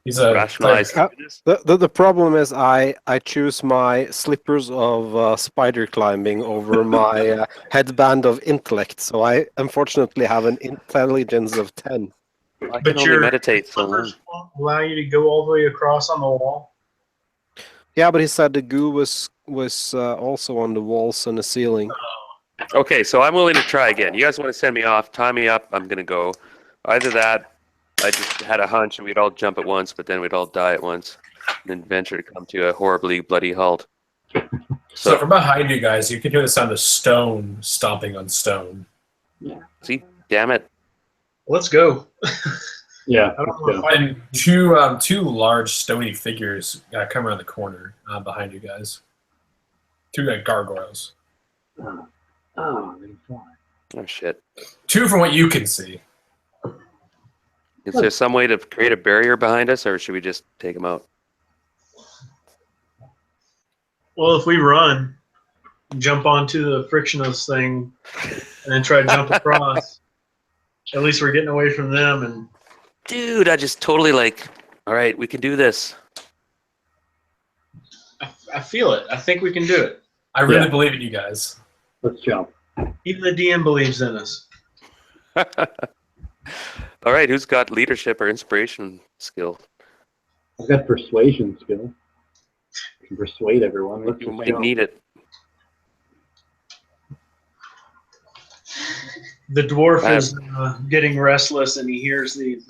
He's a rationalize cleric. this. The problem is I choose my slippers of spider climbing over my headband of intellect. So I unfortunately have an intelligence of 10. I But can only your meditate so long. slippers won't allow you to go all the way across on the wall. Yeah, but he said the goo was was also on the walls and the ceiling. Okay, so I'm willing to try again. You guys want to send me off, tie me up, I'm going to go. Either that, I just had a hunch and we'd all jump at once, but then we'd all die at once. And then venture to come to a horribly bloody halt. So from behind you guys, you can hear the sound of stone stomping on stone. See? Damn it. Let's go. Yeah. I don't know if And two large stony figures come around the corner behind you guys. Two gargoyles. Oh, they fly. Oh, shit. Two from what you can see. Is there some way to create a barrier behind us, or should we just take them out? Well, if we run, jump onto the frictionless thing, and then try to jump across, at least we're getting away from them. And Dude, I just totally all right, we can do this. I feel it. I think we can do it. I really Yeah. believe in you guys. Let's jump. Even the DM believes in us. All right, who's got leadership or inspiration skill? I've got persuasion skill. I can persuade everyone. Let's You just might jump. need it. The dwarf is getting restless, and he hears these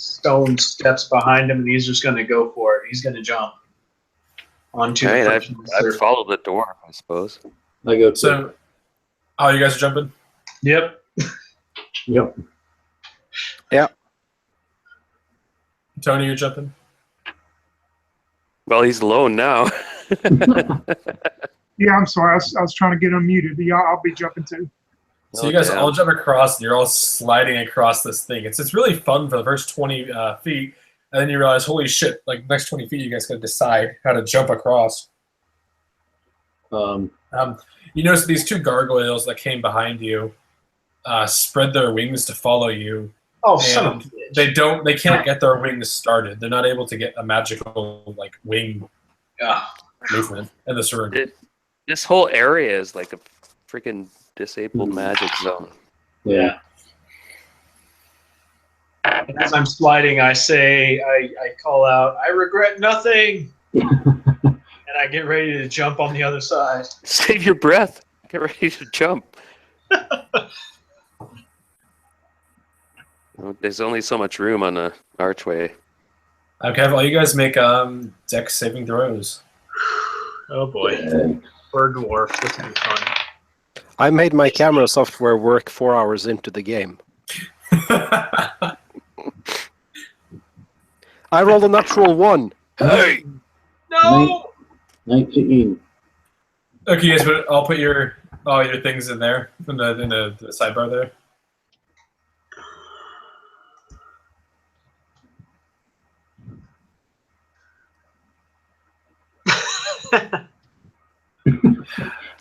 stone steps behind him, and he's just going to go for it. He's going to jump onto All the right, frictionless I'd surface. follow the dwarf, I suppose. I go to. So, oh, you guys are jumping? Yep. Yep. Tony, you're jumping? Well, he's alone now. Yeah, I'm sorry. I was trying to get unmuted. Yeah, I'll be jumping too. So you guys damn. all jump across, and you're all sliding across this thing. It's really fun for the first 20 feet, and then you realize, holy shit, like next 20 feet, you guys got to decide how to jump across. You notice these two gargoyles that came behind you spread their wings to follow you. Oh, son of a And bitch. they can't get their wings started. They're not able to get a magical wing Ah, movement in this room. This whole area is like a freaking disabled magic zone. Yeah. and as I'm sliding, I say, I call out, I regret nothing. And I get ready to jump on the other side. Save your breath. Get ready to jump. Well, there's only so much room on the archway. Okay, well, you guys make dex saving throws. Oh boy. Bird dwarf. This will be fun. I made my camera software work 4 hours into the game. I rolled a natural 1. Hey! No! 19. Okay, yes, but I'll put all your things in there in the sidebar there.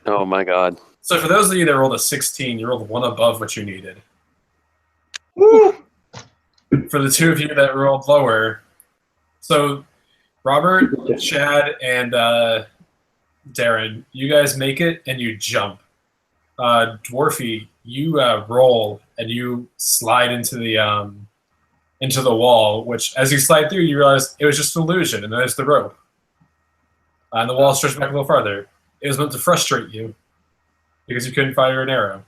Oh my god. So for those of you that rolled a 16, you rolled one above what you needed. Woo! For the two of you that rolled lower, so Robert, Chad, and Darren, you guys make it and you jump. Dwarfy, you roll and you slide into the wall. Which, as you slide through, you realize it was just an illusion, and there's the rope, and the wall stretched back a little farther. It was meant to frustrate you because you couldn't fire an arrow.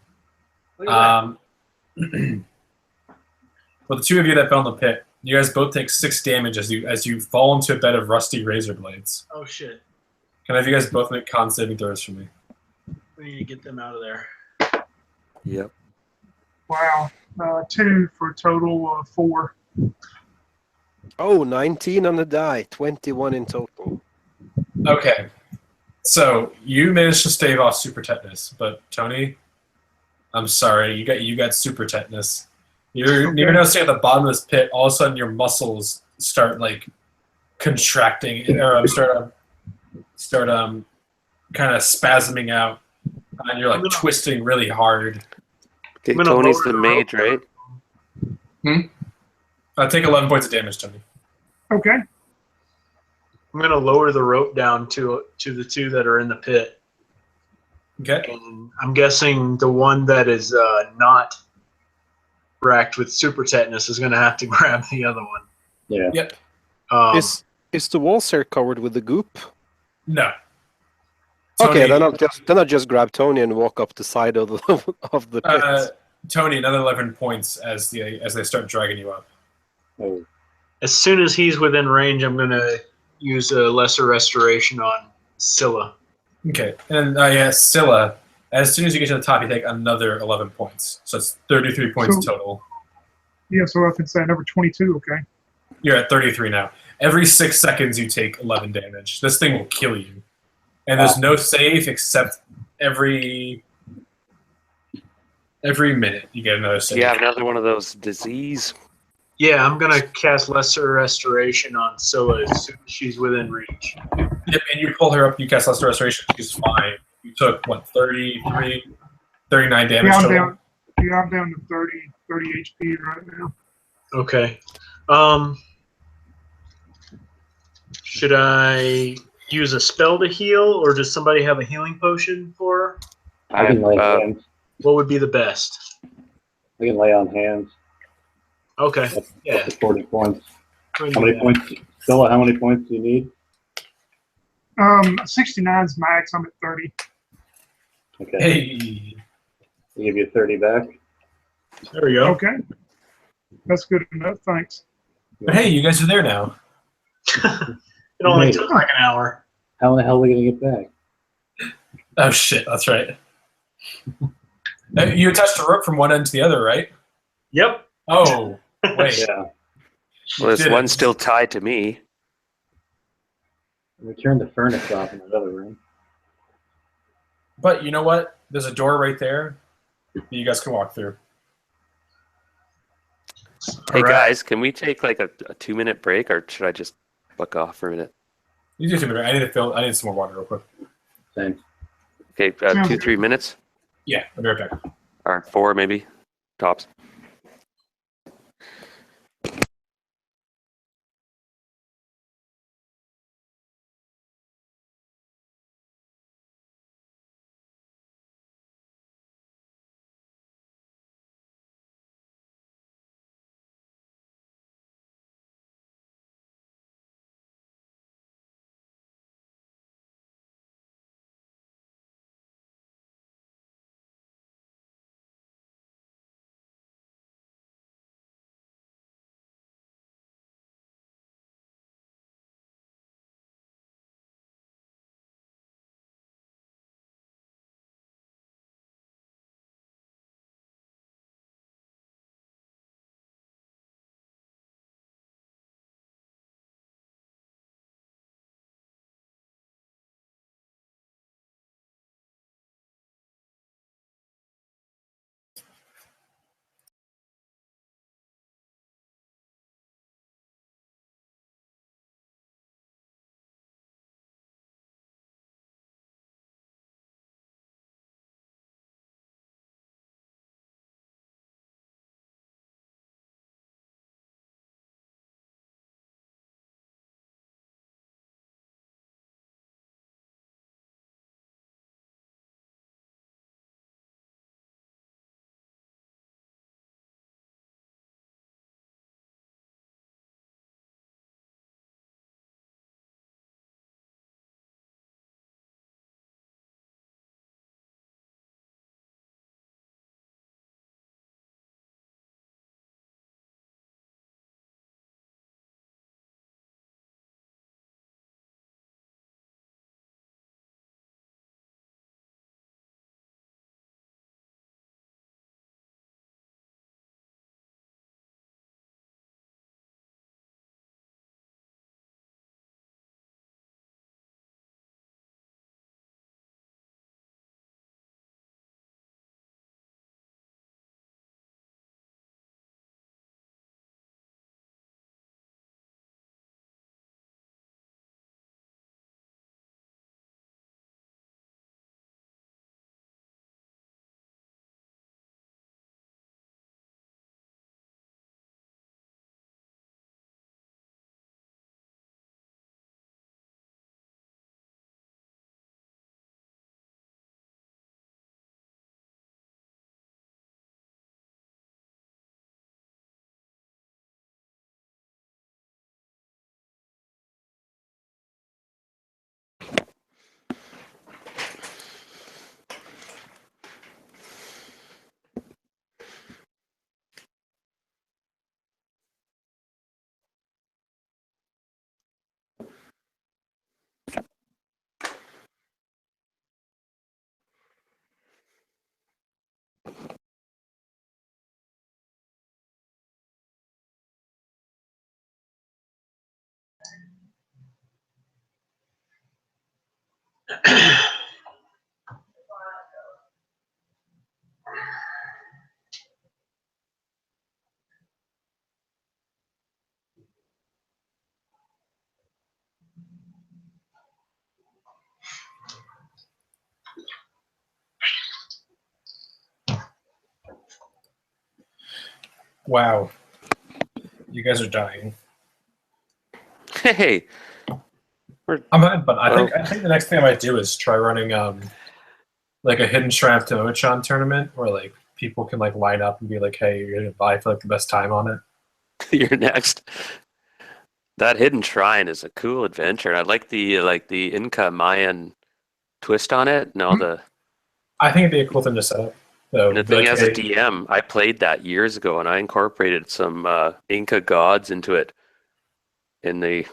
Look at For the two of you that fell in the pit, you guys both take 6 damage as you fall into a bed of rusty razor blades. that. Oh shit. Can I have you guys both make con saving throws for me? We need to get them out of there. Yep. Wow. 2 for a total of 4. Oh, 19 on the die, 21 in total. Okay. So you managed to stave off super tetanus, but Tony, I'm sorry, you got super tetanus. You're noticing at the bottom of this pit, all of a sudden your muscles start contracting or start kind of spasming out, and you're twisting really hard. Okay, I'm gonna Tony's lower the the mage, rope. right? Take 11 points of damage, Tony. Okay. I'm gonna lower the rope down to the two that are in the pit. Okay. And I'm guessing the one that is not racked with super tetanus is gonna have to grab the other one. Yeah. Yep. Is the walls here covered with the goop? No. Okay, Tony, then I'll just grab Tony and walk up the side of the of the pit. Tony, another 11 points as they start dragging you up. Oh, As soon as he's within range, I'm gonna use a lesser restoration on Scylla. Okay, and yeah, Scylla. As soon as you get to the top, you take another 11 points, so it's 33 points So- total. Yeah, so I can say number 22, okay? You're at 33 now. Every 6 seconds, you take 11 damage. This thing will kill you, and there's no save except every minute you get another Do save. you have another one of those disease? Yeah, I'm gonna cast lesser restoration on Scylla as soon as she's within reach. Yep, and you pull her up, you cast Lesser Restoration, she's fine. You took, what, 39 damage Yeah, I'm total? down. Yeah, I'm down to 30 HP right now. Okay. Should I use a spell to heal, or does somebody have a healing potion for her? I can lay hands. What would be the best? I can lay on hands. Okay. Up Yeah. to 40 points. Go ahead How and many do that. points? Stella, how many points do you need? 69's max. I'm at 30. Okay. Hey, I'll give you 30 back. There we go. Okay. That's good enough. Thanks. but hey, you guys are there now. It only took like an hour. How in the hell are we going to get back? Oh shit, that's right. You attached a rope from one end to the other, right? Yep. Oh, wait. Yeah. Well, this Did one's it. still tied to me. We turned the furnace off in that other room. But you know what? There's a door right there that you guys can walk through. Hey Alright. guys, can we take like a 2-minute break, or should I just buck off for a minute? You do 2 minutes. I need some more water real quick. Same. Okay, Sounds 2-3 good. minutes, Yeah, I'll be right back. or 4 maybe, tops. Wow. You guys are dying. Hey, I'm fine, but Well- I think the next thing I might do is try running like a hidden Shrine of Tomoe-chan tournament where like people can like line up and be like, hey, you're gonna buy for like the best time on it. you're next. That hidden shrine is a cool adventure. I like the Inca Mayan twist on it. And all the I think it'd be a cool thing to set up. So, and the be thing like, as hey, a DM, I played that years ago, and I incorporated some Inca gods into it, and they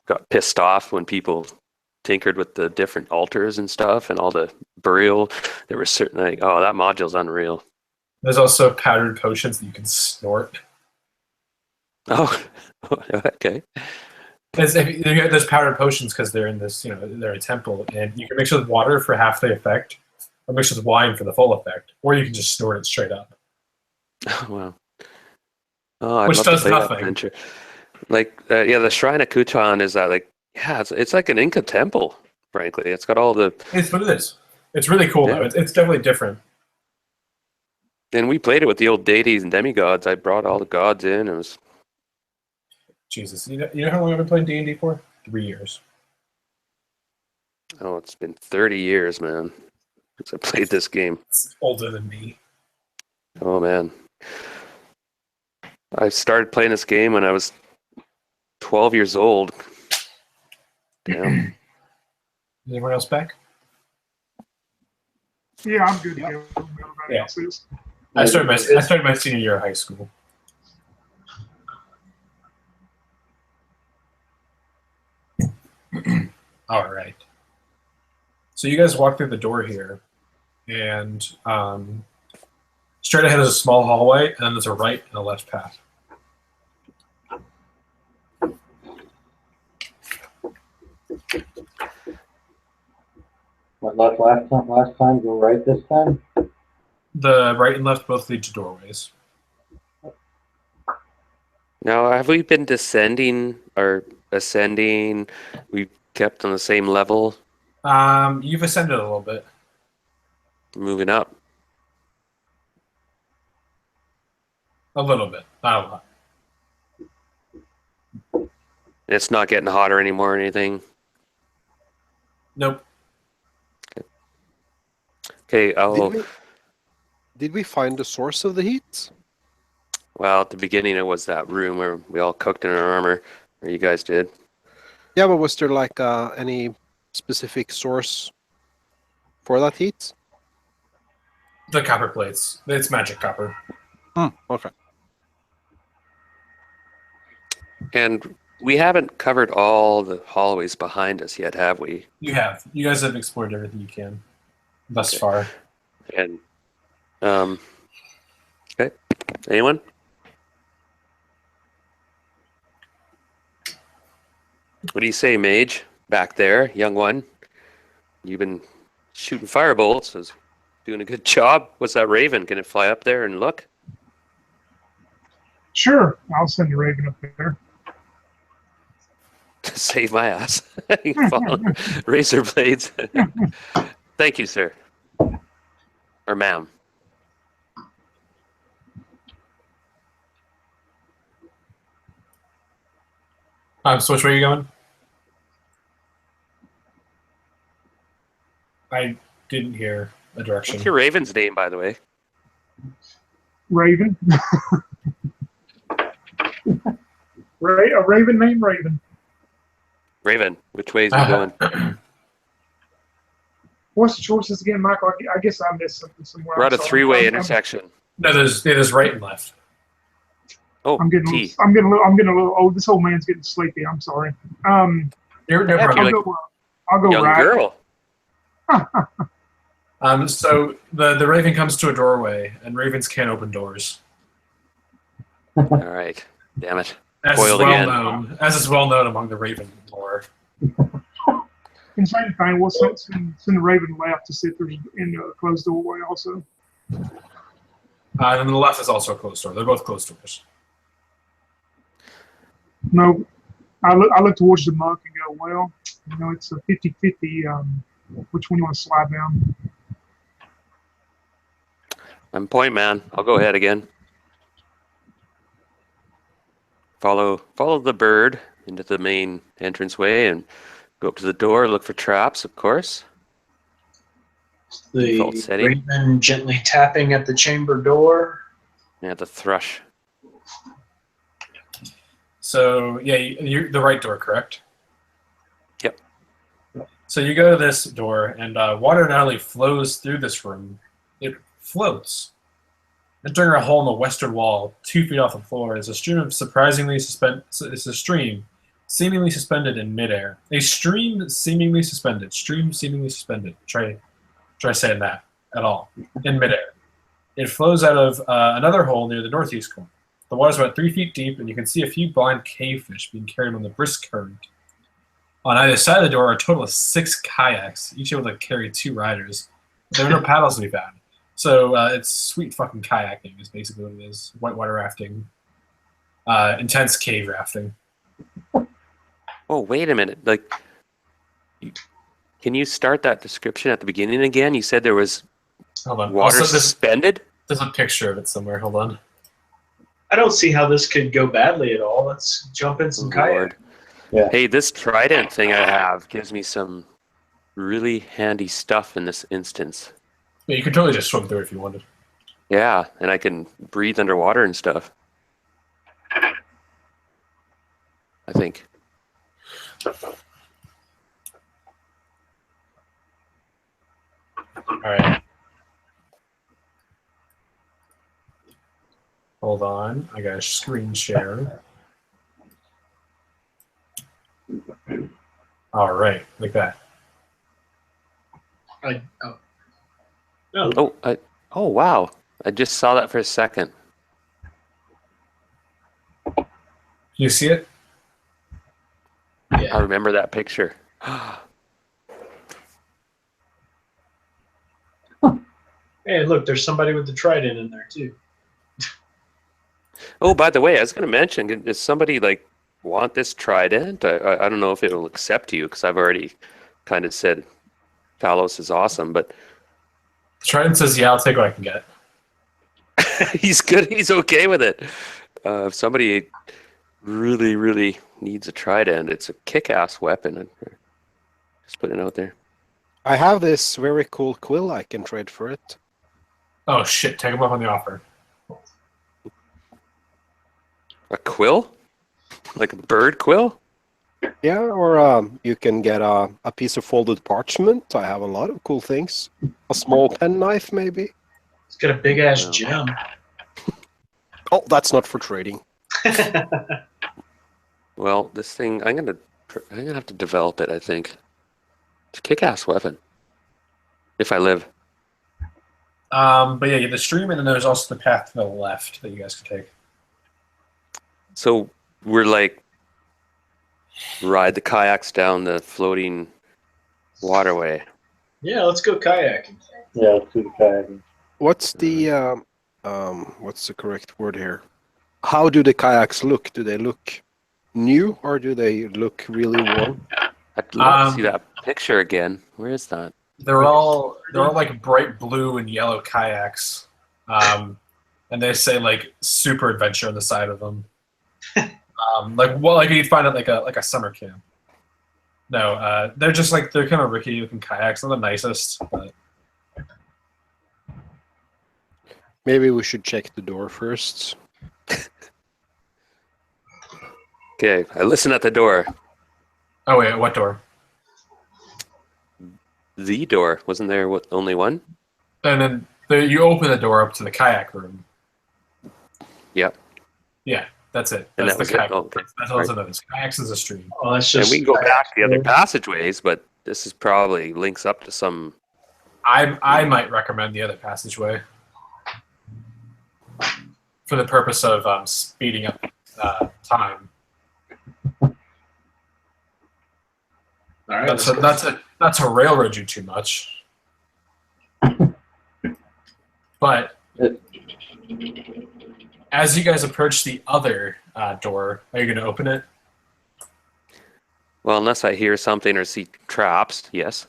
got pissed off when people tinkered with the different altars and stuff, and all the burial. There was certain like, oh, that module's unreal. there's also powdered potions that you can snort. Oh, okay. There's powdered potions because they're in this, they're a temple, and you can mix it with water for half the effect, or mix it with wine for the full effect, or you can just snort it straight up. Oh, wow. Oh, I'd Which love does to play that nothing. adventure. Like, yeah, the Shrine of Kutan is that like, yeah, it's like an Inca temple. Frankly, it's got all the, It's what it is. It's really cool Yeah. though. It's definitely different. and we played it with the old deities and demigods. I brought all the gods in. It was, Jesus, you know how long I've been playing D&D for? 3 years. oh, it's been 30 years, man, since I played this game. It's older than me. Oh man, I started playing this game when I was 12 years old. Damn. Is anyone else back? Yeah, I'm good to go. Everybody Yeah. else is. I started my senior year of high school. All right. So you guys walk through the door here, and straight ahead is a small hallway, and then there's a right and a left path. What left last time? Go right this time? The right and left both lead to doorways. Now, have we been descending or ascending? We've kept on the same level, You've ascended a little bit. moving up. A little bit, not a lot. It's not getting hotter anymore or anything. Nope. Okay, Did we find the source of the heat? well, at the beginning it was that room where we all cooked in our armor, or you guys did. Yeah, but was there like any specific source for that heat? The copper plates. It's magic copper. Okay. And we haven't covered all the hallways behind us yet, have we? You have. You guys have explored everything you can thus far. And, okay. Anyone? What do you say, mage? Back there, young one. You've been shooting firebolts. Is doing a good job. What's that raven? Can it fly up there and look? Sure, I'll send the Raven up there. Save my ass. Razor blades. Thank you, sir. Or ma'am. So which way are you going? I didn't hear a direction. What's your raven's name, by the way? Raven. A Raven named Raven. Raven. Which way is he going? What's the choices again, Michael? I guess I missed something somewhere. We're at a I'm sorry. three-way I'm- intersection. No, it is right and left. Oh, I'm getting. T. I'm getting a little. Oh, this old man's getting sleepy. I'm sorry. You're Yeah, problem. you're I'll go Young right. girl. So the raven comes to a doorway, and ravens can't open doors. All right. Damn it. As Foiled is again. well known among the raven lore. And same thing, we'll send the Raven left to sit there in a closed doorway also. And then the left is also a closed door. They're both closed doors. No, I look towards the monk and go, well, you know, it's a 50-50. Which one you want to slide down? I'm point man. I'll go ahead again. Follow the bird into the main entranceway and go up to the door. Look for traps, of course. The Default setting. Raven gently tapping at the chamber door. Yeah, the thrush. So yeah, you're the right door, correct? Yep. So you go to this door, and water not only flows through this room, it floats. Entering a hole in the western wall, 2 feet off the floor, is a stream seemingly suspended in midair. A stream seemingly suspended. Stream seemingly suspended. Try saying that at all in midair. It flows out of another hole near the northeast corner. The water is about 3 feet deep, and you can see a few blind cavefish being carried on the brisk current. On either side of the door are a total of 6 kayaks, each able to carry 2 riders. There are no paddles to be found. So it's sweet fucking kayaking is basically what it is. Whitewater rafting. Intense cave rafting. Oh, wait a minute. Like, can you start that description at the beginning again? You said there was Hold on. water Also, suspended? there's a picture of it somewhere. Hold on. I don't see how this could go badly at all. Let's jump in some kayak. Lord. Yeah. Hey, this trident thing I have gives me some really handy stuff in this instance. Yeah, you could totally just swim through if you wanted. Yeah, and I can breathe underwater and stuff. I think. All right. Hold on. I got a screen share. All right, like that. Oh, wow. I just saw that for a second. You see it? I Yeah. remember that picture. Hey, look, there's somebody with the trident in there too. Oh, by the way, I was going to mention, does somebody like want this trident? I don't know if it'll accept you because I've already kind of said Talos is awesome, but Trident says, yeah, I'll take what I can get. he's good. He's okay with it. If somebody really, really needs a trident, it's a kick-ass weapon. Just putting it out there. I have this very cool quill I can trade for it. Oh, shit. Take him up on the offer. A quill? Like a bird quill? Yeah, or you can get a piece of folded parchment. I have a lot of cool things. A small penknife, maybe. It's got a big ass Wow. gem. Oh, that's not for trading. Well, this thing, I'm gonna have to develop it, I think. It's a kick-ass weapon. If I live. But yeah, the stream, and then there's also the path to the left that you guys can take. So we're like ride the kayaks down the floating waterway. Yeah, let's go kayaking. Yeah, let's do the kayaking. What's the correct word here? How do the kayaks look? Do they look new or do they look really worn? I'd love to see that picture again. Where is that? They're all like bright blue and yellow kayaks, and they say like super adventure on the side of them. Like you'd find it like a summer camp. No, they're just like they're kind of rickety looking kayaks. Not the nicest, but Maybe we should check the door first. Okay, I listen at the door. oh wait, what door? The door. Wasn't there only one? And then you open the door up to the kayak room. Yep. Yeah, that's it. And That's that was the kayak. it? Oh, okay. That's all it is. Kayaks is a stream. Oh, that's And just. we can go back the other passageways, but this is probably links up to some. I might recommend the other passageway for the purpose of speeding up time. All right, That's not to railroad you too much, but as you guys approach the other door, are you going to open it? Well, unless I hear something or see traps, yes.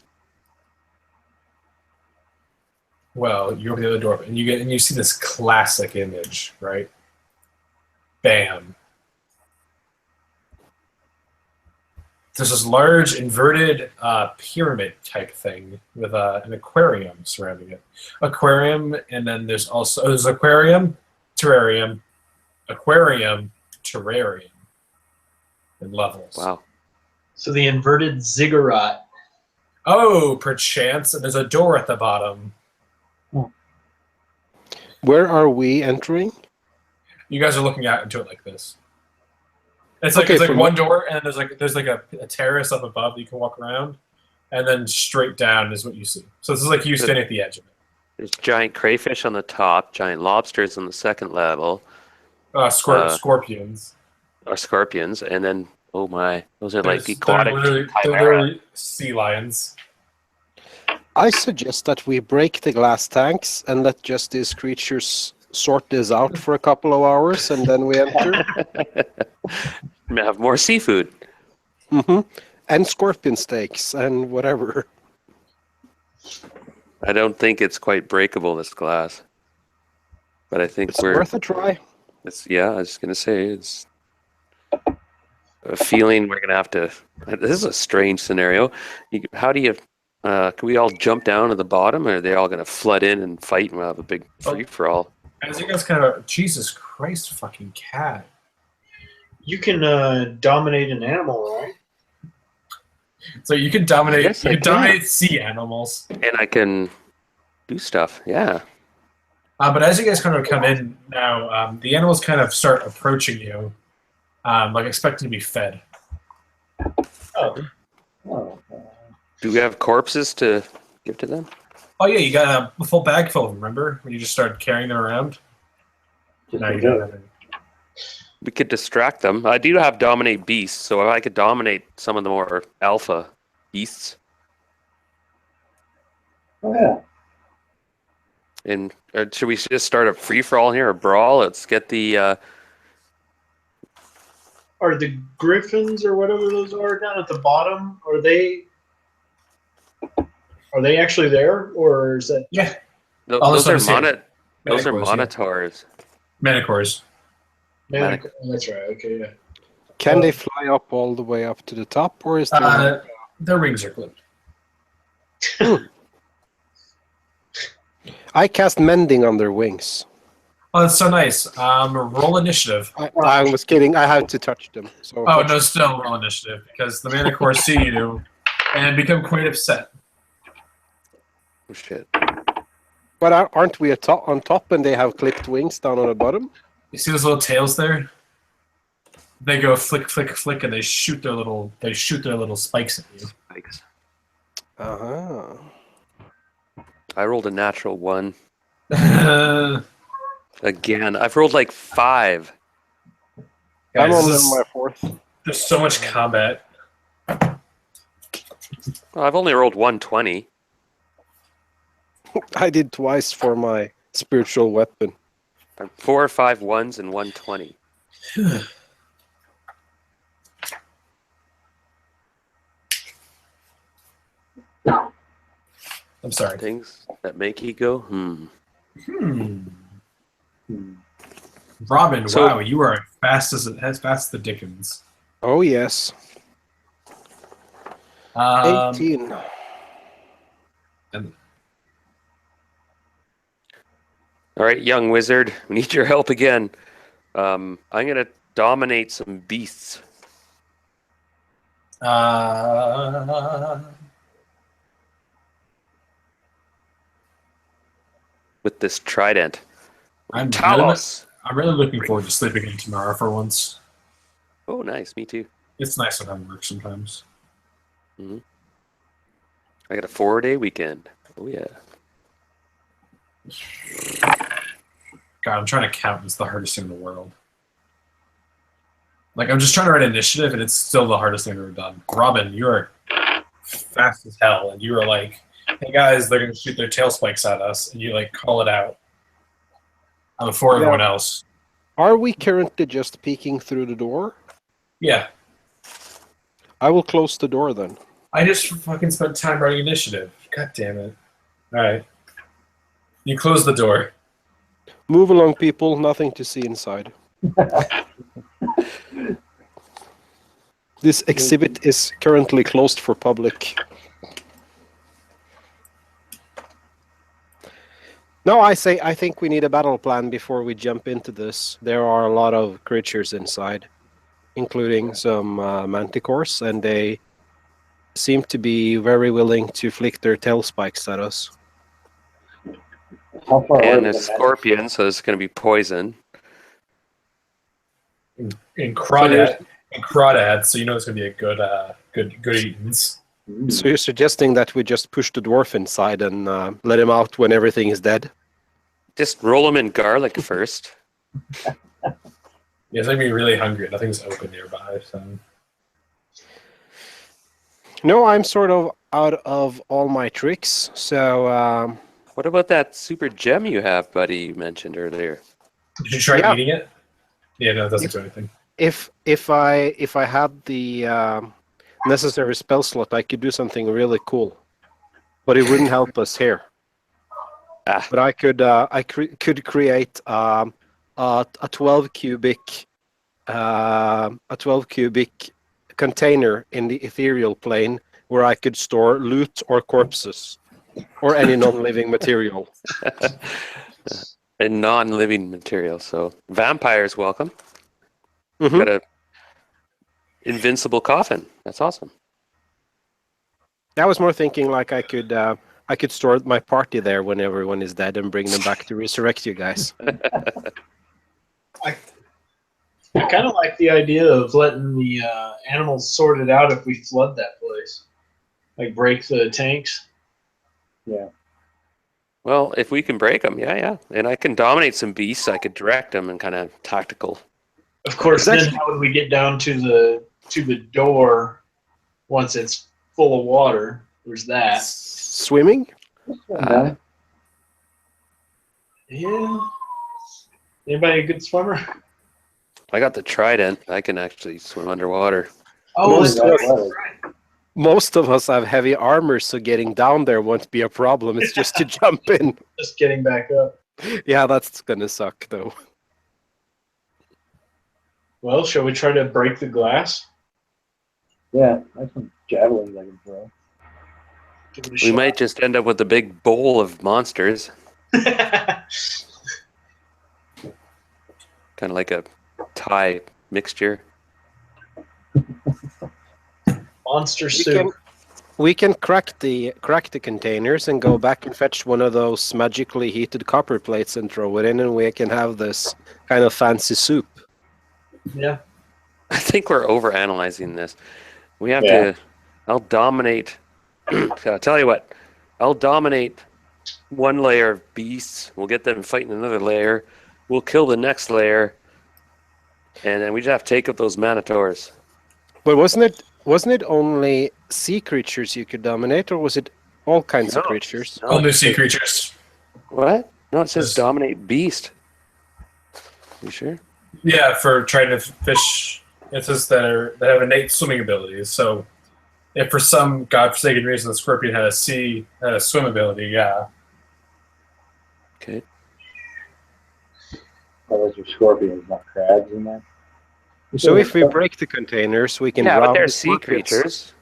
Well, you open the other door, and you see this classic image, right? Bam. There's this large inverted pyramid type thing with an aquarium surrounding it. Aquarium, and then there's aquarium, terrarium, aquarium, terrarium, in levels. Wow. So the inverted ziggurat. Oh, perchance, and there's a door at the bottom. Where are we entering? You guys are looking out into it like this. It's like Okay, it's like from one door, and there's like a terrace up above that you can walk around, and then straight down is what you see. So this is like you standing at the edge of it. There's giant crayfish on the top, giant lobsters on the second level, Scorpions. or scorpions, and then, oh my, those are like They're aquatic they're chimera. literally sea lions. I suggest that we break the glass tanks and let just these creatures sort this out for a couple of hours, and then we enter. Have more seafood. And scorpion steaks and whatever. I don't think it's quite breakable, this glass. But I think It's we're... worth a try. Yeah, I was going to say, it's a feeling we're going to have to... This is a strange scenario. How do you... can we all jump down to the bottom, or are they all going to flood in and fight and we'll have a big free-for-all? As you guys kind of, Jesus Christ, fucking cat. You can dominate an animal, right? So you can dominate. Yes, you I can can. dominate sea animals. And I can do stuff, yeah. But as you guys kind of come in now, the animals kind of start approaching you, like expecting to be fed. Oh. Do we have corpses to give to them? Oh yeah, you got a full bag full of them. Remember when you just started carrying them around? Just Now a you bit. don't have any. We could distract them. I do have dominate beasts, so if I could dominate some of the more alpha beasts. Oh yeah. And should we just start a free-for-all here, a brawl? Let's get the... Are the griffins or whatever those are down at the bottom? Are they actually there, or is that? Yeah, those are those are monitors. Manticores. That's right. Okay, yeah. Can they fly up all the way up to the top, or is there... Their wings are clipped. I cast mending on their wings. Oh, that's so nice. Roll initiative. I was kidding. I had to touch them. So Oh no, still roll initiative because the Manticores see you and become quite upset. Oh, shit. But aren't we on top and they have clipped wings down on the bottom? You see those little tails there? They go flick, flick, flick, and they shoot their little spikes at you. Thanks. Uh-huh. I rolled a natural 1. Guys, Again, I've rolled like 5. I'm on this is- my 4th. there's so much combat. Well, I've only rolled 120. I did twice for my spiritual weapon. 4 or 5 1s and 120. I'm sorry. Things that make you go, Robin, So- wow, you are fast as the Dickens. Oh, yes. 18. And All right, young wizard, we need your help again. I'm going to dominate some beasts. With this trident. I'm Talos! really looking forward to sleeping in tomorrow for once. Oh, nice. Me too. It's nice when I'm work sometimes. I got a 4-day weekend. Oh, yeah. God, I'm trying to count. It's the hardest thing in the world. Like, I'm just trying to write initiative, and it's still the hardest thing I've ever done. Robin, you are fast as hell, and you were like, "Hey guys, they're gonna shoot their tail spikes at us," and you like call it out before everyone else. Are we currently just peeking through the door? Yeah, I will close the door then. I just fucking spent time writing initiative. God damn it! All right, you close the door. Move along, people. Nothing to see inside. This exhibit is currently closed for public. No, I think we need a battle plan before we jump into this. There are a lot of creatures inside, including some manticores, and they seem to be very willing to flick their tail spikes at us. How far And away a scorpion, so it's going to be poison. In crawdad, so you know it's gonna be a good eatings. So you're suggesting that we just push the dwarf inside and let him out when everything is dead? Just roll them in garlic first. Yeah, it's gonna be really hungry. Nothing's open nearby, so. No, I'm sort of out of all my tricks, so What about that super gem you have, buddy, you mentioned earlier? Did you try Yeah. eating it? Yeah, no, it doesn't do anything. if I had the necessary spell slot, I could do something really cool, but it wouldn't help us here. Ah. But I could could create a 12 cubic container in the ethereal plane where I could store loot or corpses or any non-living material. A non-living material, so vampires welcome. Mhm. Got a invincible coffin. That's awesome. I was more thinking like I could store my party there when everyone is dead and bring them back to resurrect you guys. I kind of like the idea of letting the animals sort it out if we flood that place. Like break the tanks. Yeah. Well, if we can break them, yeah. And I can dominate some beasts. I could direct them and kind of tactical. Of course, It's then how would we get down to the door once it's full of water? There's that. Swimming? Uh, Yeah. Anybody a good swimmer? I got the trident. I can actually swim underwater. Oh, Most that's of- right. Most of us have heavy armor, so getting down there won't be a problem. It's just to jump in. Just getting back up. Yeah, that's gonna suck though. Well, shall we try to break the glass? Yeah, I have some javelins I can throw. Give it a We shot. might just end up with a big bowl of monsters, kind of like a Thai mixture. Monster We soup. can, we can crack the containers and go back and fetch one of those magically heated copper plates and throw it in, and we can have this kind of fancy soup. Yeah. I think we're overanalyzing this. We have Yeah. to. I'll dominate. I'll tell you what. I'll dominate one layer of beasts. We'll get them fighting another layer. We'll kill the next layer, and then we just have to take up those manitors. But wasn't it only sea creatures you could dominate, or was it all kinds of No. creatures? No, Only sea creatures. What? No, it says Yes. dominate beast. You sure? Yeah, for trying to fish. It says that they have innate swimming abilities. So, if for some godforsaken reason the scorpion had a swim ability, yeah. Okay. Oh, those are scorpions, not crabs in there. So if we break the containers, we can Yeah, but drown they're the sea scorpions. creatures.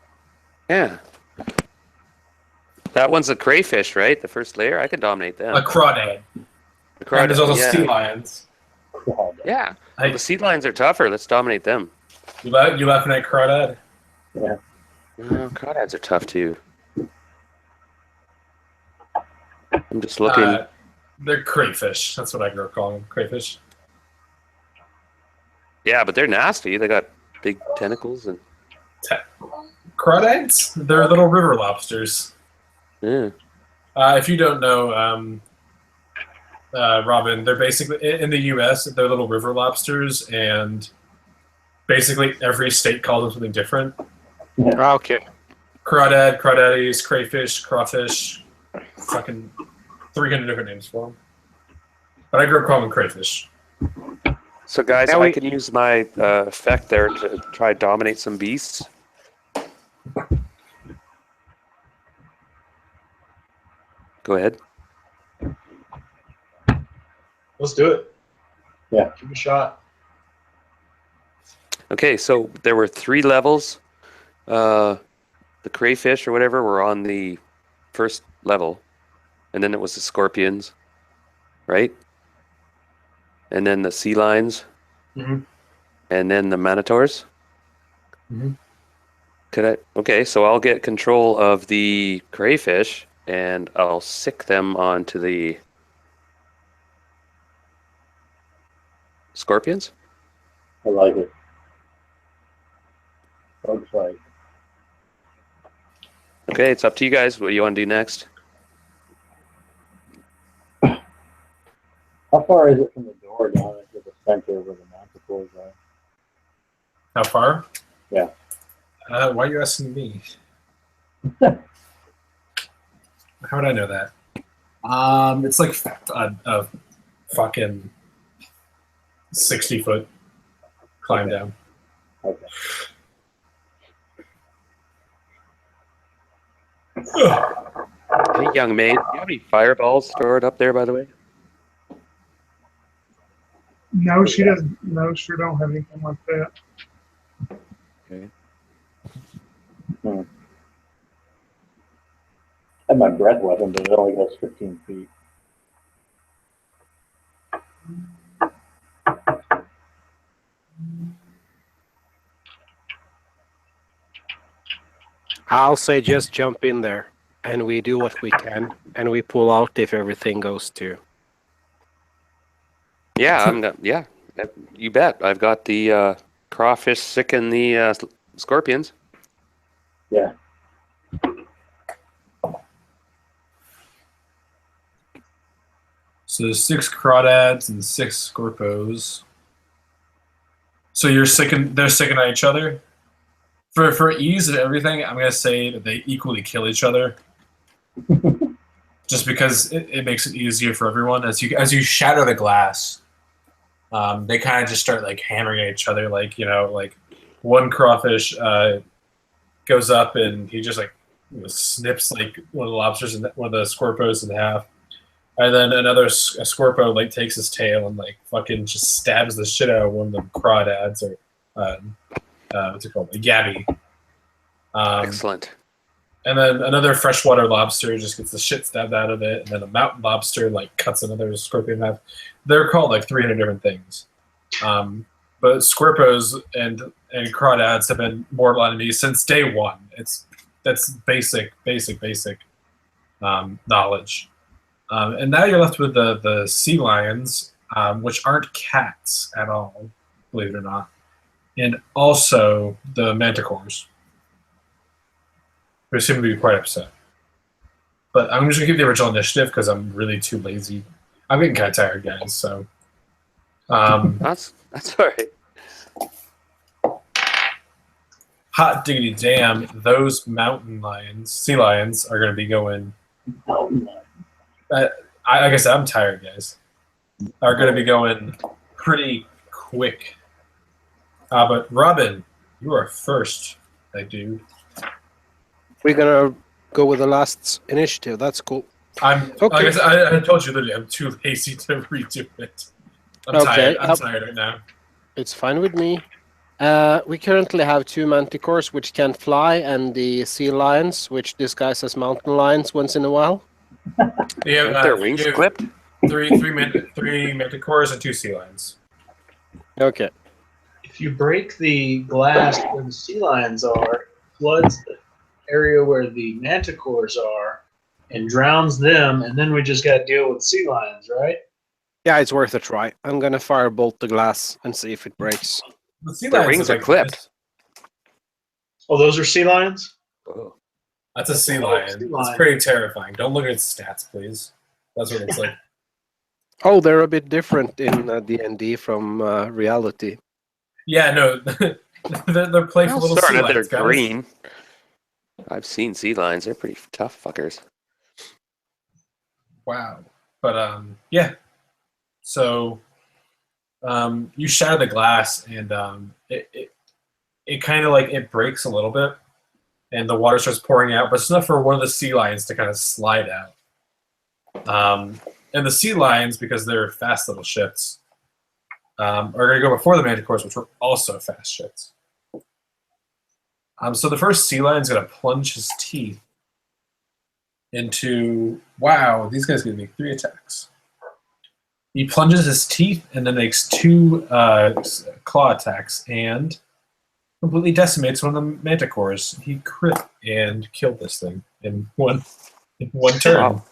Yeah. That one's a crayfish, right? The first layer. I can dominate them. A crawdad. The And there's also yeah. sea lions. Crab. Yeah. Hey. Well, the sea lions are tougher. Let's dominate them. You laughing at crawdad? Yeah. No, crawdads are tough too. I'm just looking. They're crayfish. That's what I grew up calling them. Crayfish. Yeah, but they're nasty. They got big tentacles and Crawdads? They're little river lobsters. yeah. If you don't know, Robin, they're basically in the U.S. They're little river lobsters, and basically every state calls them something different. Ah, okay. Crawdad, crawdaddies, crayfish, crawfish, fucking 300 different names for them. But I grew up calling them crayfish. So, guys, Now I we- can use my effect there to try dominate some beasts. Go ahead. Let's do it. Yeah. Give it a shot. Okay, so there were 3 levels. The crayfish or whatever were on the first level, and then it was the scorpions, right? And then the sea lions, Mhm. and then the manitors. Mhm. Could I? Okay, so I'll get control of the crayfish, and I'll sick them onto the scorpions. I like it. Bug fight. Okay, it's up to you guys. What do you want to do next? How far is it from the door down into the center where the manticores are? How far? Yeah. Why are you asking me? How would I know that? It's like a fucking 60-foot climb down. Okay. Hey, young maid, do you have any fireballs stored up there, by the way? No, she doesn't. No, sure don't have anything like that. Okay. I have my breath weapon, but it only goes 15 feet. I'll say just jump in there, and we do what we can, and we pull out if everything goes to. Yeah, yeah, you bet. I've got the crawfish sick in the scorpions. Yeah. So there's 6 crawdads and 6 scorpos. So they're sicking on each other. For ease of everything, I'm gonna say that they equally kill each other. Just because it makes it easier for everyone. As you shatter the glass, they kind of just start like hammering at each other. Like one crawfish goes up and he just like snips like one of the lobsters and one of the scorpos in half. And then another scorpo like takes his tail and like fucking just stabs the shit out of one of the crawdads or what's it called? A gabby. Excellent. And then another freshwater lobster just gets the shit stabbed out of it, and then a mountain lobster like cuts another scorpion in half. They're called like 300 different things. But scorpos and crawdads have been mortal enemies since day one. That's basic knowledge. And now you're left with the sea lions, which aren't cats at all, believe it or not, and also the manticores, who seem to be quite upset. But I'm just gonna keep the original initiative because I'm really too lazy. I'm getting kind of tired, guys. So, That's all right. hot diggity damn, those mountain lions, sea lions, are gonna be going. Like I said, I'm tired, guys. Are going to be going pretty quick. But Robin, you are first, that dude. We're gonna go with the last initiative. That's cool. I'm Okay. Like I said, I told you literally, I'm too lazy to redo it. I'm Okay, tired. I'm tired right now. It's fine with me. We currently have 2 manticores which can fly, and the sea lions, which disguise as mountain lions once in a while. You have, Aren't their wings you have clipped? three manticores and 2 sea lions. Okay. If you break the glass where the sea lions are, it floods the area where the manticores are and drowns them, and then we just got to deal with sea lions, right? Yeah, it's worth a try. I'm gonna firebolt the glass and see if it breaks. The sea Their lions wings look are like clipped. this. Oh, those are sea lions? Oh. That's a sea Oh, lion. sea It's lion. pretty terrifying. Don't look at its stats, please. That's what it's like. Oh, they're a bit different in D&D from reality. Yeah, no. They're playful Well, little sea starting at lions, they're guys. green. I've seen sea lions. They're pretty tough fuckers. Wow. But yeah. So you shatter the glass, and it kind of like it breaks a little bit, and the water starts pouring out, but it's enough for one of the sea lions to kind of slide out. And the sea lions, because they're fast little shits, are going to go before the manticores, which were also fast shits. So the first sea lion is going to plunge his teeth into... Wow, these guys are going to make 3 attacks. He plunges his teeth and then makes 2 claw attacks and completely decimates one of the manticores. He crit and killed this thing in one turn.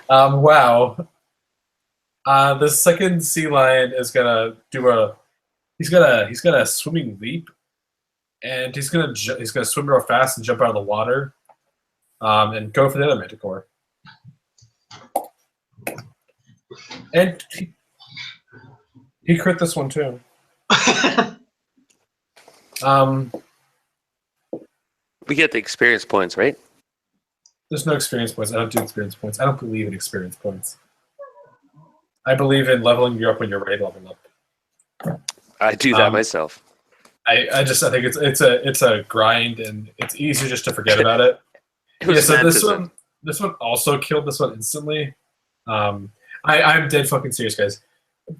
Wow. Wow. The second sea lion is gonna do he's got a swimming leap, and he's gonna swim real fast and jump out of the water, and go for the other manticore. And he crit this one too. We get the experience points, right? There's no experience points. I don't do experience points. I don't believe in experience points. I believe in leveling you up when you're ready to level up. I do that myself. I think it's a grind, and it's easier just to forget about it. So this one also killed this one instantly. I'm dead fucking serious, guys.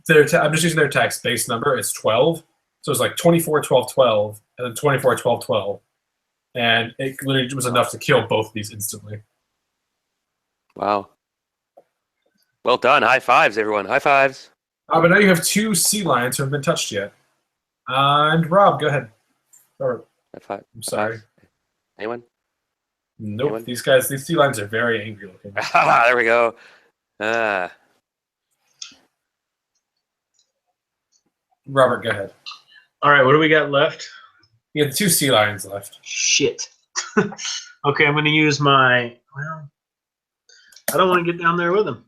I'm just using their attack's base number. It's 12. So it's like 24, 12, 12, and then 24, 12, 12. And it literally was enough to kill both of these instantly. Wow. Well done. High fives, everyone. High fives. But now you have 2 sea lions who haven't been touched yet. And Rob, go ahead. Or, High five. I'm sorry. Anyone? Nope. Anyone? These sea lions are very angry looking. There we go. Robert, go ahead. All right, what do we got left? You have 2 sea lions left. Shit. Okay, I'm going to use my... Well, I don't want to get down there with him.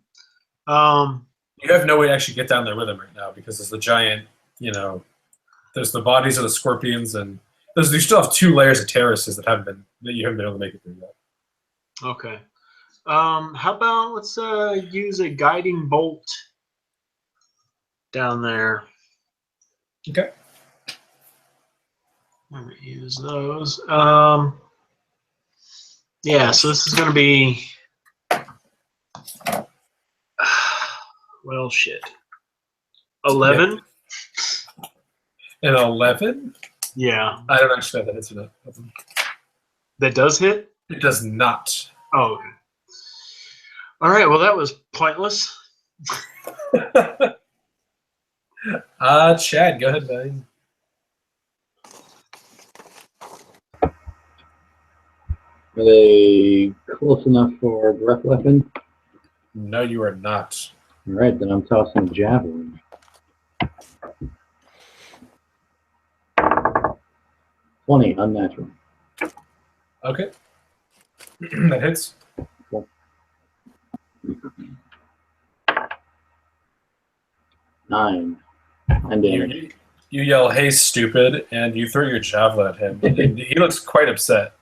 You have no way to actually get down there with them right now because there's the giant, there's the bodies of the scorpions, and you still have 2 layers of terraces that you haven't been able to make it through yet. Okay. How about let's use a guiding bolt down there. Okay. I'm going to use those. Yeah, so this is going to be... Well, shit. 11? An 11? Yeah. I don't actually know that hits or not. That does hit? It does not. Oh, okay. All right, well, that was pointless. Chad, go ahead, buddy. Are they close enough for a breath weapon? No, you are not. All right, then I'm tossing a javelin. $20, unnatural. Okay. That hits. Cool. 9. And damage. You yell, "Hey, stupid," and you throw your javelin at him. And he looks quite upset.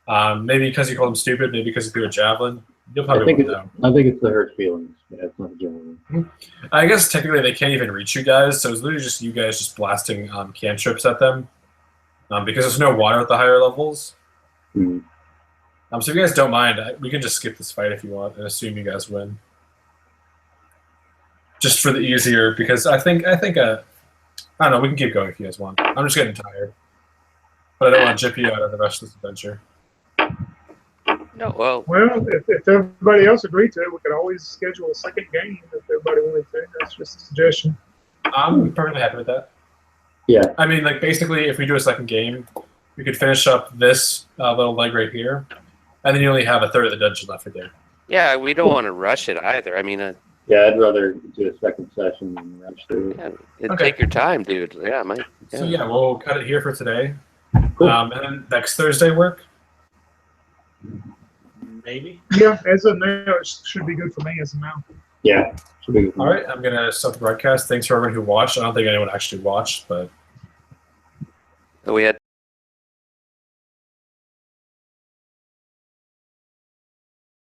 Maybe because you called him stupid, maybe because you threw a javelin. You'll probably won't know. I think it's the hurt feelings. Yeah, it's not the javelin. I guess technically they can't even reach you guys, so it's literally just you guys just blasting cantrips at them. Because there's no water at the higher levels. Hmm. So if you guys don't mind, we can just skip this fight if you want and assume you guys win. Just for the easier, because I think I don't know, we can keep going if you guys want. I'm just getting tired. But I don't want to jip you out of the rest of this adventure. No, well, if everybody else agreed to it, we could always schedule a second game if everybody wanted to. That's just a suggestion. I'm perfectly happy with that. Yeah. I mean, like, basically, if we do a second game, we could finish up this little leg right here, and then you only have a third of the dungeon left right there. yeah, we don't want to rush it either. I mean, Yeah, I'd rather do a second session than rush through it. yeah, Okay. take your time, dude. Yeah, So yeah, we'll cut it here for today. Cool. And then next Thursday work? Maybe. Yeah, as of now, it should be good for me as of now. Yeah. Should be good. All right, I'm going to stop the broadcast. Thanks for everyone who watched. I don't think anyone actually watched, but... we had